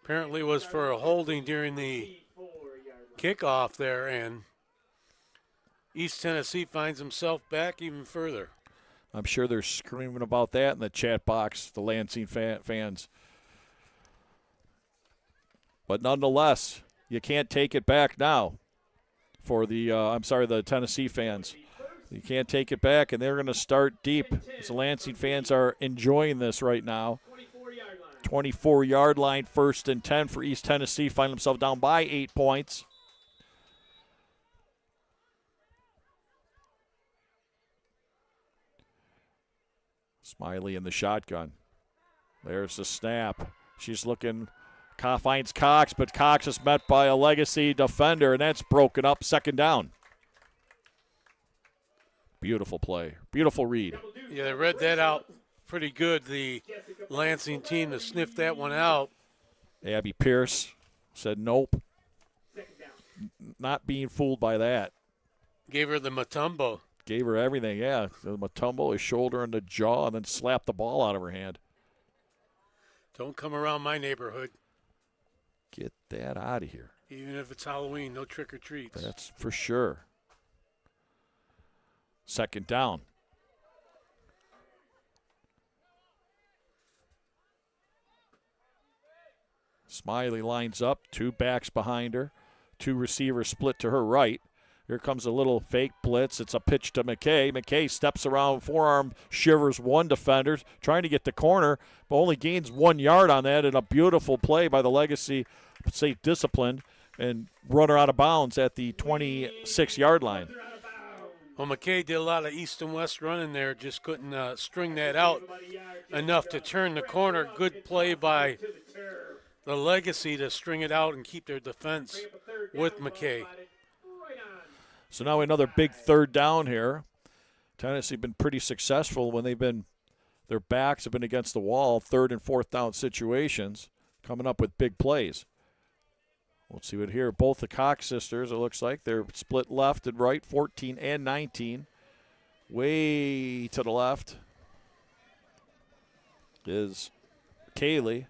apparently it was for a holding during the kickoff there, and East Tennessee finds himself back even further. I'm sure they're screaming about that in the chat box, the Lansing fans. But nonetheless, you can't take it back now for the, the Tennessee fans. You can't take it back, and they're going to start deep. The Lansing fans are enjoying this right now. 24-yard line, 1st and 10 for East Tennessee. Find themselves down by 8 points. Smiley in the shotgun. There's the snap. She's looking, finds Cox, but Cox is met by a Legacy defender, and that's broken up, 2nd down. Beautiful play. Beautiful read. Yeah, they read that out pretty good, the Lansing team, to sniff that one out. Abby Pierce said nope. Not being fooled by that. Gave her the Matumbo. Gave her everything, yeah. The Matumbo, his shoulder and the jaw, and then slapped the ball out of her hand. Don't come around my neighborhood. Get that out of here. Even if it's Halloween, no trick-or-treats. That's for sure. 2nd down. Smiley lines up, 2 backs behind her, 2 receivers split to her right. Here comes a little fake blitz. It's a pitch to McKay. McKay steps around, forearm shivers 1 defender, trying to get the corner, but only gains 1 yard on that, and a beautiful play by the Legacy, say disciplined, and runner out of bounds at the 26-yard line. Well, McKay did a lot of east and west running there, just couldn't string that out enough to turn the corner. Good play by the Legacy to string it out and keep their defense with McKay. So now another big 3rd down here. Tennessee been pretty successful when their backs have been against the wall, 3rd and 4th down situations, coming up with big plays. Let's see what here. Both the Cox sisters, it looks like. They're split left and right, 14 and 19. Way to the left is Kaylee.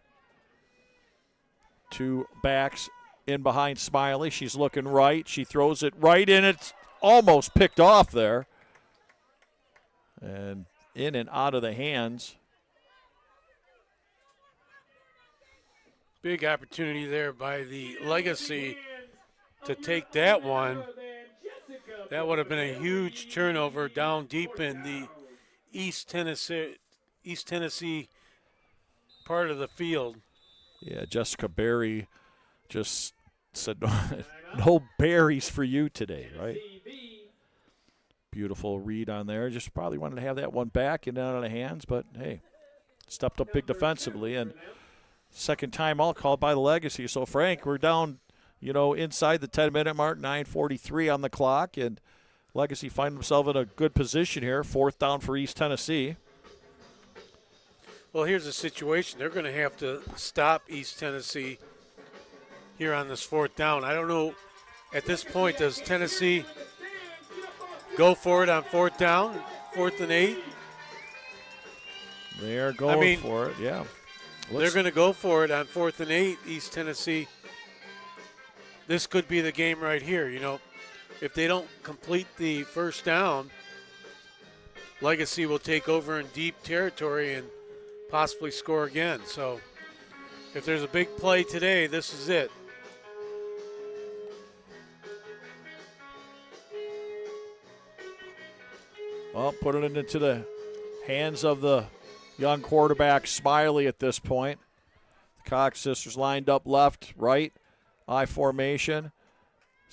2 backs in behind Smiley. She's looking right. She throws it right in. It's almost picked off there. And in and out of the hands. Big opportunity there by the Legacy to take that one. That would have been a huge turnover down deep in the East Tennessee part of the field. Yeah, Jessica Berry just said, no berries for you today, right? Beautiful read on there. Just probably wanted to have that one back and out of the hands, but hey, stepped up big defensively. And second time all called by the Legacy. So, Frank, we're down, inside the 10-minute mark, 9:43 on the clock, and Legacy find themselves in a good position here. 4th down for East Tennessee. Well, here's the situation. They're going to have to stop East Tennessee here on this 4th down. I don't know, at this point, does Tennessee go for it on 4th down, 4th and 8? They're going for it, yeah. They're going to go for it on 4th and 8, East Tennessee. This could be the game right here, If they don't complete the 1st down, Legacy will take over in deep territory and possibly score again. So if there's a big play today, this is it. Well, put it into the hands of the young quarterback, Smiley, at this point. The Cox sisters lined up left, right, I formation.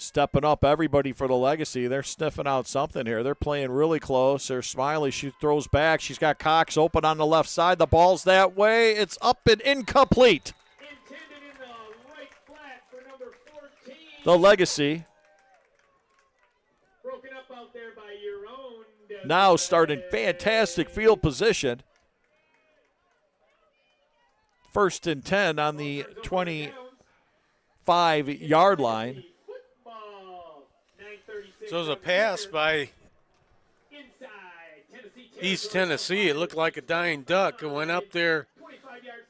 Stepping up everybody for the Legacy. They're sniffing out something here. They're playing really close. There's Smiley. She throws back. She's got Cox open on the left side. The ball's that way. It's up and incomplete. Intended in the right flat for number 14. The Legacy Broken up out there by your own. now starting fantastic field position. 1st and 10 on the 25-yard line. So it was a pass by East Tennessee. It looked like a dying duck. It went up there,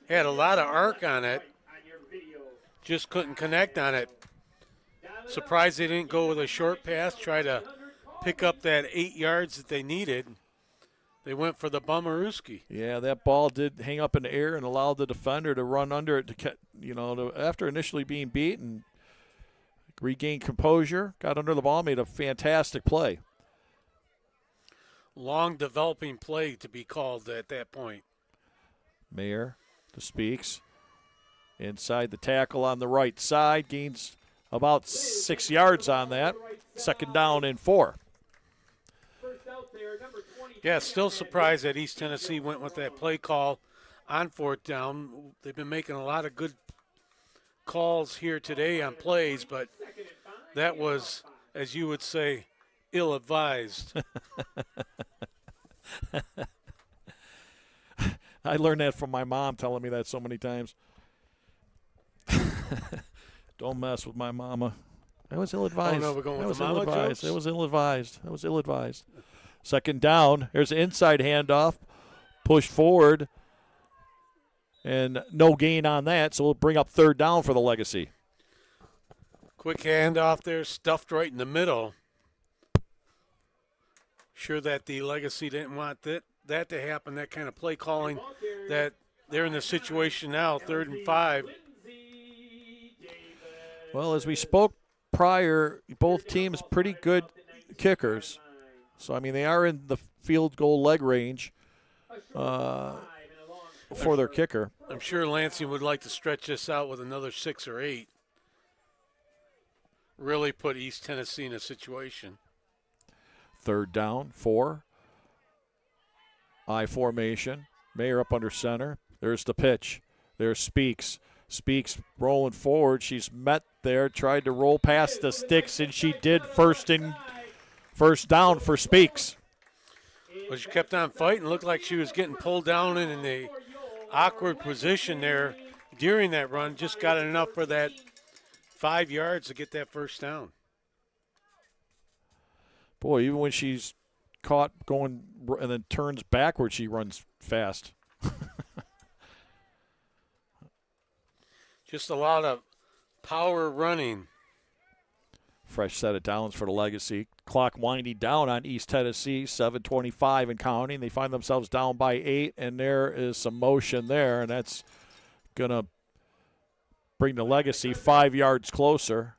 had a lot of arc on it. Just couldn't connect on it. Surprised they didn't go with a short pass, try to pick up that 8 yards that they needed. They went for the Bummerooski. Yeah, that ball did hang up in the air and allowed the defender to run under it after initially being beaten. Regained composure, got under the ball, made a fantastic play. Long developing play to be called at that point. Mayer to Speaks. Inside the tackle on the right side, gains about 6 yards on that. 2nd down and 4. Yeah, still surprised that East Tennessee went with that play call on 4th down. They've been making a lot of good calls here today on plays, but that was, as you would say, ill-advised. I learned that from my mom telling me that so many times. Don't mess with my mama. That was ill-advised. Oh, no, we're going with that the mama jokes? That was ill-advised. That was ill-advised. 2nd down. Here's an inside handoff. Pushed forward. And no gain on that, so we'll bring up 3rd down for the Legacy. Quick handoff there, stuffed right in the middle. Sure that the Legacy didn't want that to happen, that kind of play calling, that they're in the situation now, 3rd and 5. Well, as we spoke prior, both teams pretty good kickers. So, they are in the field goal leg range for their kicker. I'm sure Lansing would like to stretch this out with another 6 or 8. Really put East Tennessee in a situation. 3rd down, 4. I formation. Mayer up under center. There's the pitch. There's Speaks. Speaks rolling forward. She's met there, tried to roll past the sticks, and she did. First down for Speaks. Well, she kept on fighting. Looked like she was getting pulled down in the awkward position there during that run. Just got enough for that 5 yards to get that 1st down. Boy, even when she's caught going and then turns backward, she runs fast. Just a lot of power running. Fresh set of downs for the Legacy. Clock winding down on East Tennessee, 7:25 and counting. They find themselves down by 8, and there is some motion there, and that's going to bring the Legacy 5 yards closer.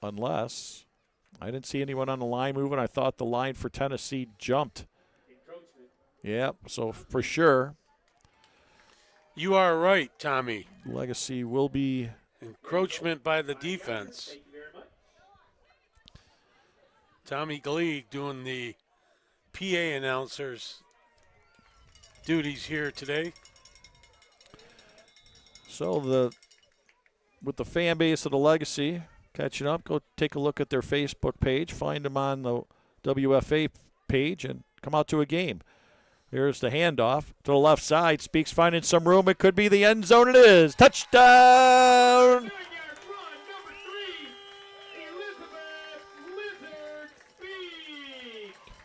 unless I didn't see anyone on the line moving. I thought the line for Tennessee jumped. Yeah, so for sure. You are right, Tommy. Legacy will be encroachment by the defense. Tommy Gleig doing the PA announcer's duties here today. So with the fan base of the Legacy catching up, go take a look at their Facebook page, find them on the WFA page, and come out to a game. Here's the handoff to the left side. Speaks finding some room. It could be the end zone. It is. Touchdown!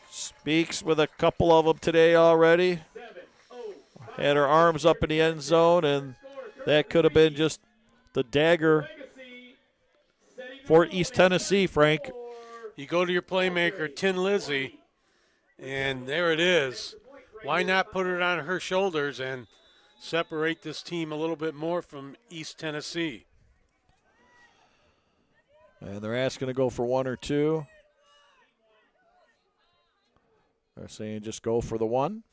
Speaks with a couple of them today already. Had her arms up in the end zone, and that could have been just the dagger for East Tennessee, Frank. You go to your playmaker, Tin Lizzie, and there it is. Why not put it on her shoulders and separate this team a little bit more from East Tennessee? And they're asking to go for one or two. They're saying just go for the one.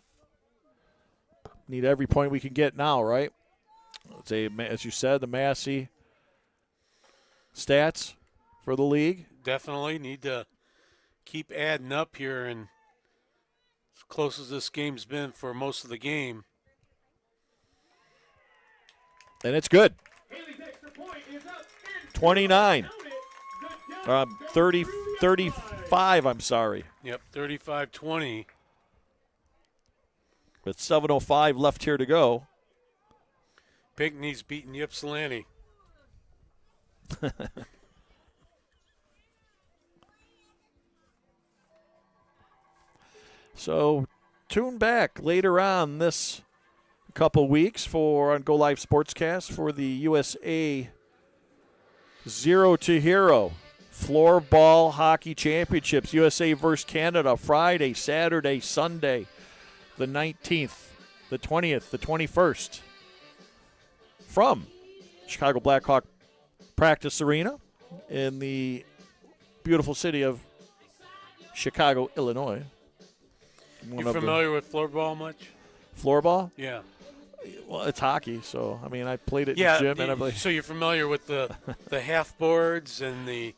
Need every point we can get now, right? Let's say, as you said, the Massey stats for the league. Definitely need to keep adding up here, and as close as this game's been for most of the game. And it's good. 29. 35, I'm sorry. Yep, 35-20. With 7:05 left here to go. Pinckney's beating Ypsilanti. So tune back later on this couple weeks on Go Live Sportscast for the USA 0 to Hero Floorball Hockey Championships. USA versus Canada Friday, Saturday, Sunday, the 19th, the 20th, the 21st. From Chicago Blackhawk Practice Arena in the beautiful city of Chicago, Illinois. You familiar with floorball much? Floorball? Yeah. Well, it's hockey, so I mean, I played it in the gym. So you're familiar with the half boards and the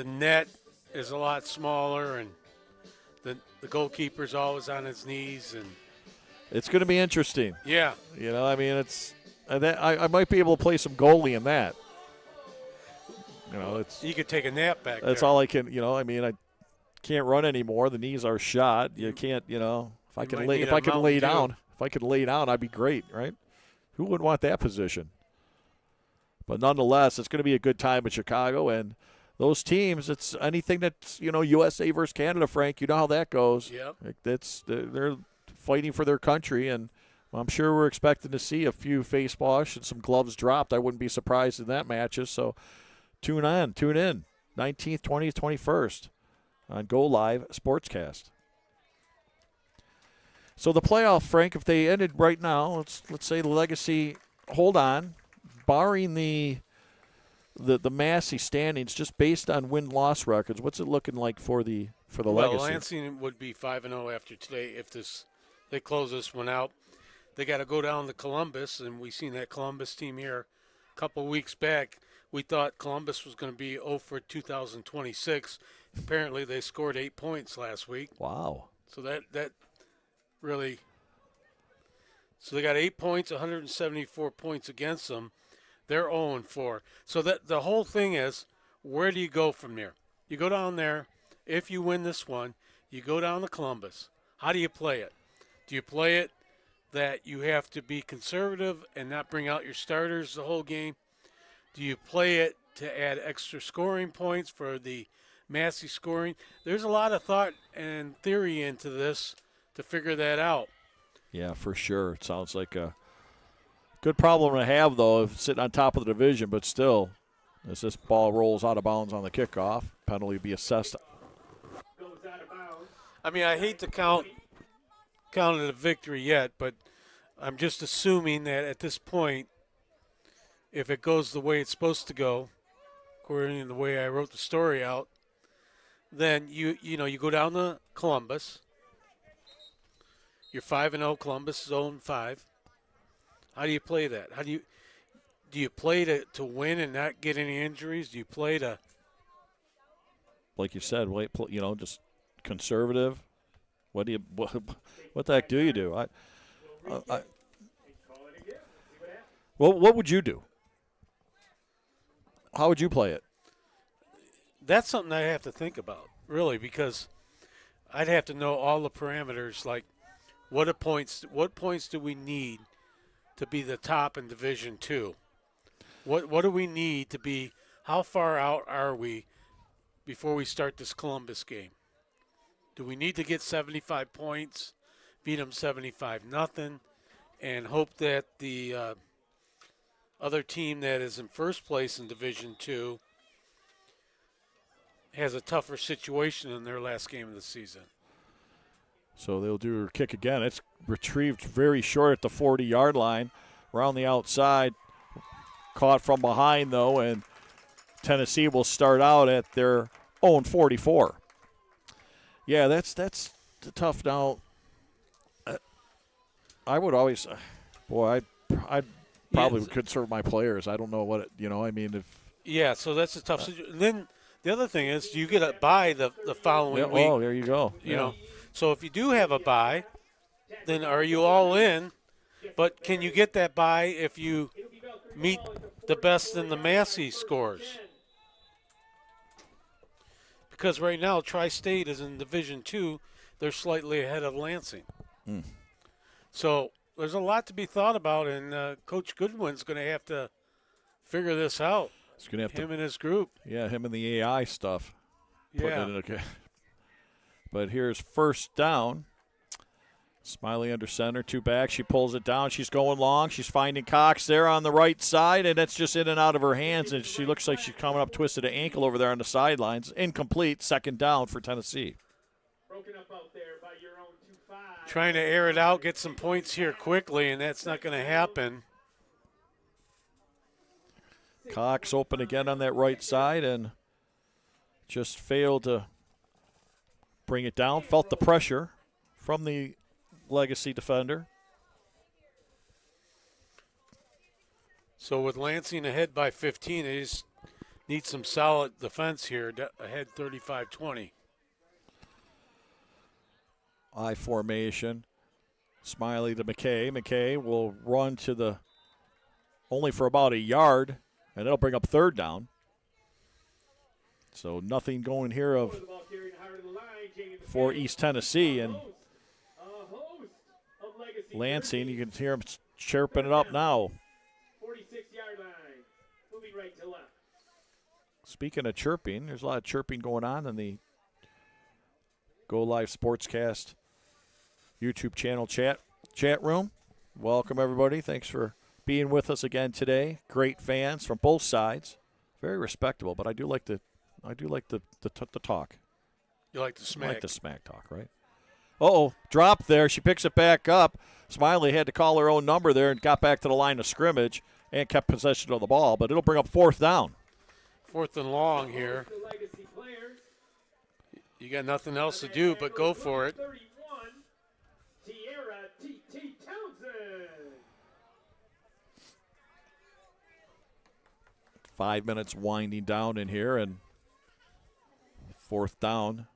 net is a lot smaller, and the goalkeeper's always on his knees, and it's going to be interesting. Yeah. You know, I mean, I might be able to play some goalie in that. You know, you could take a nap back there. That's all I can. You know, I mean, I can't run anymore. The knees are shot. You can't. You know, if I could lay down, I'd be great, right? Who wouldn't want that position? But nonetheless, it's going to be a good time in Chicago, and those teams. It's anything that's USA versus Canada, Frank. You know how that goes. Yep. They're fighting for their country, and I'm sure we're expecting to see a few face wash and some gloves dropped. I wouldn't be surprised in that matches. So tune in, 19th, 20th, 21st on Go Live Sportscast. So the playoff, Frank, if they ended right now, let's say the Legacy hold on, barring the Massey standings, just based on win-loss records, what's it looking like for the Legacy? Well, Lansing would be 5-0 after today if they close this one out. They got to go down to Columbus, and we seen that Columbus team here a couple weeks back. We thought Columbus was going to be 0 for 2026. Apparently, they scored 8 points last week. Wow! So that really. So they got 8 points, 174 points against them. They're 0-4. So that the whole thing is, where do you go from there? You go down there. If you win this one, you go down to Columbus. How do you play it? Do you play it that you have to be conservative and not bring out your starters the whole game? Do you play it to add extra scoring points for the Massey scoring? There's a lot of thought and theory into this to figure that out. Yeah, for sure. It sounds like a good problem to have, though, of sitting on top of the division, but still, as this ball rolls out of bounds on the kickoff, penalty be assessed. I mean, I hate to count it a victory yet, but I'm just assuming that at this point, if it goes the way it's supposed to go, according to the way I wrote the story out, then you go down to Columbus. You're 5-0. Columbus is 0-5. How do you play that? Do you play to win and not get any injuries? Do you play to, like you said, just conservative? What the heck do you do? Well, what would you do? How would you play it? That's something I have to think about, really, because I'd have to know all the parameters, like what points do we need to be the top in Division II? What do we need to be? How far out are we before we start this Columbus game? Do we need to get 75 points, beat them 75-0, and hope that the other team that is in first place in Division II has a tougher situation in their last game of the season? So they'll do a kick again. It's retrieved very short at the 40-yard line, around the outside. Caught from behind, though, and Tennessee will start out at their own 44. Yeah, that's tough now. I would always, I'd probably conserve my players. I don't know what if. Yeah, so that's a tough situation. Then the other thing is, do you get a bye the following week? Oh, there you go. You know, so if you do have a bye, then are you all in? But can you get that bye if you meet the best in the Massey scores? Because right now, Tri-State is in Division II. They're slightly ahead of Lansing. So there's a lot to be thought about, and Coach Goodwin's going to have to figure this out. He's going to have him and his group. Yeah, him and the AI stuff. Yeah. But here's first down. Smiley under center, two back. She pulls it down. She's going long. She's finding Cox there on the right side, and that's just in and out of her hands. And she looks like she's coming up twisted an ankle over there on the sidelines. Incomplete. Second down for Tennessee. Broken up out there by your own 2-5. Trying to air it out, get some points here quickly, and that's not going to happen. Cox open again on that right side and just failed to bring it down. Felt the pressure from the Legacy defender. So with Lansing ahead by 15, they just need some solid defense here, ahead 35-20. I formation. Smiley to McKay. McKay will run to the only for about a yard, and that'll bring up third down. So nothing going here for East Tennessee, and Lansing, you can hear him chirping it up now. 46-yard line, moving right to left. Speaking of chirping, there's a lot of chirping going on in the Go Live Sportscast YouTube channel chat room. Welcome, everybody. Thanks for being with us again today. Great fans from both sides. Very respectable, but I do like the talk. You like the smack? I like the smack talk, right? Drop there. She picks it back up. Smiley had to call her own number there and got back to the line of scrimmage and kept possession of the ball, but it'll bring up fourth down. Fourth and long here. You got nothing else to do but go for it. 31, Tierra T.T. Townsend. 5 minutes winding down in here, and fourth down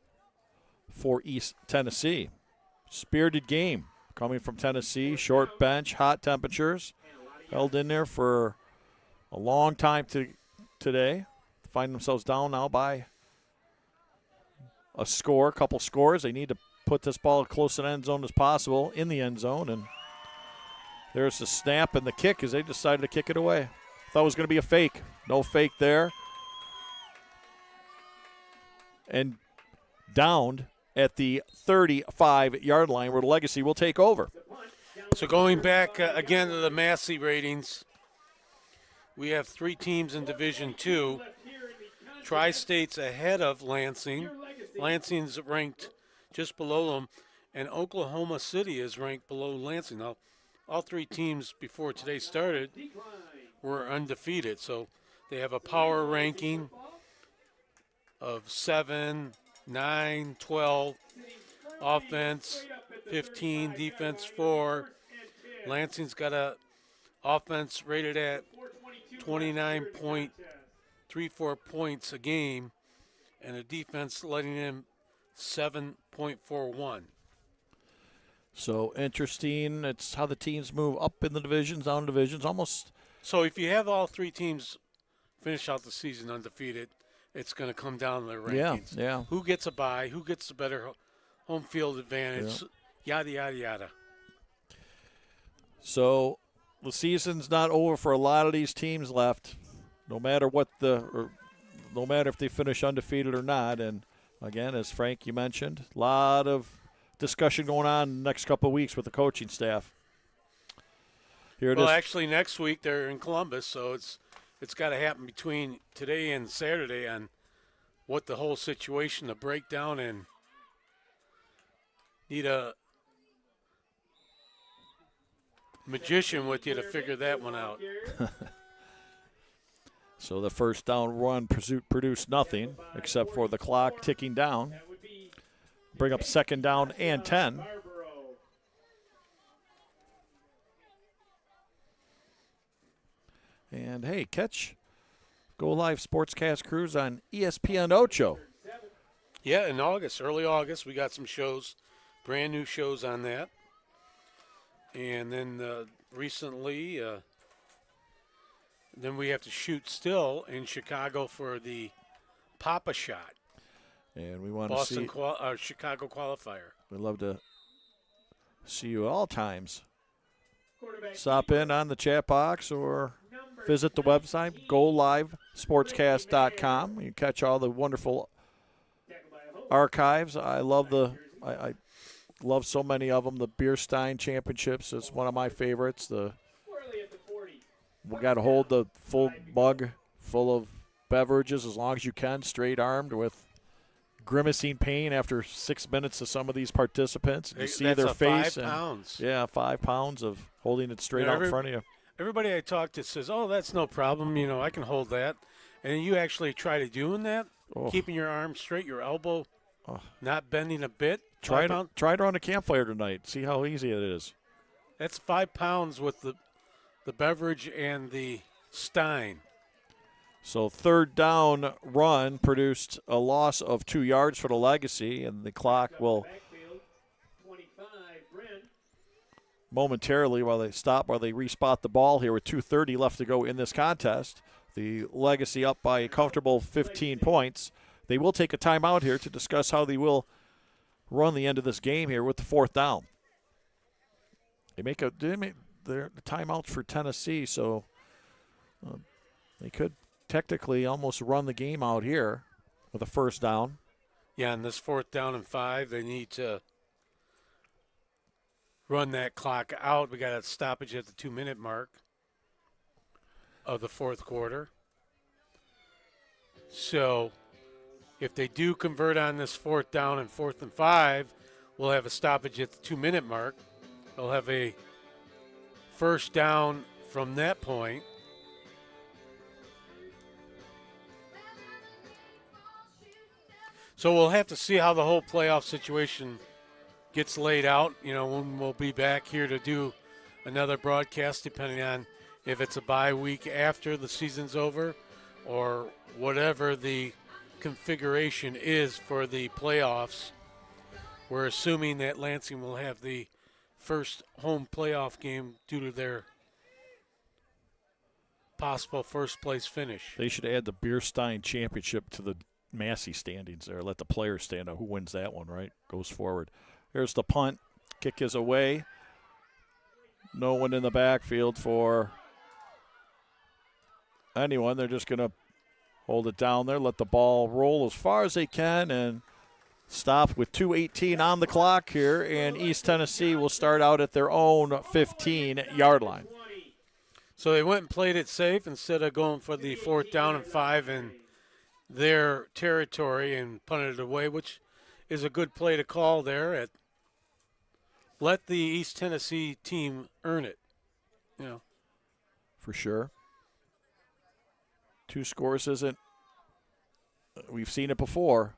for East Tennessee. Spirited game coming from Tennessee. Short bench, hot temperatures. Held in there for a long time today. Find themselves down now by a couple scores. They need to put this ball close to the end zone as possible, in the end zone. And there's the snap and the kick as they decided to kick it away. Thought it was going to be a fake. No fake there. And downed at the 35-yard line where the Legacy will take over. So going back again to the Massey ratings, we have three teams in Division II. Tri-State's ahead of Lansing. Lansing's ranked just below them, and Oklahoma City is ranked below Lansing. Now, all three teams before today started were undefeated, so they have a power ranking of 7, 9, 12. Offense 15, defense 4. Lansing's got a offense rated at 29.34 points a game, and a defense letting in 7.41. So interesting. It's how the teams move up in the divisions, down divisions, almost. So if you have all three teams finish out the season undefeated, it's going to come down to the rankings. Yeah. Who gets a bye? Who gets the better home field advantage? Yada, yada, yada. So the season's not over for a lot of these teams left, no matter no matter if they finish undefeated or not. And again, as Frank, you mentioned, a lot of discussion going on in the next couple of weeks with the coaching staff. Here it is. Actually, next week they're in Columbus, so it's got to happen between today and Saturday on what the whole situation, the breakdown, and need a magician with you to figure that one out. So the first down run produced nothing except for the clock ticking down. Bring up second down and 10. And hey, catch Go Live Sportscast Cruise on ESPN Ocho. Yeah, in August, early August, we got some shows, brand new shows on that. And then recently, then we have to shoot still in Chicago for the Papa Shot. And we want to see Chicago qualifier. We'd love to see you at all times. Stop in on the chat box or visit the website, GoLiveSportscast.com. You can catch all the wonderful archives. I love I love so many of them. The Beer Stein Championships is one of my favorites. We got to hold the full mug full of beverages as long as you can, straight armed, with grimacing pain after 6 minutes of some of these participants. You see their face. 5 pounds. Yeah, 5 pounds of holding it straight out in front of you. Everybody I talk to says, "Oh, that's no problem. You know, I can hold that." And you actually try to doing that, keeping your arm straight, your elbow not bending a bit. Try it on a campfire tonight. See how easy it is. That's 5 pounds with the beverage and the Stein. So third down run produced a loss of 2 yards for the Legacy, and the clock will momentarily while they respot the ball here with 2:30 left to go in this contest. The Legacy up by a comfortable 15 points. They will take a timeout here to discuss how they will run the end of this game here with the fourth down. They make their timeouts for Tennessee, so they could technically almost run the game out here with a first down. Yeah, and this 4th down and 5, they need to run that clock out. We got a stoppage at the 2-minute mark of the fourth quarter. So if they do convert on this 4th down and 4th and 5, we'll have a stoppage at the 2-minute mark. They'll have a first down from that point. So we'll have to see how the whole playoff situation gets laid out. You know, when we'll be back here to do another broadcast, depending on if it's a bye week after the season's over or whatever the configuration is for the playoffs. We're assuming that Lansing will have the first home playoff game due to their possible first place finish. They should add the Beer Stein Championship to the Massey standings there. Let the players stand out. Who wins that one, right? Goes forward. Here's the punt. Kick is away. No one in the backfield for anyone. They're just going to hold it down there, let the ball roll as far as they can, and stop with 2:18 on the clock here. And East Tennessee will start out at their own 15-yard line. So they went and played it safe instead of going for the 4th down and 5 in their territory and punted it away, which is a good play to call there. Let the East Tennessee team earn it. You know. For sure. 2 scores isn't we've seen it before.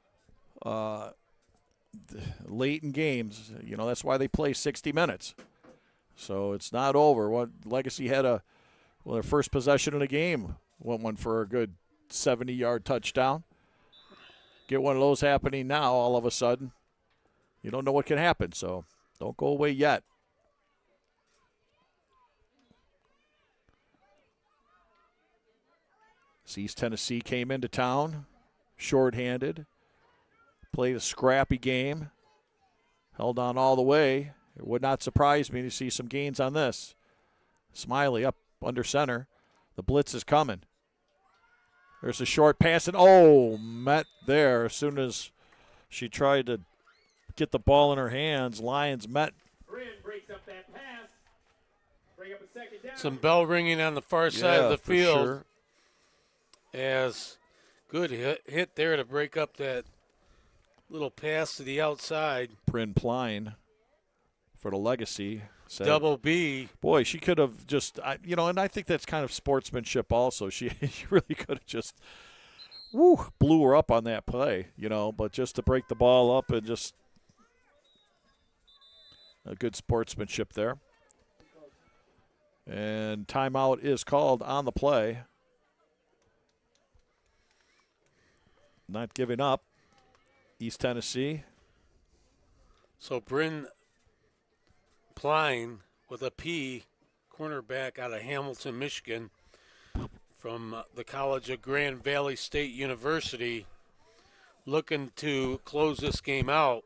Late in games, that's why they play 60 minutes. So it's not over. What Legacy had their first possession of the game went one for a good 70-yard touchdown. Get one of those happening now, all of a sudden. You don't know what can happen, so don't go away yet. East Tennessee came into town shorthanded, played a scrappy game, held on all the way. It would not surprise me to see some gains on this. Smiley up under center. The blitz is coming. There's a short pass, and met there as soon as she tried to get the ball in her hands. Lions met. Breaks up that pass. Bring up a second down. Some bell ringing on the far side of the field. Sure. As good hit there to break up that little pass to the outside. Bryn Pline for the Legacy. Said, Double B. Boy, she could have just, and I think that's kind of sportsmanship also. She really could have just, blew her up on that play, but just to break the ball up and just a good sportsmanship there. And timeout is called on the play. Not giving up. East Tennessee. So Bryn Pline with a P, cornerback out of Hamilton, Michigan, from the College of Grand Valley State University, looking to close this game out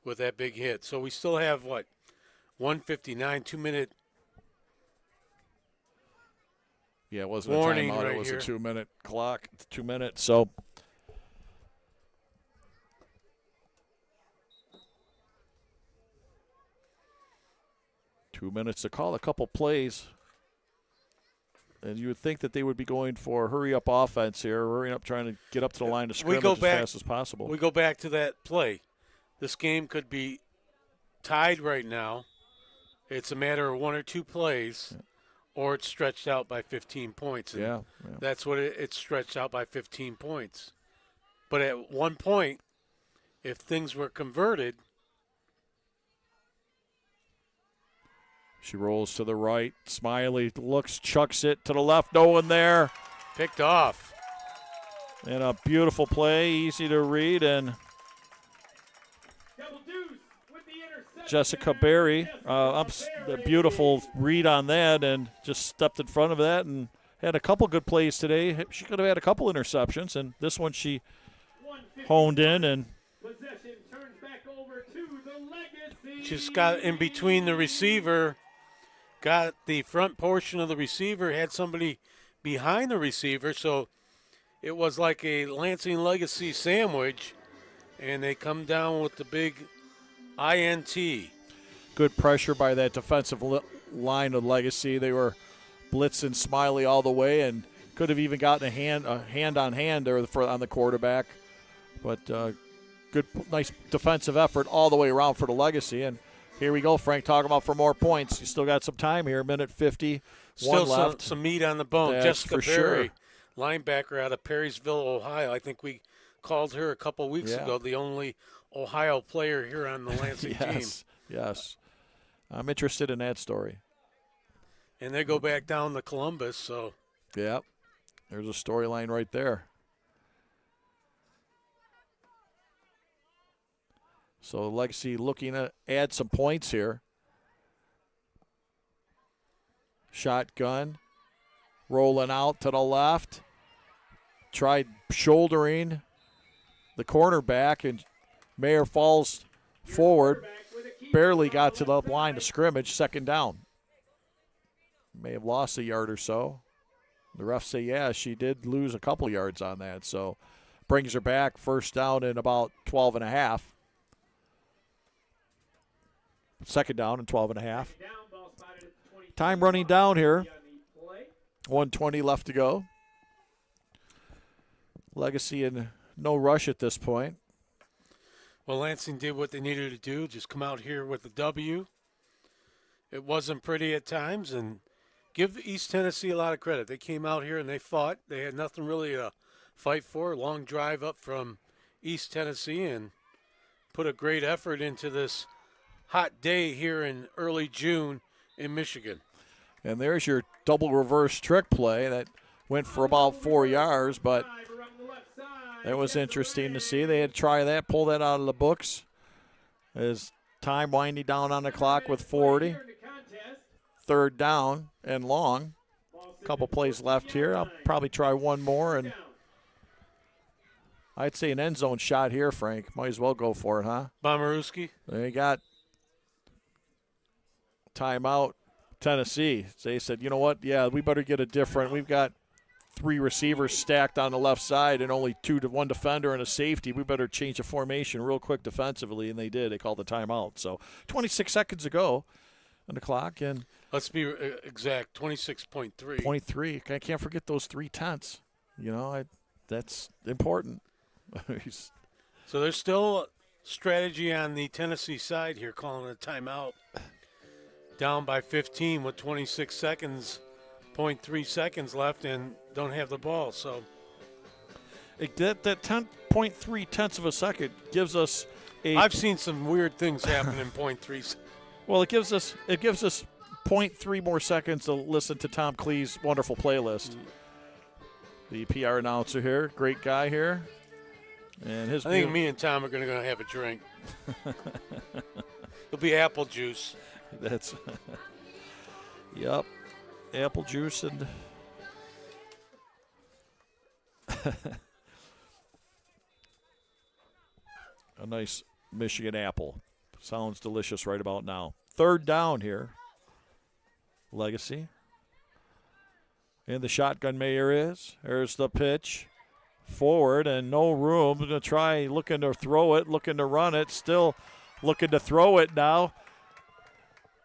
with that big hit. So we still have, 1:59, 2-minute. Yeah, it wasn't warning a timeout. right It was here. a 2-minute clock. 2 minutes. So 2 minutes to call a couple plays. And you would think that they would be going for hurry-up offense here, hurrying up, trying to get up to the line of scrimmage as fast as possible. We go back to that play. This game could be tied right now. It's a matter of one or two plays, or it's stretched out by 15 points. And yeah. That's what it's stretched out by 15 points. But at one point, if things were converted. She rolls to the right. Smiley looks, chucks it to the left. No one there. Picked off. And a beautiful play, easy to read. And Jessica Berry, the beautiful read on that, and just stepped in front of that and had a couple good plays today. She could have had a couple interceptions, and this one she honed in and just got in between the receiver, got the front portion of the receiver, had somebody behind the receiver, so it was like a Lansing Legacy sandwich, and they come down with the big INT. Good pressure by that defensive line of Legacy. They were blitzing Smiley all the way and could have even gotten a hand-on-hand there on the quarterback. But good, nice defensive effort all the way around for the Legacy. And here we go, Frank, talking about for more points. You still got some time here, minute 50. Still left. Some meat on the bone. That's Jessica for Berry, sure. linebacker out of Perrysville, Ohio. I think we called her a couple weeks ago, the only Ohio player here on the Lansing team. Yes. I'm interested in that story. And they go back down to Columbus, so. Yep. There's a storyline right there. So Legacy looking to add some points here. Shotgun. Rolling out to the left. Tried shouldering the cornerback, and Mayer falls forward. Barely got to the line of scrimmage. Second down. May have lost a yard or so. The refs say, yeah, she did lose a couple yards on that. So brings her back. First down in about 12 and a half. Second down and 12 and a half. Time running down here. 1:20 left to go. Legacy in no rush at this point. Well, Lansing did what they needed to do, just come out here with a W. It wasn't pretty at times, and give East Tennessee a lot of credit. They came out here and they fought. They had nothing really to fight for. Long drive up from East Tennessee and put a great effort into this hot day here in early June in Michigan. And there's your double reverse trick play that went for about 4 yards, but that was interesting to see. They had to try that, pull that out of the books. As time winding down on the clock with 40. Third down and long. A couple plays left here. I'll probably try one more, and I'd say an end zone shot here, Frank. Might as well go for it, huh? Bomarewski. They got timeout, Tennessee. They said, you know what? Yeah, we better get a different. We've got 3 receivers stacked on the left side and only 1 defender and a safety. We better change the formation real quick defensively, and they did. They called the timeout. So 26 seconds ago on the clock, and let's be exact, 26.3. 0.3. I can't forget those 3 tenths. You know, that's important. So there's still strategy on the Tennessee side here, calling a timeout. Down by 15 with 26 seconds, 0.3 seconds left, and don't have the ball. So that 10.3 tenths of a second gives us I've seen some weird things happen in 0.3. Well, it gives us 0.3 more seconds to listen to Tom Clee's wonderful playlist. The PR announcer here, great guy here. And I think me and Tom are going to have a drink. It'll be apple juice. That's yep, apple juice and a nice Michigan apple. Sounds delicious right about now. Third down here. Legacy. And the shotgun mayor is. There's the pitch. Forward and no room. Going to try looking to throw it, looking to run it. Still looking to throw it now.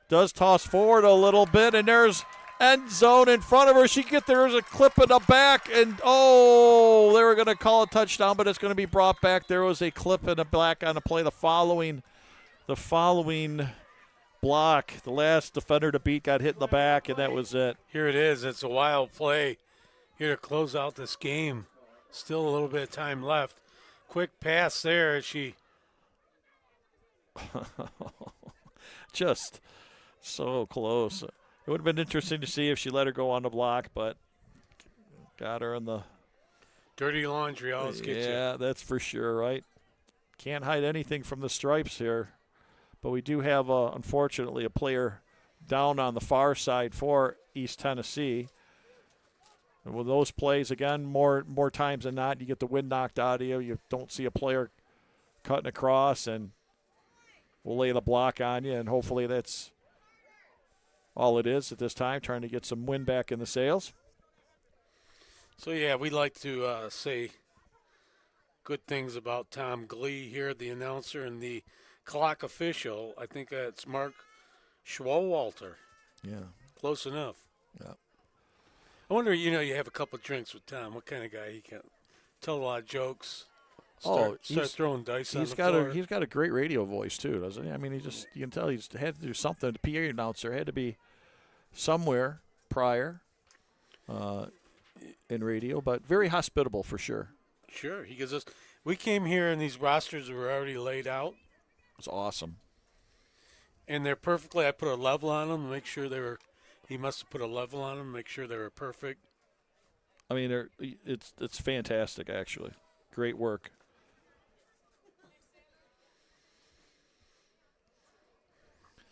Does toss forward a little bit, and there's end zone in front of her. She get there's a clip in the back, and they were going to call a touchdown, but it's going to be brought back. There was a clip in the back on the play. The following block, the last defender to beat got hit in the back, and that was it. Here it is. It's a wild play here to close out this game. Still a little bit of time left. Quick pass there. She just so close. It would have been interesting to see if she let her go on the block, but got her in the dirty laundry. Always gets you. Yeah, that's for sure, right? Can't hide anything from the stripes here. But we do have, unfortunately, a player down on the far side for East Tennessee. And with those plays, again, more times than not, you get the wind knocked out of you. You don't see a player cutting across, and we'll lay the block on you, and hopefully that's all it is at this time, trying to get some wind back in the sails. So, yeah, we'd like to say good things about Tom Glee here, the announcer, and the clock official. I think it's Mark Schwowalter. Yeah. Close enough. Yeah. I wonder, you have a couple of drinks with Tom. What kind of guy he can tell a lot of jokes. Start throwing dice on the floor. He's got a great radio voice too, doesn't he? I mean, you can tell he's had to do something. The PA announcer had to be somewhere prior in radio, but very hospitable for sure. Sure, he gives us. We came here and these rosters were already laid out. It's awesome, and they're perfectly. I put a level on them to make sure they were. He must have put a level on them to make sure they were perfect. I mean, it's fantastic actually. Great work.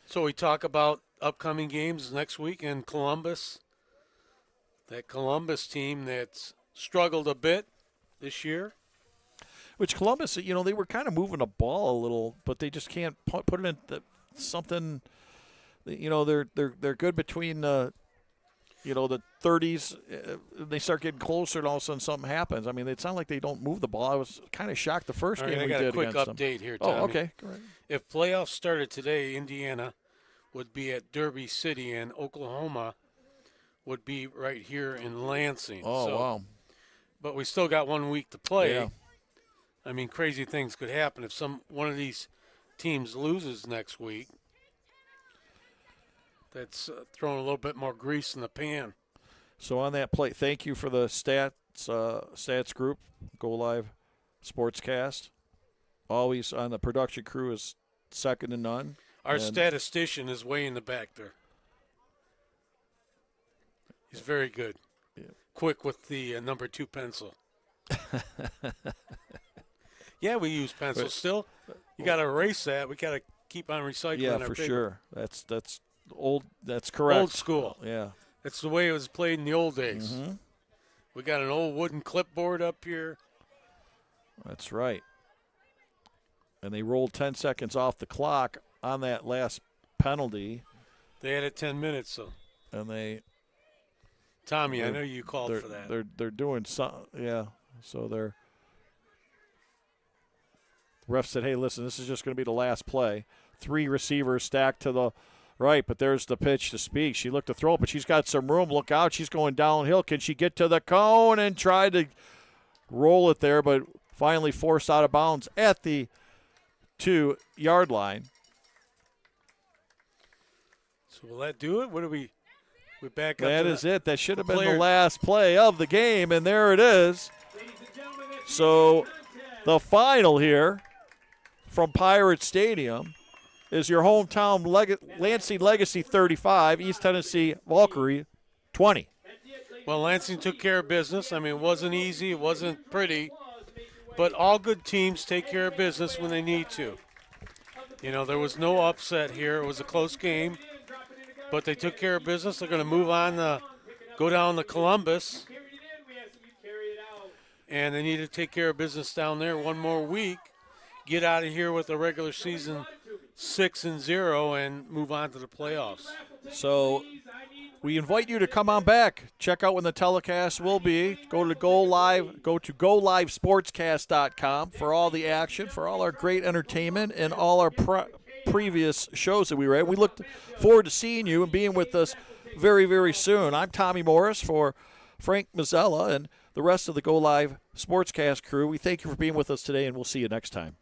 So we talk about upcoming games next week in Columbus. That Columbus team that's struggled a bit this year. Which Columbus, they were kind of moving the ball a little, but they just can't put it in something. They're good between the 30s. They start getting closer, and all of a sudden something happens. I mean, it's not like they don't move the ball. I was kind of shocked the first game we did against them. I got a quick update here, Tommy. Oh, okay. Go ahead. If playoffs started today, Indiana would be at Derby City, and Oklahoma would be right here in Lansing. Oh, wow. But we still got 1 week to play. Yeah. I mean, crazy things could happen if one of these teams loses next week. that's throwing a little bit more grease in the pan. So on that play, thank you for the stats group, Go Live Sportscast. Always on the production crew is second to none. Our statistician is way in the back there. He's very good. Yeah. Quick with the number 2 pencil. Yeah, we use pencils still. You got to erase that. We got to keep on recycling. Yeah, our for paper. sure. That's old. That's correct. Old school. Yeah. It's the way it was played in the old days. Mm-hmm. We got an old wooden clipboard up here. That's right. And they rolled 10 seconds off the clock on that last penalty. They had it 10 minutes, so. And they. Tommy, I know you called for that. They're doing something. Yeah. So they're. The ref said, "Hey, listen, this is just going to be the last play. 3 receivers stacked to the right, but there's the pitch to speak. She looked to throw it, but she's got some room. Look out. She's going downhill. Can she get to the cone and try to roll it there, but finally forced out of bounds at the 2-yard line. So will that do it? What do we back up? That is it. That should have been the last play of the game, and there it is. So the final here from Pirate Stadium is your hometown Lansing Legacy 35, East Tennessee Valkyrie 20. Well, Lansing took care of business. I mean, it wasn't easy. It wasn't pretty. But all good teams take care of business when they need to. You know, there was no upset here. It was a close game. But they took care of business. They're going to move on to go down to Columbus. And they need to take care of business down there one more week. Get out of here with the regular season 6-0 and move on to the playoffs. So we invite you to come on back. Check out when the telecast will be. Go to GoLiveSportscast.com for all the action, for all our great entertainment, and all our previous shows that we read. We look forward to seeing you and being with us very, very soon. I'm Tommy Morris for Frank Mazzella and the rest of the Go Live Sportscast crew. We thank you for being with us today, and we'll see you next time.